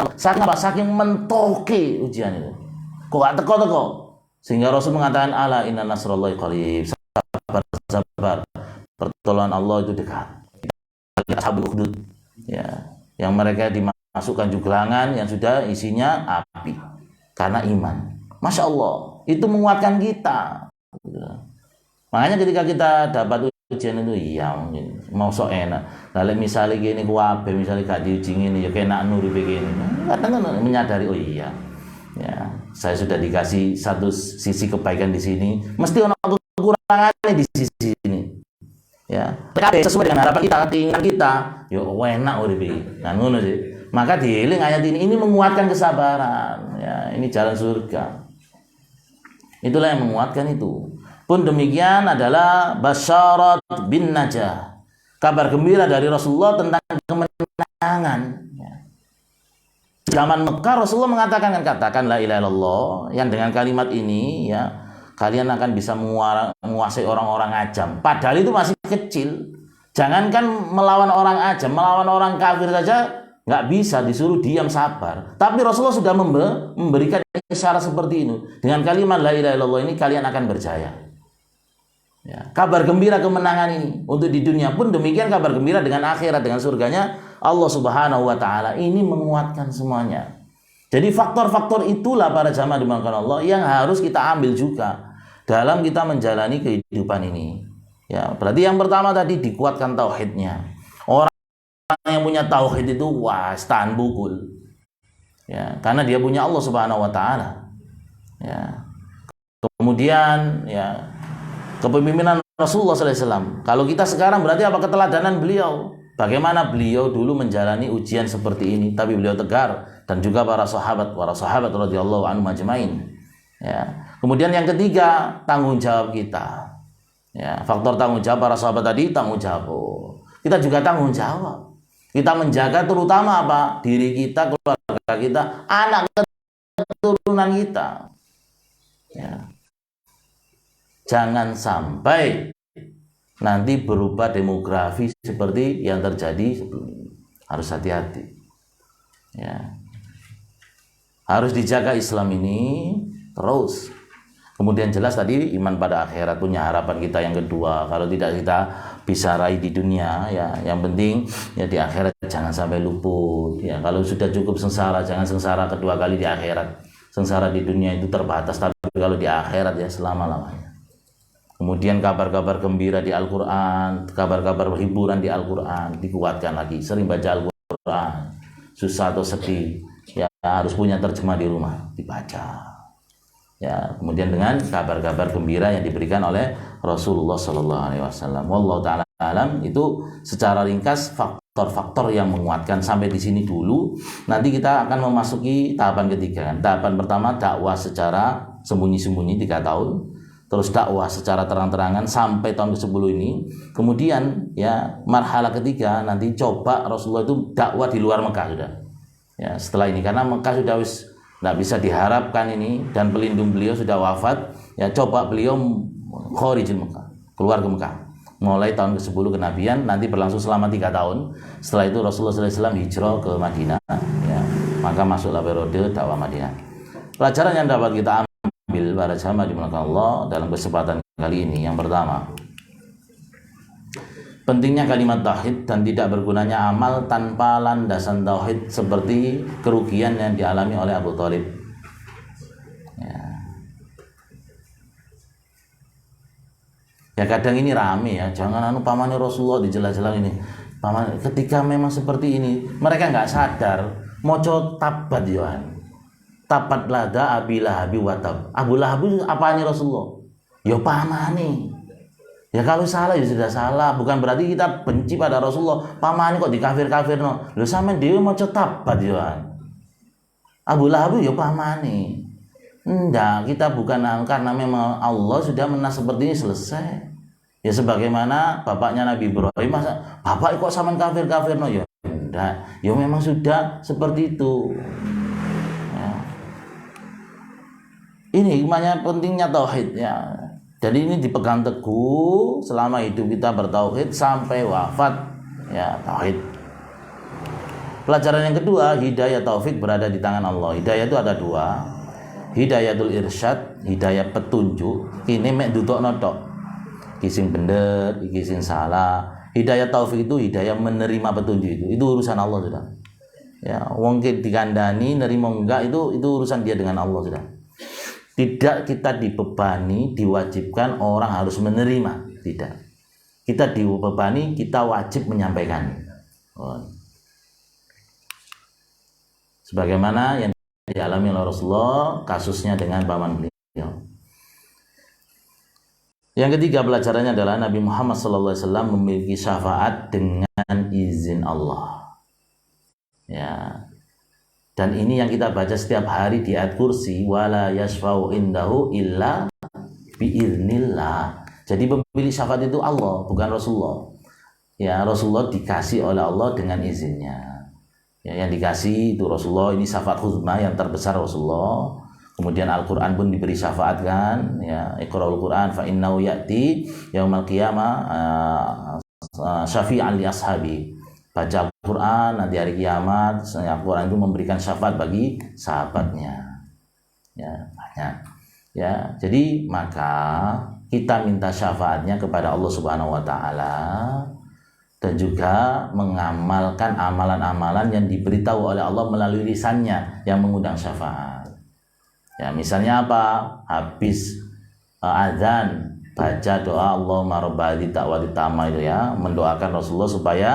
saking mentoki ujian itu, kok gak teko-teko, sehingga rasul mengatakan ala inna nasrullahi qarib, sabar, pertolongan Allah itu dekat. Ashabul Ukhdud, ya, yang mereka dimasukkan juglangan yang sudah isinya api karena iman. Masya Allah, itu menguatkan kita. Makanya ketika kita dapat ujian itu, iya mungkin mau sok enak. Lalu misalnya gini kuabe, misalnya gak diuji ini, ya kena nuri begini. Kadang kan menyadari, oh iya, ya saya sudah dikasih satu sisi kebaikan di sini, mesti ada kekurangannya di sisi ini. Ya, sesuai dengan harapan kita, keinginan kita, yo enak uripe. Nah ngono sih. Maka dieling ayat ini menguatkan kesabaran. Ya, ini jalan surga. Itulah yang menguatkan itu. Pun demikian adalah basyarat bin najah. Kabar gembira dari Rasulullah tentang kemenangan. Ya. Zaman Mekah Rasulullah mengatakan, katakan la ilaha illallah, yang dengan kalimat ini ya kalian akan bisa menguasai orang-orang ajam. Padahal itu masih kecil. Jangankan melawan orang ajam, melawan orang kafir saja nggak bisa, disuruh diam sabar. Tapi Rasulullah sudah memberikan isyarat seperti ini. Dengan kalimat la ilaha illallah ini kalian akan berjaya. Ya, kabar gembira kemenangan ini untuk di dunia, pun demikian kabar gembira dengan akhirat, dengan surganya Allah Subhanahu wa taala ini menguatkan semuanya. Jadi faktor-faktor itulah para jamaah dimakan Allah yang harus kita ambil juga dalam kita menjalani kehidupan ini. Ya, berarti yang pertama tadi dikuatkan tauhidnya. Orang yang punya tauhid itu tahan bukul. Ya, karena dia punya Allah Subhanahu wa taala. Ya. Kemudian ya kepemimpinan Rasulullah SAW. Kalau kita sekarang berarti apa keteladanan beliau? Bagaimana beliau dulu menjalani ujian seperti ini, tapi beliau tegar, dan juga para sahabat radhiyallahu anhum ajmain. Ya. Kemudian yang ketiga, tanggung jawab kita. Ya, faktor tanggung jawab para sahabat tadi tanggung jawab. Kita juga tanggung jawab. Kita menjaga terutama apa? Diri kita, keluarga kita, anak keturunan kita. Ya. Jangan sampai nanti berubah demografi seperti yang terjadi sebelum ini. Harus hati-hati. Ya. Harus dijaga Islam ini terus. Kemudian jelas tadi iman pada akhirat punya harapan kita yang kedua. Kalau tidak kita bisa raih di dunia, ya yang penting ya di akhirat jangan sampai luput. Ya kalau sudah cukup sengsara, jangan sengsara kedua kali di akhirat. Sengsara di dunia itu terbatas, tapi kalau di akhirat ya selama-lamanya. Kemudian kabar-kabar gembira di Al-Quran, kabar-kabar hiburan di Al-Quran, dikuatkan lagi. Sering baca Al-Quran, susah atau sedih, ya harus punya terjemah di rumah, dibaca. Ya, kemudian dengan kabar-kabar gembira yang diberikan oleh Rasulullah SAW. Wallahu ta'ala alam, itu secara ringkas faktor-faktor yang menguatkan. Sampai di sini dulu. Nanti kita akan memasuki tahapan ketiga. Tahapan pertama dakwah secara sembunyi-sembunyi 3 tahun. Terus dakwah secara terang-terangan sampai tahun ke-10 ini. Kemudian ya marhalah ketiga nanti coba Rasulullah itu dakwah di luar Mekah sudah. Ya, setelah ini karena Mekah sudah tidak bisa diharapkan ini dan pelindung beliau sudah wafat. Ya coba beliau kharijul Mekah, keluar ke Mekah. Mulai tahun ke-10 kenabian nanti berlangsung selama 3 tahun. Setelah itu Rasulullah SAW hijrah ke Madinah. Ya, maka masuklah periode dakwah Madinah. Pelajaran yang dapat kita ambil para jamaah dimulakan Allah dalam kesempatan kali ini, yang pertama, pentingnya kalimat tauhid dan tidak bergunanya amal tanpa landasan tauhid seperti kerugian yang dialami oleh Abu Thalib. Ya kadang ini rame ya, jangan pamane Rasulullah dijelas-jelas ini. Paman ketika memang seperti ini, mereka nggak sadar moco tabat yohan. Tapat lada Abi Lahab watab. Abu Lahab apaan Rasulullah? Ya pamane. Ya kalau salah ya sudah salah. Bukan berarti kita benci pada Rasulullah. Pamane kok dikafir-kafir no. Lho sampean dhewe maca tabat ya. Abu Lahab ya pamane. Enggak, kita bukan karena memang Allah sudah menas seperti ini selesai. Ya sebagaimana bapaknya Nabi Ibrahim, masa bapak kok sampean kafir-kafir no ya. Enggak, ya memang sudah seperti itu. Ini hikmahnya pentingnya tauhid ya. Jadi ini dipegang teguh selama hidup kita bertauhid sampai wafat ya tauhid. Pelajaran yang kedua, hidayah taufik berada di tangan Allah. Hidayah itu ada 2. Hidayatul irsyad, hidayah petunjuk. Ini mek dudukno tok. Kising bener, kising salah. Hidayah taufik itu hidayah menerima petunjuk itu. Itu urusan Allah sudah. Ya, wong dikandani nerima enggak itu urusan dia dengan Allah sudah. Tidak kita dibebani, diwajibkan orang harus menerima. Tidak. Kita dibebani, kita wajib menyampaikan. Sebagaimana yang dialami oleh Rasulullah, kasusnya dengan paman beliau. Yang ketiga pelajarannya adalah Nabi Muhammad SAW memiliki syafaat dengan izin Allah. Ya. Dan ini yang kita baca setiap hari di ayat kursi, wala yashfa'u indahu illa biiznillah. Jadi pemilik syafaat itu Allah, bukan Rasulullah. Ya, Rasulullah dikasih oleh Allah dengan izinnya. Ya, yang dikasih itu Rasulullah, ini syafaat khutbah yang terbesar Rasulullah. Kemudian Al-Quran pun diberi syafaat kan. Ya, Iqra'ul Quran fa innahu ya'ti yaumal qiyamah syafi'an li ashabi. Baca Al-Quran nanti hari kiamat, Al-Quran itu memberikan syafaat bagi sahabatnya. Ya, banyak. Ya, jadi maka kita minta syafaatnya kepada Allah Subhanahu wa taala dan juga mengamalkan amalan-amalan yang diberitahu oleh Allah melalui lisannya yang mengundang syafaat. Ya, misalnya apa? Habis azan baca doa Allahumma rabbal ta'wati tamma itu ya, mendoakan Rasulullah supaya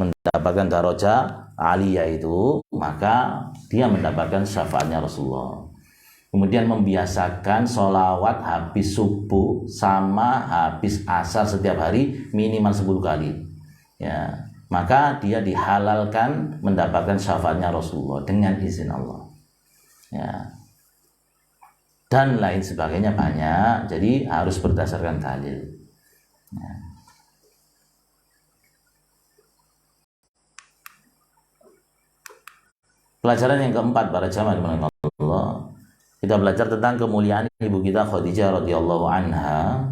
mendapatkan darajah aliyah itu, maka dia mendapatkan syafaatnya Rasulullah. Kemudian membiasakan sholawat habis subuh sama habis asar setiap hari minimal 10 kali. Ya, maka dia dihalalkan mendapatkan syafaatnya Rasulullah dengan izin Allah. Ya. Dan lain sebagainya banyak, jadi harus berdasarkan dalil. Ya. Pelajaran yang keempat para jamaah dimana Allah, kita belajar tentang kemuliaan ibu kita Khadijah radhiyallahu anha,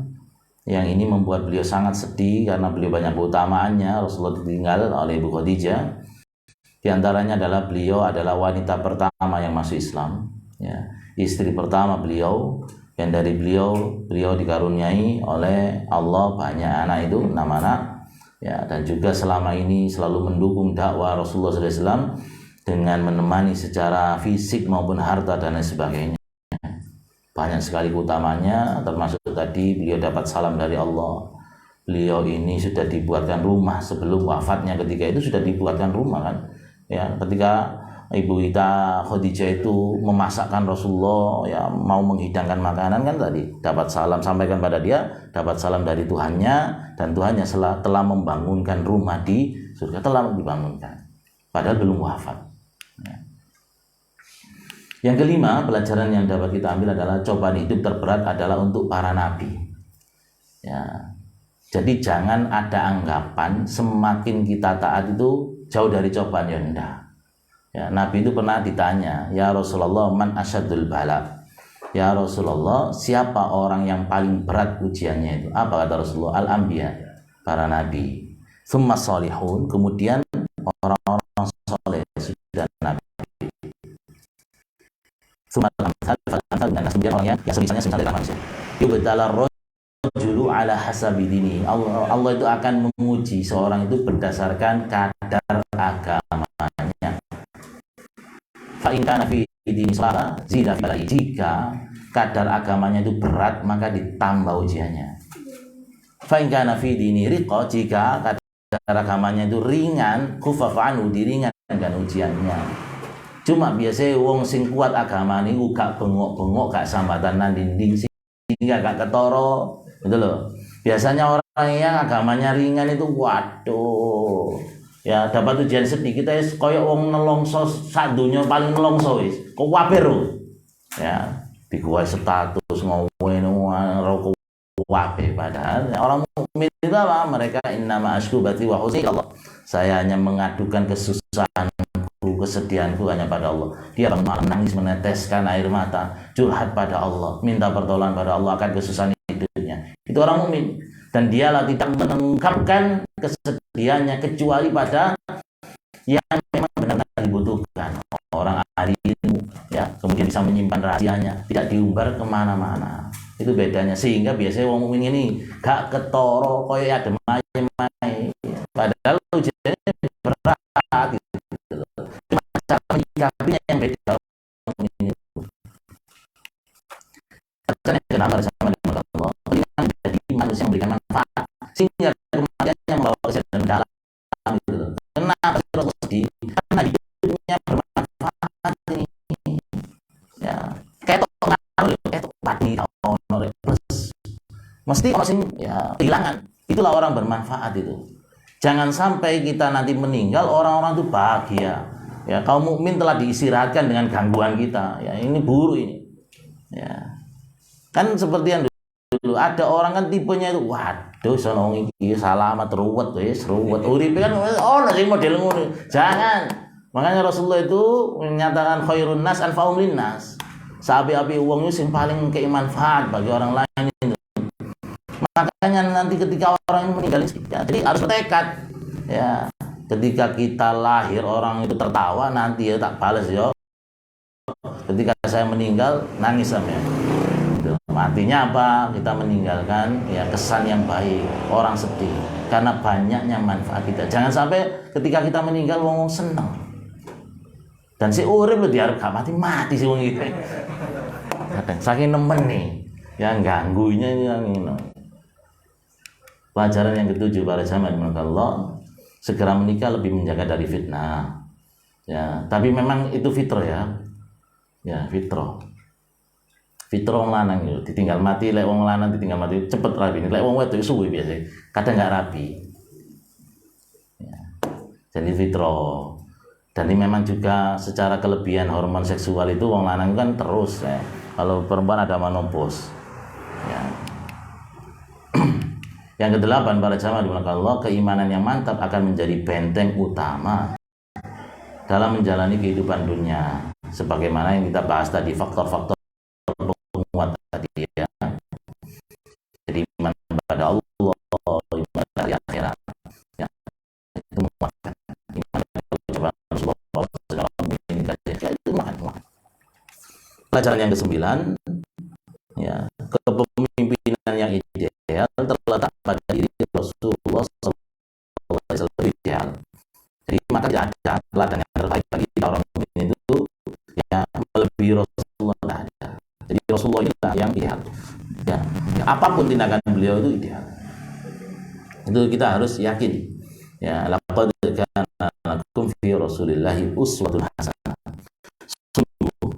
yang ini membuat beliau sangat sedih karena beliau banyak keutamaannya. Rasulullah ditinggal oleh ibu Khadijah. Di antaranya adalah beliau adalah wanita pertama yang masuk Islam, ya, istri pertama beliau, yang dari beliau dikaruniai oleh Allah banyak anak itu, 6 anak, ya, dan juga selama ini selalu mendukung dakwah Rasulullah SAW dengan menemani secara fisik maupun harta dan lain sebagainya. Banyak sekali keutamaannya, termasuk tadi beliau dapat salam dari Allah. Beliau ini sudah dibuatkan rumah sebelum wafatnya, ketika itu sudah dibuatkan rumah kan. Ya, ketika ibu kita Khadijah itu memasakkan Rasulullah, ya, mau menghidangkan makanan kan, tadi dapat salam, sampaikan pada dia, dapat salam dari Tuhannya, dan Tuhannya telah membangunkan rumah di surga, telah dibangunkan, padahal belum wafat. Ya. Yang kelima, pelajaran yang dapat kita ambil adalah cobaan hidup terberat adalah untuk para nabi. Ya. Jadi jangan ada anggapan semakin kita taat itu jauh dari cobaan, ya enggak. Ya, Nabi itu pernah ditanya, ya Rasulullah, man asyadul bala? Ya Rasulullah, siapa orang yang paling berat ujiannya itu? Apa kata Rasulullah? Al-anbiya, para nabi. Tsumma sholihun, kemudian orang-orang soleh sudah nabi. Kemudian orang yang semisalnya dengan manusia. Yubtala rajulu ala hasabi dini. Allah itu akan menguji seorang itu berdasarkan kadar agamanya. Fa in kana fi dini salah zida fi balai. Jika kadar agamanya itu berat, maka ditambah ujiannya. Fa in kana fi dini riqa, jika kadar agamanya itu ringan, khufafa anhu, diringankan ujiannya. Cuma biasanya wong sing kuat agama ini gak bengok-bengok, gak sambatan nang dinding, sehingga gak ketoro, gitu loh. Biasanya orang yang agamanya ringan itu, waduh, ya dapat ujian sedikit kita koyok wong nelongso sadunya paling nelongso wis kok waper ya dikuai status ngomongin rokok wape, padahal orang mukmin itu apa? Mereka innama asyubati wa huzni Allah, saya hanya mengadukan kesusahanku, kesedihanku hanya pada Allah. Dia malam nangis meneteskan air mata, curhat pada Allah, minta pertolongan pada Allah akan kesusahan hidupnya. Itu orang mukmin. Dan dialah tidak mengungkapkan kesedihannya kecuali pada yang memang benar-benar dibutuhkan. Orang ahli ilmu, ya, kemudian bisa menyimpan rahasianya, tidak diumbar kemana-mana. Itu bedanya. Sehingga biasanya orang mukmin ini gak ketoro koyo adem ayem, padahal ujiannya berat gitu. Cuma cara menyikapinya yang beda. Kenapa sama dengan Allah? Ini menjadi manusia yang memberikan manfaat, sehingga kematiannya membawa kesadaran dalam gitu. Kenapa Rasul sedih? Karena hidupnya bermanfaat ini. Ya, kayak tadi plus mesti masing ya kehilangan. Itulah orang bermanfaat itu. Jangan sampai kita nanti meninggal orang-orang itu bahagia. Ya, kaum mukmin telah diistirahatkan dengan gangguan kita. Ya, ini buruk ini. Ya. Kan seperti yang dulu ada orang kan tipenya itu, waduh sono iki salamat ruwet wis ruwet uripe kan sing model ngono. Jangan. Makanya Rasulullah itu menyatakan khairun nas anfa'um linnas. Sabi-abi wong itu sing paling keimanfaat bagi orang lain itu. Makanya nanti ketika orang meninggal ya, jadi harus bertekad. Ya, ketika kita lahir orang itu tertawa, nanti ya tak balas yo. Ketika saya meninggal nangis sampean. Gitu. Artinya apa? Kita meninggalkan ya kesan yang baik, orang sedih karena banyaknya manfaat kita. Jangan sampai ketika kita meninggal wong seneng. Dan si urip lu diarep gak mati si wong iki. Kadang saking nemen nih, yang ganggunya yang ini. Pelajaran yang ketujuh para jamaah dimana Allah, segera menikah lebih menjaga dari fitnah. Ya, tapi memang itu fitrah ya. Ya, fitrah. Fitrah wong lanang itu ditinggal mati, lek wong lanang ditinggal mati cepet rapi. Lek wong wedok suwe biasa, kadang nggak rapi. Ya. Jadi fitrah. Dan ini memang juga secara kelebihan hormon seksual itu wong lanang kan terus ya. Kalau perempuan ada menopause. Ya. Yang kedelapan para jamaah dimana Allah, keimanan yang mantap akan menjadi benteng utama dalam menjalani kehidupan dunia. Sebagaimana yang kita bahas tadi, faktor-faktor penguat tadi ya. Jadi iman pada Allah, iman dari akhirat. Ya. Itu menguatkan iman kepada Rasulullah itu menguatkan. Pelajaran yang ke-9 ya, kepemimpinan yang ideal terletak pada diri Rasulullah SAW ideal. Jadi maka tidak ada teladan yang terbaik bagi orang mukmin itu ya melebihi Rasulullah tidak ada. Jadi Rasulullah itu yang ideal. Ya, apapun tindakan beliau itu ideal. Itu kita harus yakin. Ya, laqad kana lakum fi Rasulillahi uswatun hasanah. Sungguh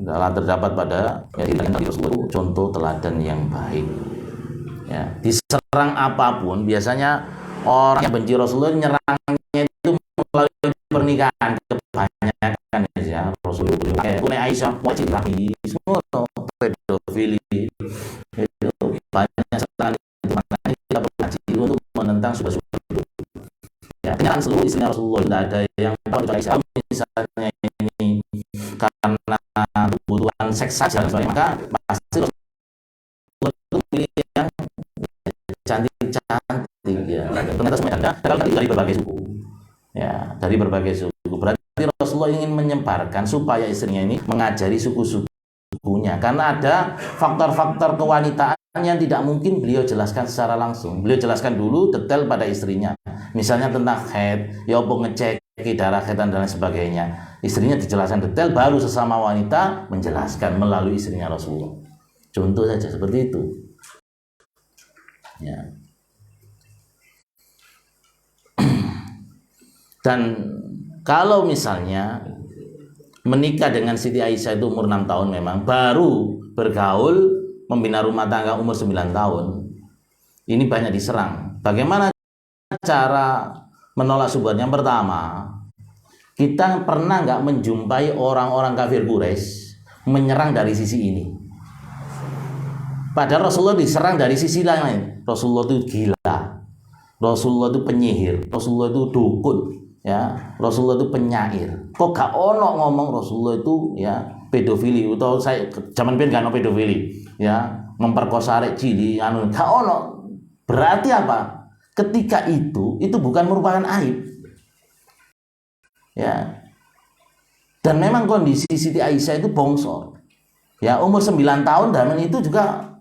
telah terdapat pada Nabi Rasulullah contoh teladan yang baik. Ya, diserang apapun biasanya orang yang benci Rasulullah nyerangnya itu melalui pernikahan kebanyakan ya. Rasulullah kayak Aisyah wajib lagi semua pedofili itu banyak sekali itu makanya kita berhaji untuk menentang sudah-sudah ya, dengan seluruh istrinya Rasulullah tidak ada yang Aisyah misalnya ini karena kebutuhan seks saja maka pasti Rasulullah itu pilih yang cantik-cantik ya. Ternyata semuanya ada dari berbagai suku ya, dari berbagai suku. Berarti Rasulullah ingin menyebarkan supaya istrinya ini mengajari suku-sukunya karena ada faktor-faktor kewanitaan yang tidak mungkin beliau jelaskan secara langsung. Beliau jelaskan dulu detail pada istrinya, misalnya tentang haid ya, apa ngecek darah haid dan lain sebagainya. Istrinya dijelaskan detail, baru sesama wanita menjelaskan melalui istrinya Rasulullah. Contoh saja seperti itu ya. Dan kalau misalnya menikah dengan Siti Aisyah itu umur 6 tahun memang baru bergaul membina rumah tangga umur 9 tahun, ini banyak diserang. Bagaimana cara menolak syubhat? Yang pertama, kita pernah nggak menjumpai orang-orang kafir Quraisy menyerang dari sisi ini? Padahal Rasulullah diserang dari sisi lain. Rasulullah itu gila, Rasulullah itu penyihir, Rasulullah itu dukun ya, Rasulullah itu penyair. Kok gak ono ngomong Rasulullah itu ya pedofili, atau saya zaman biyen gak ono pedofili ya, memperkosa arek cilik anu, gak ono. Berarti apa? Ketika itu bukan merupakan aib ya. Dan memang kondisi Siti Aisyah itu bongsor ya, umur 9 tahun. Dan itu juga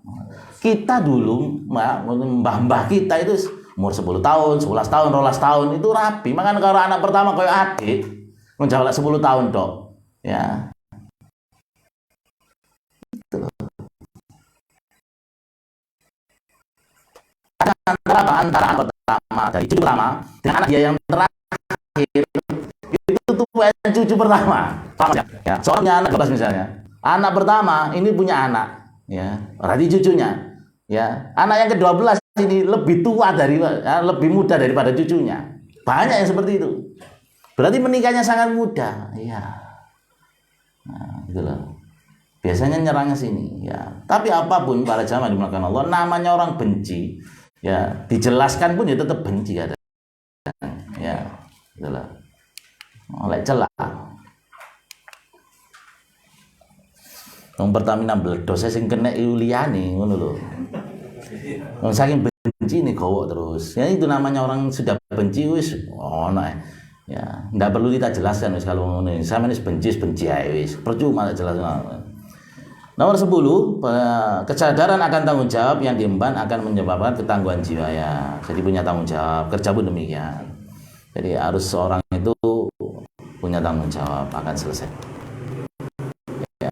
kita dulu mbah-mbah kita itu umur 10 tahun, 11 tahun, 12 tahun itu rapi. Makanya kalau anak pertama kayak adik menjawab 10 tahun dok ya. Itu. Antara anak pertama dari cucu pertama dengan anak dia yang terakhir itu tuh cucu pertama ya. Soalnya anak 12 misalnya, anak pertama ini punya anak ya, berarti cucunya ya. Anak yang ke-12 ini lebih tua lebih muda daripada cucunya. Banyak yang seperti itu. Berarti menikahnya sangat mudah ya. Nah, itulah. Biasanya nyerangnya sini ya. Tapi apapun para jamaah dimulakan Allah, namanya orang benci ya, dijelaskan pun ya tetap benci ada. Ya, itulah. Oleh celah. Wong Pertamina meledos sing kena liyane ngono lho. Wong saking benci nih gowok terus. Ya itu namanya orang sudah benci wis ono ya. Enggak perlu kita jelaskan wis kalau ngono. Sampeyan wis benci ae wis. Percuma tak jelaskan. Nomor 10, kesadaran akan tanggung jawab yang diemban akan menyebabkan ketangguhan jiwa ya. Jadi punya tanggung jawab, kerja pun demikian. Jadi harus seorang itu punya tanggung jawab akan selesai. Ya.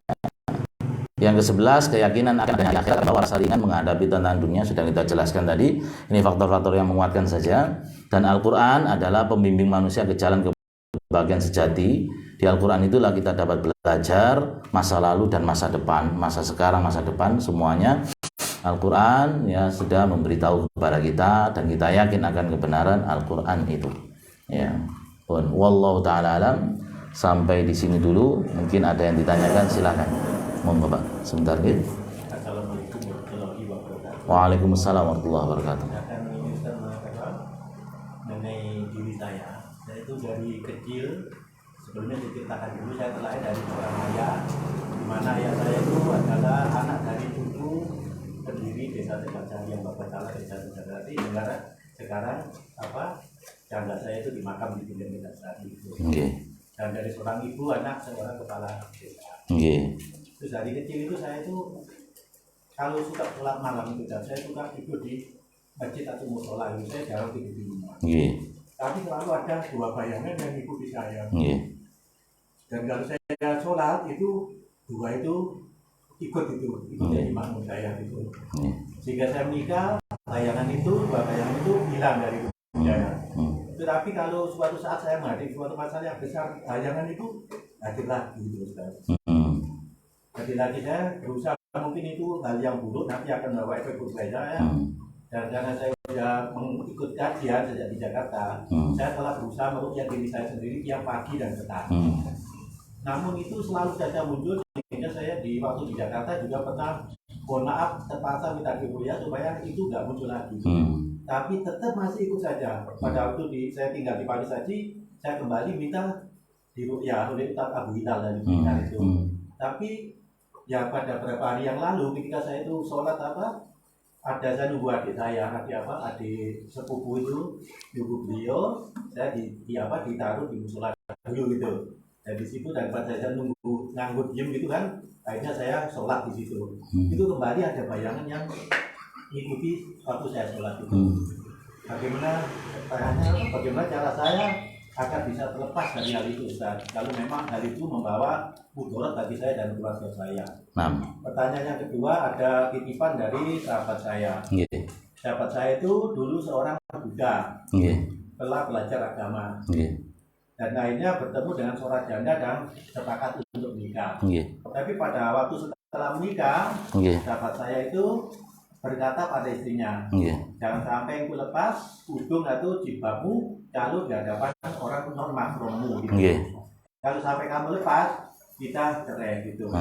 Yang ke-11, keyakinan akan adanya akhirat, bahwa rasa ringan menghadapi tantangan dunia sudah kita jelaskan tadi. Ini faktor-faktor yang menguatkan saja. Dan Al-Quran adalah pembimbing manusia ke jalan kebahagiaan sejati. Di Al-Quran itulah kita dapat belajar masa lalu dan masa depan, masa sekarang, masa depan, semuanya Al-Quran ya sudah memberitahu kepada kita dan kita yakin akan kebenaran Al-Quran itu. Ya, pun wallahu taala alam. Sampai di sini dulu. Mungkin ada yang ditanyakan, silakan. Monggo Pak, sebentar gitu.
Assalamualaikum warahmatullahi wabarakatuh.
Waalaikumsalam warahmatullahi wabarakatuh.
Akan ingin Ustaz mengatakan mengenai diri saya itu dari kecil. Sebelumnya diceritakan dulu, saya terlahir dari seorang ayah, di mana ayah saya itu adalah anak dari cucu pendiri desa Tegal yang Bapak Taala desa Tegal. Sekarang janda saya itu dimakam di pinggir desa itu. Dan dari seorang ibu anak seorang kepala desa. Terus dari kecil itu saya itu kalau suka sholat malam itu, dan saya suka tidur di masjid atau musola itu, saya jarang tidur di rumah. Tapi selalu ada dua bayangan yang ikuti saya. Dan kalau saya sholat itu dua itu ikut jadi makmum saya itu. Sehingga saya menikah, dua bayangan itu hilang dari rumah saya. Tetapi kalau suatu saat saya menghadapi suatu masalah yang besar, bayangan itu hadir lagi gitu Ustaz. Hadir lagi, saya berusaha, mungkin itu hal yang buruk nanti akan membawa efek buruk saya. Dan karena saya sudah mengikut kajian sejak di Jakarta, saya telah berusaha meruqyah diri saya sendiri tiap pagi dan petang. Namun itu selalu saja muncul, sehingga saya di waktu di Jakarta juga pernah, mohon maaf, terpaksa minta diruqyah supaya itu nggak muncul lagi. Tapi tetap masih ikut saja. Pada waktu saya tinggal di Paris Saji, saya kembali minta diruqyah oleh Ustaz Abu Hilal dari Blitar itu. Tapi ya pada beberapa hari yang lalu ketika saya itu sholat ada saya nunggu adik saya, adik sepupu itu nunggu beliau, saya ditaruh di musola dulu gitu. Dan di situ daripada saya nunggu nganggur diem gitu kan, akhirnya saya sholat di situ. Itu kembali ada bayangan yang mengikuti waktu saya sholat itu. Bagaimana cara saya agar bisa terlepas dari hal itu Ustaz? Kalau memang hal itu membawa mudarat bagi saya dan keluarga saya. Pertanyaan yang kedua, ada titipan dari sahabat saya. Sahabat saya itu dulu seorang Buddha, telah belajar agama. Dan akhirnya bertemu dengan seorang janda dan sepakat untuk menikah. Tapi pada waktu setelah menikah, sahabat saya itu berkata pada istrinya, jangan sampai engkau lepas udung atau jilbabmu kalau di hadapan orang normal romu gitu. Kalau sampai kamu lepas, kita cerai gitu.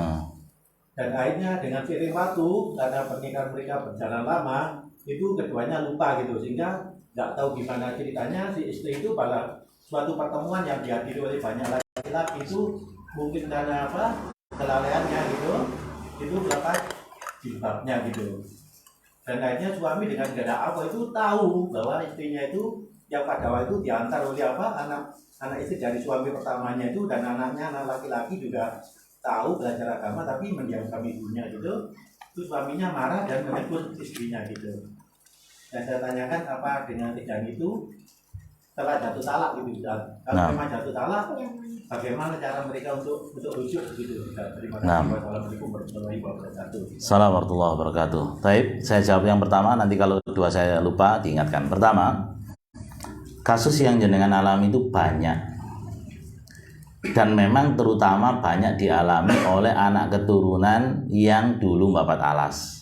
Dan akhirnya dengan seiring waktu, karena pernikahan mereka berjalan lama, itu keduanya lupa gitu, sehingga nggak tahu gimana ceritanya si istri itu pada suatu pertemuan yang dihadiri oleh banyak laki-laki itu mungkin karena kelalaiannya gitu, itu lepas jilbabnya gitu. Dan akhirnya suami dengan gada apa itu tahu bahwa istrinya itu yang pada waktu itu diantar oleh anak istri dari suami pertamanya itu, dan anaknya anak laki-laki juga tahu belajar agama tapi mendiamkan ibunya gitu. Terus suaminya marah dan menegur istrinya gitu. Dan saya tanyakan apa dengan kejadian itu setelah jatuh talak gitu. Kalau memang jatuh talak, bagaimana cara mereka untuk rujuk gitu? Terima kasih. Wassalamualaikum warahmatullahi wabarakatuh.
Assalamualaikum warahmatullahi wabarakatuh. Baik, saya jawab yang pertama, nanti kalau kedua saya lupa diingatkan. Pertama, kasus yang jenengan alami itu banyak, dan memang terutama banyak dialami oleh anak keturunan yang dulu babat alas.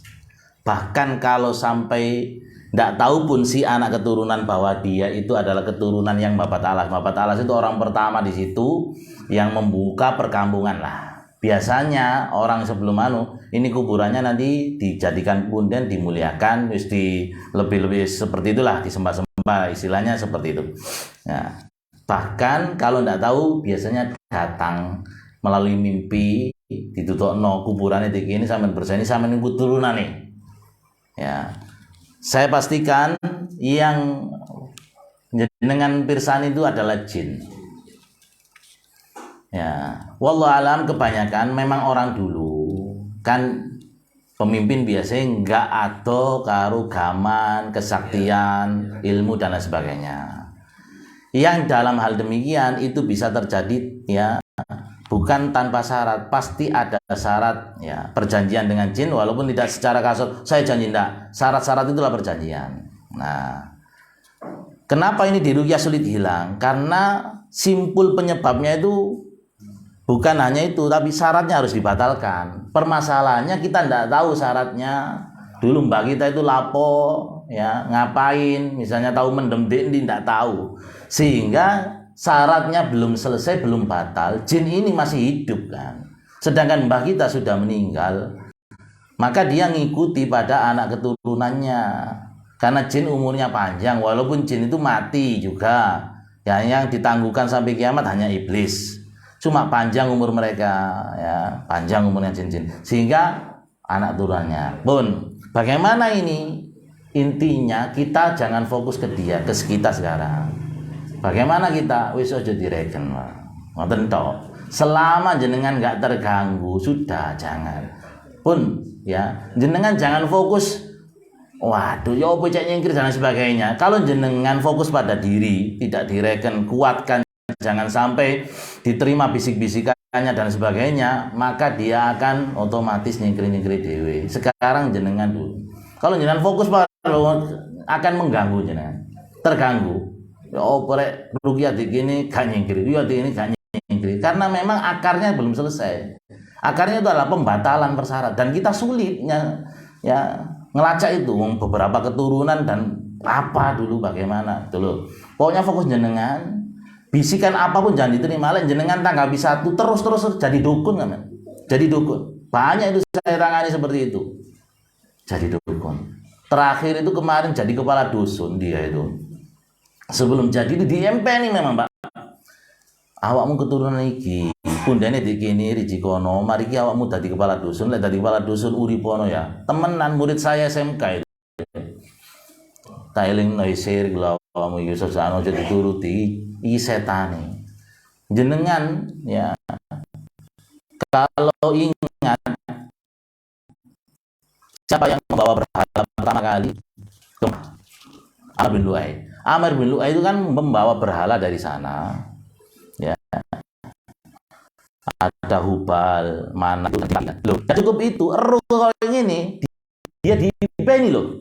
Bahkan kalau sampai tidak tahu pun si anak keturunan bahwa dia itu adalah keturunan yang babat alas. Babat alas itu orang pertama di situ yang membuka perkampungan lah. Biasanya orang sebelum ini kuburannya nanti dijadikan punden, dimuliakan, lebih seperti itulah, disembah-sembah, istilahnya seperti itu. Nah, bahkan kalau tidak tahu biasanya datang melalui mimpi, ditutup kuburannya ini sampai bersani sampai nunggu turunan nih. Ya, saya pastikan yang dengan pirsan itu adalah jin. Ya, wallahu alam, kebanyakan memang orang dulu kan pemimpin biasanya enggak atau karo gaman, kesaktian, ilmu dan lain sebagainya. Yang dalam hal demikian itu bisa terjadi ya, bukan tanpa syarat, pasti ada syarat ya, perjanjian dengan jin walaupun tidak secara kasar saya janji enggak. Syarat-syarat itulah perjanjian. Nah, kenapa ini di ruqyah sulit hilang? Karena simpul penyebabnya itu bukan hanya itu, tapi syaratnya harus dibatalkan. Permasalahannya kita tidak tahu syaratnya. Dulu mbak kita itu lapo, ya ngapain, misalnya tahu mendem ini tidak tahu, sehingga syaratnya belum selesai, belum batal. Jin ini masih hidup kan. Sedangkan mbah kita sudah meninggal, maka dia ngikuti pada anak keturunannya. Karena jin umurnya panjang, walaupun jin itu mati juga. Ya, yang ditangguhkan sampai kiamat hanya iblis. Cuma panjang umur mereka, ya, panjang umurnya jin-jin. Sehingga anak turunannya pun bagaimana ini? Intinya kita jangan fokus ke dia, ke kita sekarang. Bagaimana kita? Wis aja direken, ngoten tok. Selama jenengan nggak terganggu, sudah jangan. Pun ya, jenengan jangan fokus. Waduh, ya apa cek nyingkir dan sebagainya. Kalau jenengan fokus pada diri, tidak direken, kuatkan, jangan sampai diterima bisik-bisikannya dan sebagainya, maka dia akan otomatis nyingkir-nyingkir dewe. Sekarang jenengan dulu. Kalau jenengan fokus pada akan mengganggu jenengan, terganggu. Ya apa rek ruqyah gini gak nyingkir, ya ini gak nyingkir. Karena memang akarnya belum selesai. Akarnya itu adalah pembatalan persyarat dan kita sulitnya ya ngelacak itu beberapa keturunan dan apa dulu bagaimana dulu. Pokoknya fokus jenengan, bisikan apapun jangan diterima. Lain jenengan tanggapi satu terus jadi dukun kan? Jadi dukun. Banyak itu saya tangani seperti itu. Jadi dukun. Terakhir itu kemarin jadi kepala dusun dia itu. Sebelum jadi itu di MP nih memang, Pak. Awakmu keturunan iki, pundane dikini rijikono, mari ki awakmu dadi kepala dusun, lek dadi kepala dusun uripono ya. Temenan murid saya SMK itu. Ta eling noisir kula awakmu iki sesano aja dituruti iki setane. Jenengan ya kalau ingat siapa yang membawa berhala pertama kali? Amr bin Lu'ay. Amr bin Lu'ay itu kan membawa berhala dari sana. Ya. Ada Hubal, mana itu loh. Cukup itu, eru kalau yang ini dia dipeni loh.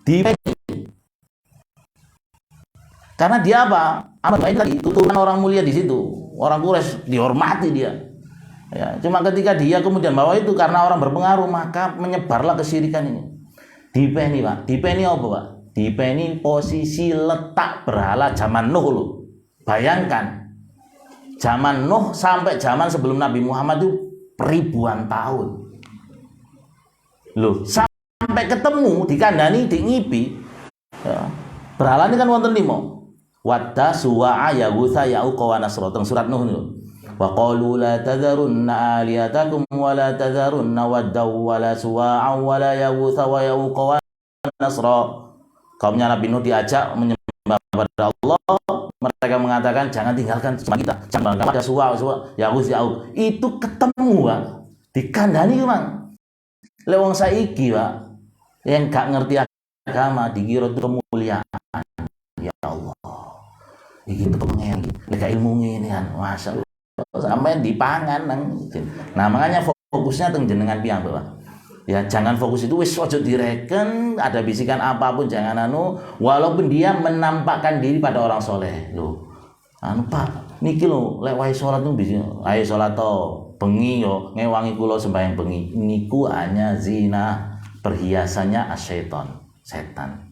Dipeni. Karena dia apa? Amr bin Lu'ay tadi turunan orang mulia di situ. Orang Quraisy dihormati dia. Ya, cuma ketika dia kemudian bawa itu karena orang berpengaruh, maka menyebarlah kesyirikan ini. Dipeni, Pak. Dipeni apa, Pak? Dipeni posisi letak berhala zaman Nuh loh. Bayangkan zaman Nuh sampai zaman sebelum Nabi Muhammad itu ribuan tahun loh, sampai ketemu dikandani di ngipi ya. Berhala ini kan wonten 5. Wadda, Suwa'a, Yaghutsa, Ya'uqa wa Nasra. Teng surat Nuh niku. Wa qalu la tadharunna aliyatakum wa la tadharunna wadda wa la Suwa'a wa la Yaghutsa wa Ya'uqa wa Nasra. Kaumnya Nabi Nuh diajak menyembah kepada Allah, mereka mengatakan jangan tinggalkan sembah kita, jangan ada suwa Yahuz Ya'uq. Itu ketemu, Pak. Dikandani, Bang. Lewong saiki, Pak, yang gak ngerti agama dikira itu kemuliaan. Ya Allah. Iki itu pengen lek ilmu ngene kan, masyaallah. Sampai dipangan nang. Nah, makanya fokusnya teng jenengan piyambak, Pak. Ya jangan fokus itu wis ojo direken, ada bisikan apapun jangan walaupun dia menampakkan diri pada orang soleh loh. Pak niki lho lek wae salat tuh bisa ayo salat to bengi yo ngewangi kula sembahyang bengi niku hanya zina, perhiasannya asyaiton, setan.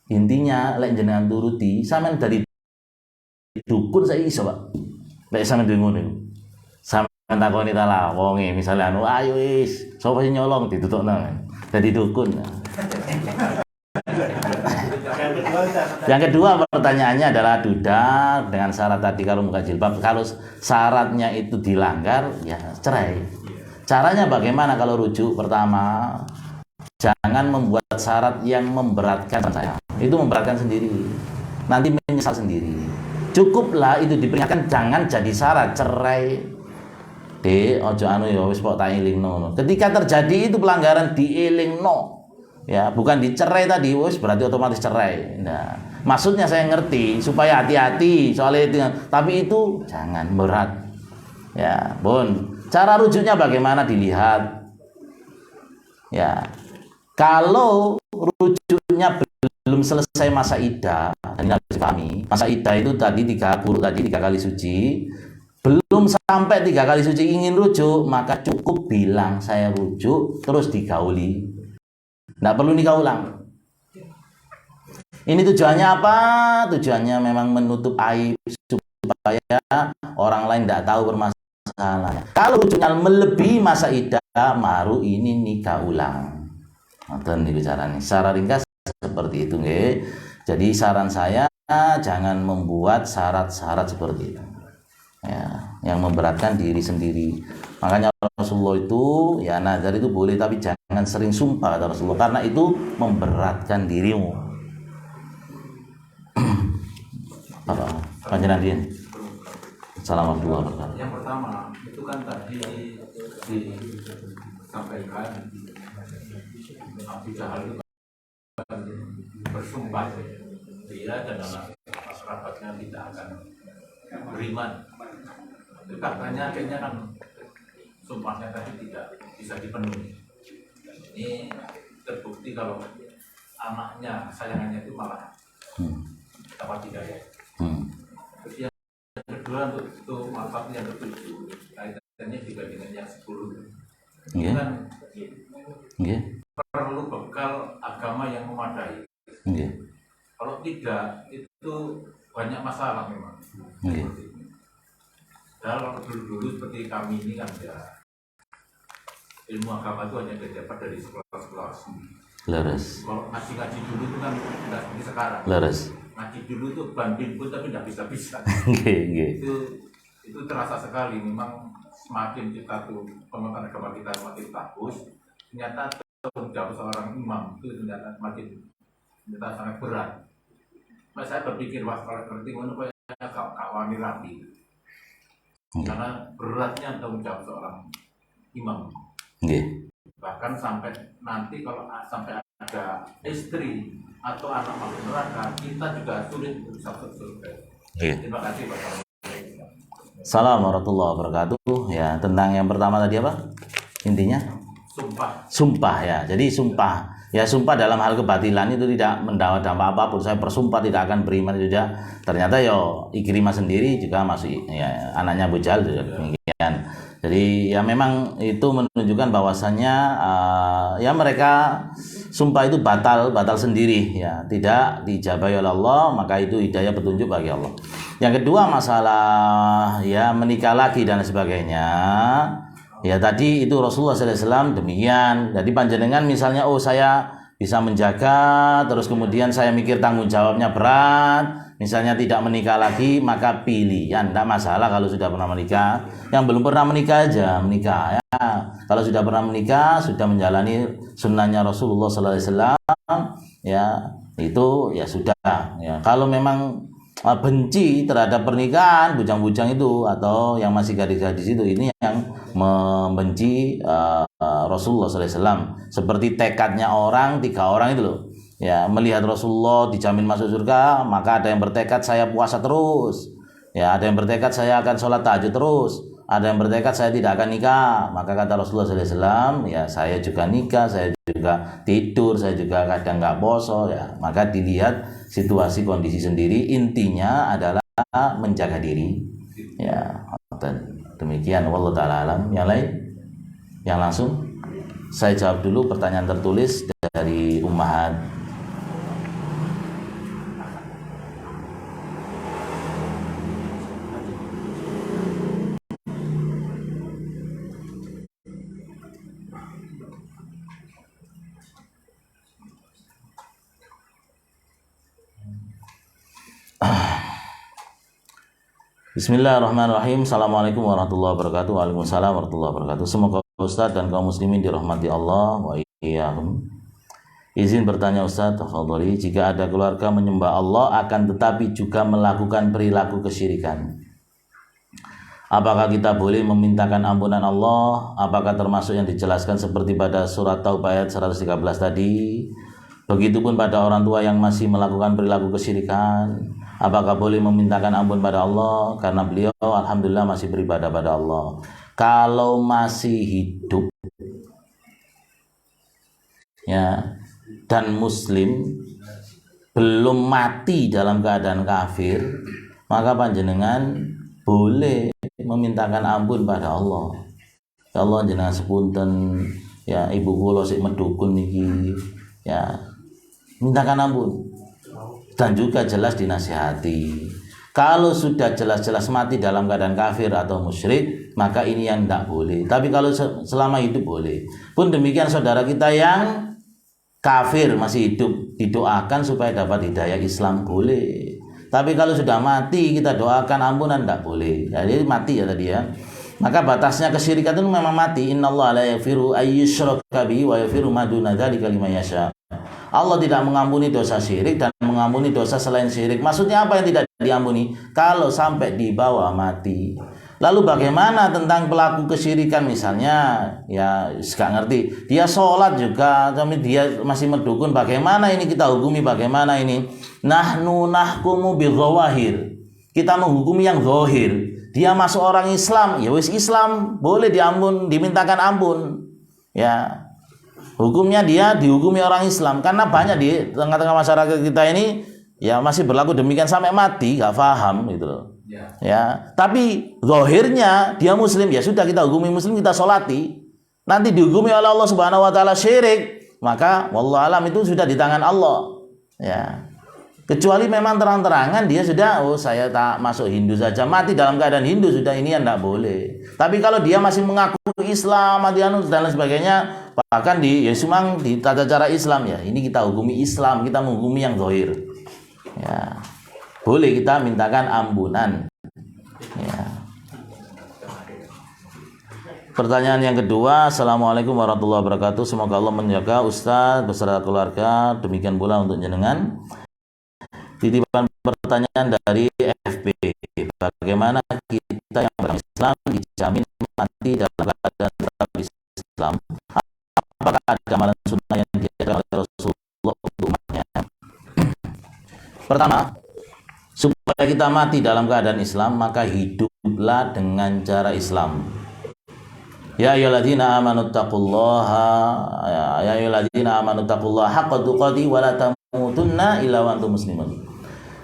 Intinya lek jenengan turuti sampean dari dukun saya iso, Pak. Lek sampean ngono takoni ta lah wonge misale ayo wis sapa sing nyolong ditutupno dadi dukun. Yang kedua pertanyaannya adalah duda dengan syarat tadi kalau bukan jilbab, kalau syaratnya itu dilanggar ya cerai. Caranya bagaimana kalau rujuk? Pertama, jangan membuat syarat yang memberatkan saya. Itu memberatkan sendiri. Nanti menyesal sendiri. Cukuplah itu diperingatkan, jangan jadi syarat cerai. ojo anu ya wis pok tak elingno. Ketika terjadi itu pelanggaran dielingno. Ya, bukan dicerai tadi, wis berarti otomatis cerai. Nah, maksudnya saya ngerti supaya hati-hati soal itu. Tapi itu jangan berat. Ya, Bun. Cara rujuknya bagaimana dilihat? Ya. Kalau rujuknya belum selesai masa iddah, dan harus dipahami, masa iddah itu tadi 3 kali suci, belum sampai 3 kali suci ingin rujuk, maka cukup bilang saya rujuk terus digauli, nggak perlu nikah ulang. Ini tujuannya apa? Tujuannya memang menutup aib supaya orang lain tidak tahu permasalahannya. Kalau rujuknya melebihi masa iddah, baru ini nikah ulang. Nonton dibicaranya. Secara ringkas seperti itu, nggih. Jadi saran saya jangan membuat syarat-syarat seperti itu. Ya, yang memberatkan diri sendiri. Makanya Rasulullah itu ya nazar itu boleh, tapi jangan sering sumpah kata Rasulullah, karena itu memberatkan dirimu. Apa? Panjenengan din. Assalamualaikum warahmatullahi wabarakatuh.
Yang pertama itu kan tadi disampaikan Abu Jahal itu bersumpah dia dan masyarakatnya tidak akan beriman. Itu katanya akhirnya kan sumpahnya tadi tidak bisa dipenuhi. Ini terbukti kalau anaknya, sayangannya itu malah dapat hidayah. Terus yang kedua untuk manfaat yang ketujuh, kaitannya juga dengan yang 10.
Nggih.
Kan
Nggih.
perlu bekal agama yang memadai.
Nggih.
Kalau tidak, itu banyak masalah memang.
Nggih.
Kalau dulu-dulu seperti kami ini kan ya, ilmu agama itu hanya didapat dari sekolah-sekolah resmi.
Leres.
Kalau ngaji-ngaji dulu itu kan tidak seperti sekarang.
Leres.
Ngaji dulu itu banding pun tapi tidak bisa-bisa.
Nggih, nggih.
Itu terasa sekali. Memang semakin kita tuh pengetahuan agama kita semakin bagus, ternyata tanggung jawab seorang imam itu ternyata sangat berat. Mas saya berpikir wah kalau ngerti mana kayaknya kawani rapi. Karena beratnya tanggung jawab seorang imam.
Nggih.
Bahkan sampai nanti kalau sampai ada istri atau anak masuk neraka, kita juga sulit untuk bisa masuk surga. Terima kasih Pak.
Assalamualaikum warahmatullahi wabarakatuh. Ya, tentang yang pertama tadi apa? Intinya? Sumpah ya. Jadi sumpah. Ya, sumpah dalam hal kebatilan itu tidak mendapat dampak apapun. Saya bersumpah tidak akan beriman itu juga. Ternyata yo Ikrimah sendiri juga masuk ya, anaknya Abu Jahal juga demikian. Jadi ya memang itu menunjukkan bahwasannya ya mereka sumpah itu batal sendiri ya, tidak dijabahi oleh Allah, maka itu hidayah petunjuk bagi Allah. Yang kedua masalah ya menikah lagi dan sebagainya. Ya tadi itu Rasulullah SAW demikian. Jadi panjenengan misalnya saya bisa menjaga, terus kemudian saya mikir tanggung jawabnya berat, misalnya tidak menikah lagi, maka pilihan, tidak masalah kalau sudah pernah menikah. Yang belum pernah menikah aja menikah ya. Kalau sudah pernah menikah, sudah menjalani sunnahnya Rasulullah SAW, ya itu ya sudah. Ya kalau memang benci terhadap pernikahan, bujang-bujang itu atau yang masih gadis-gadis itu, ini yang membenci Rasulullah SAW. Seperti tekadnya orang, 3 orang itu loh. Ya, melihat Rasulullah dijamin masuk surga, maka ada yang bertekad saya puasa terus. Ya, ada yang bertekad saya akan sholat tahajud terus. Ada yang bertekad saya tidak akan nikah. Maka kata Rasulullah SAW, ya saya juga nikah, saya juga tidur, saya juga kadang nggak poso. Ya, maka dilihat situasi kondisi sendiri. Intinya adalah menjaga diri. Ya, demikian. Wallahu ta'ala alam. Yang lain, yang langsung saya jawab dulu pertanyaan tertulis dari Ummahat. Bismillahirrahmanirrahim. Assalamualaikum warahmatullahi wabarakatuh. Waalaikumsalam warahmatullahi wabarakatuh. Semoga Ustaz dan kaum muslimin dirahmati Allah wa iyyakum. Izin bertanya Ustaz, tafadholi, jika ada keluarga menyembah Allah akan tetapi juga melakukan perilaku kesyirikan, Apakah kita boleh memintakan ampunan Allah? Apakah termasuk yang dijelaskan seperti pada surat Taubah ayat 113 tadi? Begitupun pada orang tua yang masih melakukan perilaku kesyirikan, apakah boleh memintakan ampun pada Allah? Karena beliau alhamdulillah masih beribadah pada Allah. Kalau masih hidup ya dan muslim, belum mati dalam keadaan kafir, maka panjenengan boleh memintakan ampun pada Allah. Ya Allah, jenengan sepunten ya ibu kula sik medukun niki ya, mintakan ampun. Dan juga jelas dinasihati. Kalau sudah jelas-jelas mati dalam keadaan kafir atau musyrik, maka ini yang tidak boleh. Tapi kalau selama hidup boleh. Pun demikian saudara kita yang kafir masih hidup, didoakan supaya dapat hidayah Islam boleh. Tapi kalau sudah mati kita doakan ampunan tidak boleh. Jadi mati ya tadi ya. Maka batasnya kesyirikan itu memang mati. Innallaha la yaghfiru ayyushraka bihi wa yaghfiru ma duna dzalika liman yasha. Allah tidak mengampuni dosa syirik dan mengampuni dosa selain syirik. Maksudnya apa yang tidak diampuni? Kalau sampai dibawa mati. Lalu bagaimana tentang pelaku kesyirikan misalnya? Ya gak ngerti. Dia sholat juga, tapi dia masih merdukun. Bagaimana ini kita hukumi? Bagaimana ini? Nahnu nahkumu bidzawahir. Kita menghukumi yang zahir. Dia masuk orang Islam, ya wis Islam, boleh diampun, dimintakan ampun. Ya. Hukumnya dia dihukumi orang Islam, karena banyak di tengah-tengah masyarakat kita ini ya masih berlaku demikian sampai mati, gak paham gitu loh. Ya, tapi zahirnya dia muslim, ya sudah kita hukumi muslim, kita sholati. Nanti dihukumi oleh Allah Subhanahu wa taala syirik, maka wallahu alam itu sudah di tangan Allah. Ya. Kecuali memang terang-terangan dia sudah, oh saya tak masuk Hindu saja, mati dalam keadaan Hindu, sudah ini yang tidak boleh. Tapi kalau dia masih mengaku Islam, mati anu dan lain sebagainya, bahkan di Yesumang di tata cara Islam ya, ini kita hukumi Islam, kita menghukumi yang zahir. Ya. Boleh kita mintakan ampunan. Ya. Pertanyaan yang kedua, Assalamualaikum warahmatullahi wabarakatuh. Semoga Allah menjaga Ustaz beserta keluarga. Demikian pula untuk jenengan. Titipan pertanyaan dari FB, bagaimana kita yang berislam dijamin mati dalam keadaan tetap Islam? Apakah ada amalan sunnah yang diajarkan oleh Rasulullah untuk umatnya? Pertama, supaya kita mati dalam keadaan Islam, maka hiduplah dengan cara Islam. Ya ayyuhalladzina amanu taqullaha ya ayyuhalladzina amanu taqullaha haqqa tuqatih wa la tamutunna illa wa antum muslimun.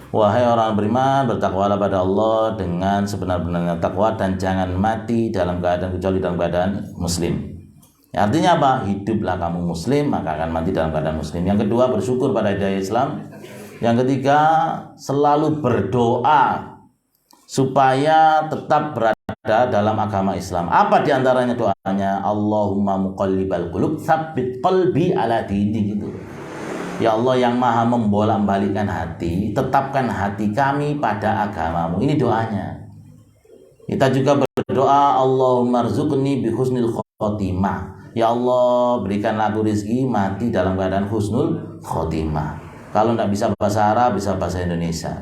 Wahai orang beriman, bertakwalah pada Allah dengan sebenar-benarnya takwa dan jangan mati dalam keadaan kecuali dalam keadaan muslim. Ya, artinya apa? Hiduplah kamu muslim, maka akan mati dalam keadaan muslim. Yang kedua, bersyukur pada hidayah Islam. Yang ketiga, selalu berdoa supaya tetap berada dalam agama Islam. Apa diantaranya doanya? Allahumma muqallibal qulub, tsabbit qalbi ala dini, gitu. Ya Allah yang maha membolak-balikkan hati, tetapkan hati kami pada agamamu. Ini doanya. Kita juga berdoa, Allahumma rzuqni bi husnil khotimah. Ya Allah berikanlah aku rezeki mati dalam keadaan husnul khotimah. Kalau tidak bisa bahasa Arab, bisa bahasa Indonesia.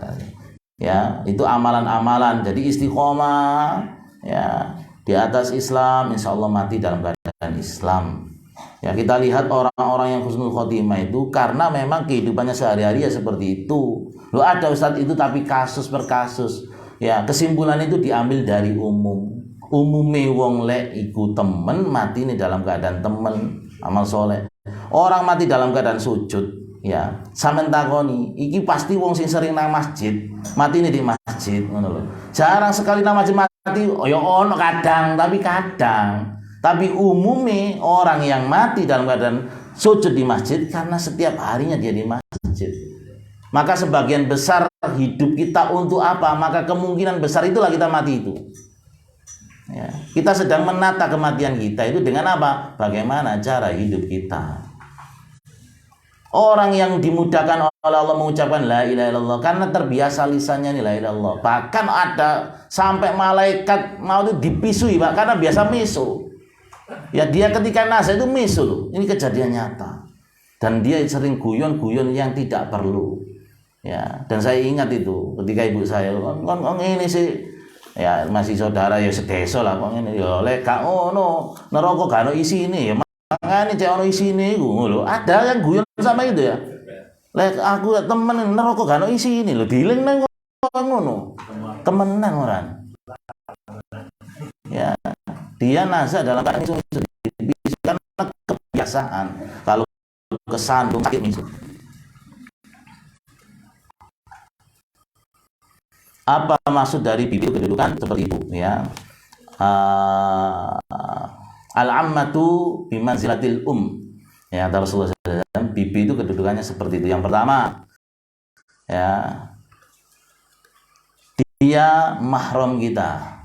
Ya, itu amalan-amalan. Jadi istiqomah ya di atas Islam, insya Allah mati dalam keadaan Islam. Ya, kita lihat orang-orang yang husnul khotimah itu karena memang kehidupannya sehari-hari ya seperti itu. Loh ada Ustadz itu tapi kasus per kasus. Ya, kesimpulan itu diambil dari umum. Umume wong lek iku temen mati ini dalam keadaan temen amal soleh. Orang mati dalam keadaan sujud. Ya, sampean takoni, iki pasti wong sing sering nang masjid, mati ini di masjid ngono lho. Jarang sekali nang masjid mati, oh ya ono kadang, tapi kadang. Tapi umumnya orang yang mati dalam keadaan sujud di masjid karena setiap harinya dia di masjid. Maka sebagian besar hidup kita untuk apa? Maka kemungkinan besar itulah kita mati itu. Ya, kita sedang menata kematian kita itu dengan apa? Bagaimana cara hidup kita. Orang yang dimudahkan oleh Allah mengucapkan la ilaha illallah karena terbiasa lisannya la ilaha illallah. Bahkan ada sampai malaikat mau itu dipisui Pak karena biasa misu. Ya dia ketika nasihat itu misu loh. Ini kejadian nyata. Dan dia sering guyon-guyon yang tidak perlu. Ya, dan saya ingat itu ketika ibu saya ini sih ya masih saudara ya sedesa lah kok ngene ya lek gak ngono neraka gak ono isine ya makane cek ono isine iku lho ada yang guyon sama itu ya lek aku temen neraka gak ono isine lho diling nang ngono temenan orang ya dia nazar dalam keadaan itu karena kebiasaan kalau kesandung sakit itu. Apa maksud dari bibi kedudukan seperti ibu ya? Al-ammatu bimanzilatil ya kata Rasulullah SAW, bibi itu kedudukannya seperti itu. Yang pertama ya dia mahram kita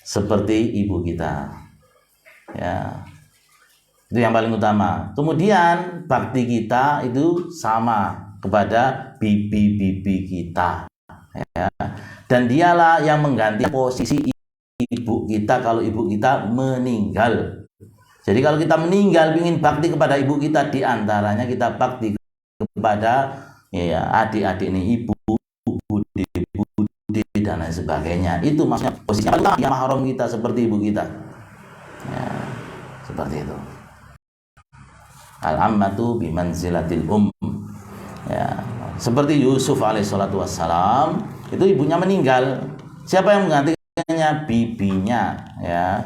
seperti ibu kita ya, itu yang paling utama. Kemudian bakti kita itu sama kepada bibi-bibi kita ya. Dan dialah yang mengganti posisi ibu kita kalau ibu kita meninggal. Jadi kalau kita meninggal ingin bakti kepada ibu kita, diantaranya kita bakti kepada ya adik-adik ini, ibu, budi dan lain sebagainya. Itu maksudnya posisinya yang mahram kita seperti ibu kita ya, seperti itu. Al-ammatu bimanzilatil ya, seperti Yusuf alaihissalatu wassalam, itu ibunya meninggal. Siapa yang menggantikannya? Bibinya ya.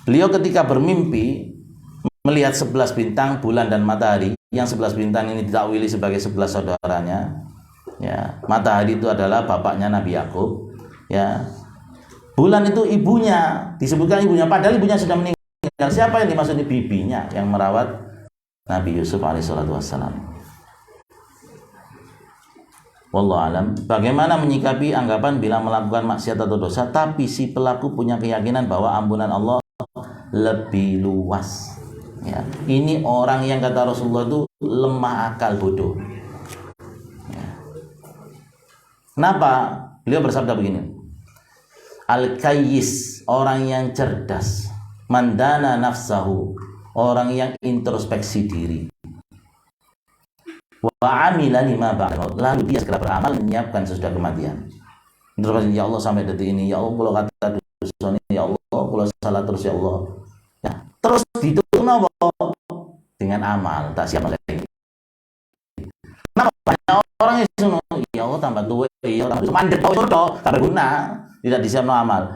Beliau ketika bermimpi melihat 11 bintang, bulan dan matahari, yang 11 bintang ini ditakwili sebagai 11 saudaranya ya. Matahari itu adalah bapaknya Nabi Yakub ya. Bulan itu ibunya, disebutkan ibunya padahal ibunya sudah meninggal. Siapa yang dimaksud? Bibinya yang merawat Nabi Yusuf alaihissalatu wassalam. Wallahu alam. Bagaimana menyikapi anggapan bila melakukan maksiat atau dosa tapi si pelaku punya keyakinan bahwa ampunan Allah lebih luas ya. Ini orang yang kata Rasulullah itu lemah akal, bodoh ya. Kenapa? Beliau bersabda begini, al-kayyis, orang yang cerdas, mandana nafsahu, orang yang introspeksi diri, wa amila lima ba'da, lalu dia segera beramal menyiapkan sesudah kematian. Terus ya Allah sampai detik ini ya Allah kalau kata dosa ini ya Allah kalau salah terus ya Allah ya, terus dihitung dengan amal tak siap lagi. Kenapa banyak orang yang suno ya Allah tambah tua ya Allah mandek tak berguna, tidak disiap amal.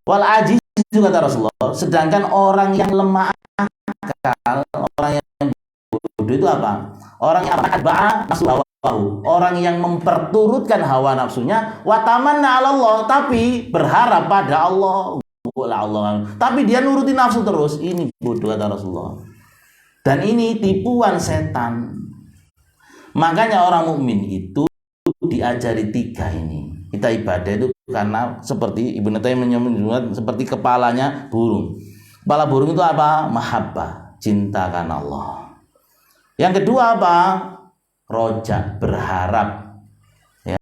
Wal ajiz juga kata Rasulullah, sedangkan orang yang lemah akal, orang yang bodoh itu apa? Orang yang atba'a nafsu hawahu, orang yang memperturutkan hawa nafsunya, wa tamanna 'ala Allah, tapi berharap pada Allah. Tapi dia nuruti nafsu terus. Ini bodoh kata Rasulullah. Dan ini tipuan setan. Makanya orang mukmin itu diajari 3 ini. Kita ibadah itu karena seperti Ibnu Taimiyah menyebut seperti kepalanya burung. Kepala burung itu apa? Mahabbah, cinta karena Allah. Yang kedua apa? Roja, berharap ya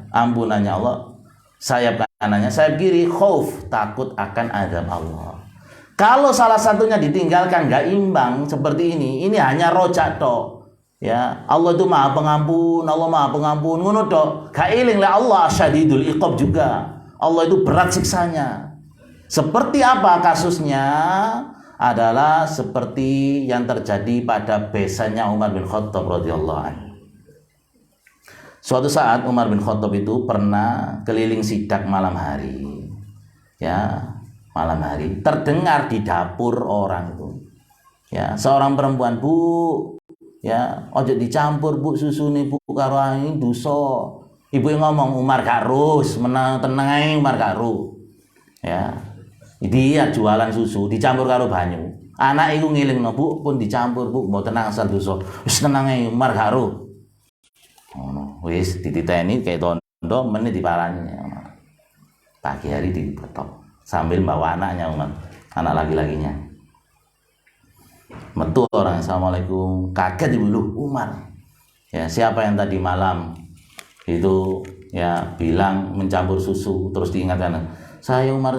ampunannya Allah. Sayap kanannya, sayap kiri khauf, takut akan azab Allah. Kalau salah satunya ditinggalkan gak imbang seperti ini hanya roja tok. Ya, Allah itu Maha Pengampun, Allah Maha Pengampun, ngono tok. Gak eling lah Allah syadidul iqab juga. Allah itu berat siksanya. Seperti apa kasusnya? Adalah seperti yang terjadi pada besannya Umar bin Khattab radhiyallahu anhu. Suatu saat Umar bin Khattab itu pernah keliling sidak malam hari. Ya, malam hari terdengar di dapur orang itu. Ya, seorang perempuan, "Bu, ya, ojo dicampur Bu susu nih Bu karo ini dosa." Ibu yang ngomong, "Umar gak rus, menang tenang ae Umar gak ru." Ya. Dia jualan susu dicampur karo banyu. Anak iku ngilingno, "Bu, pun dicampur Bu, mau tenang asal dosa." Wis tenang ae Umar gak ru. Ngono, wis dititeni kayak tondo menit diparani. Pagi hari dibetok sambil bawa anaknya Umar, anak laki-lakinya. Metu orang, "Assalamualaikum." Kaget ibu, "Loh, Umar. Ya, siapa yang tadi malam itu ya bilang mencampur susu?" Terus diingatkan, "Saya Umar."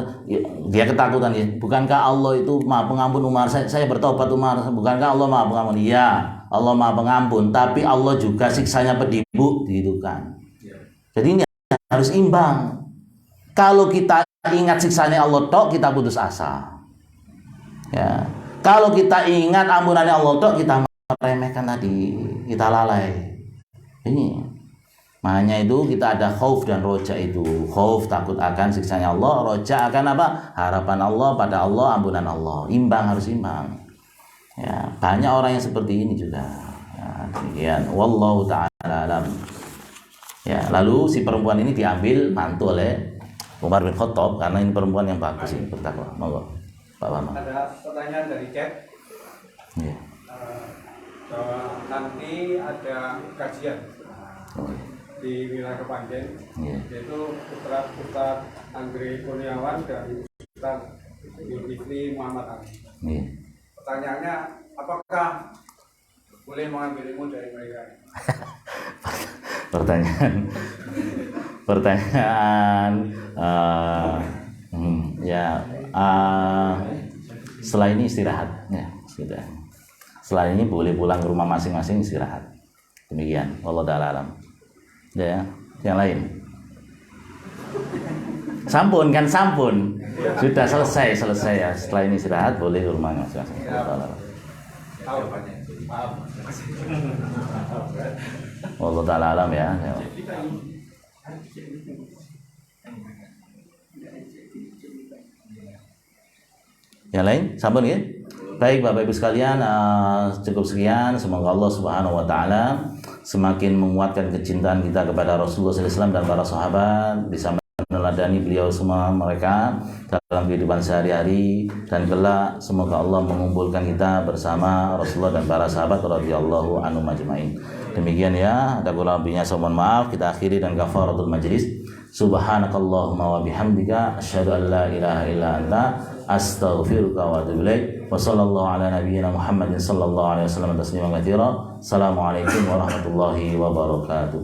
Dia ketakutan ya. "Bukankah Allah itu Maha Pengampun Umar? Saya bertobat Umar. Bukankah Allah Maha Pengampun?" "Iya, Allah Maha Pengampun, tapi Allah juga siksanya pedih Bu," gitu kan. Jadi ini harus imbang. Kalau kita kita ingat siksanya Allah tok, kita putus asa. Ya. Kalau kita ingat ampunannya Allah tok, kita meremehkan tadi, kita lalai. Ini makanya itu kita ada khauf dan roja itu. Khauf takut akan siksanya Allah, roja akan apa? Harapan Allah pada Allah, ampunan Allah. Imbang, harus imbang. Ya, banyak orang yang seperti ini juga. Ya, demikian. Wallahu ta'ala alam. Ya, lalu si perempuan ini diambil mantu oleh Umar bin Khattab karena ini perempuan yang bagus ini, bertakwa. Monggo, Pak Bambang.
Ada pertanyaan dari chat.
Ya.
Bahwa nanti ada kajian di wilayah Kepanjen, yaitu Ustaz Andre Kurniawan dan Ustaz Zulkifli Muhammad Ali. Pertanyaannya, apakah boleh mengambil ilmu dari mereka?
Setelah ini istirahat ya, sudah. Setelah ini boleh pulang ke rumah masing-masing istirahat. Demikian, wallahu ta'ala alam. Ya, yang lain. Sampun kan, sampun. Sudah selesai ya. Setelah ini istirahat boleh ke rumah masing-masing. Wallahu ta'ala alam ya. Yang lain, sampun ya. Baik Bapak Ibu sekalian, cukup sekian. Semoga Allah Subhanahu wa taala semakin menguatkan kecintaan kita kepada Rasulullah SAW dan para sahabat, bisa meneladani beliau semua mereka dalam kehidupan sehari-hari, dan kelak semoga Allah mengumpulkan kita bersama Rasulullah dan para sahabat radhiyallahu anhum ajmain. Demikian ya, ada kurang lebihnya saya mohon maaf. Kita akhiri dan kafaratul majlis. Subhanakallahumma wa bihamdika asyhadu an la ilaha illa anta astaghfiruka wa atubu ilaik. Wa sallallahu ala nabiyyina Muhammadin sallallahu alaihi wasallam tasliman katsira. Assalamualaikum warahmatullahi wabarakatuh.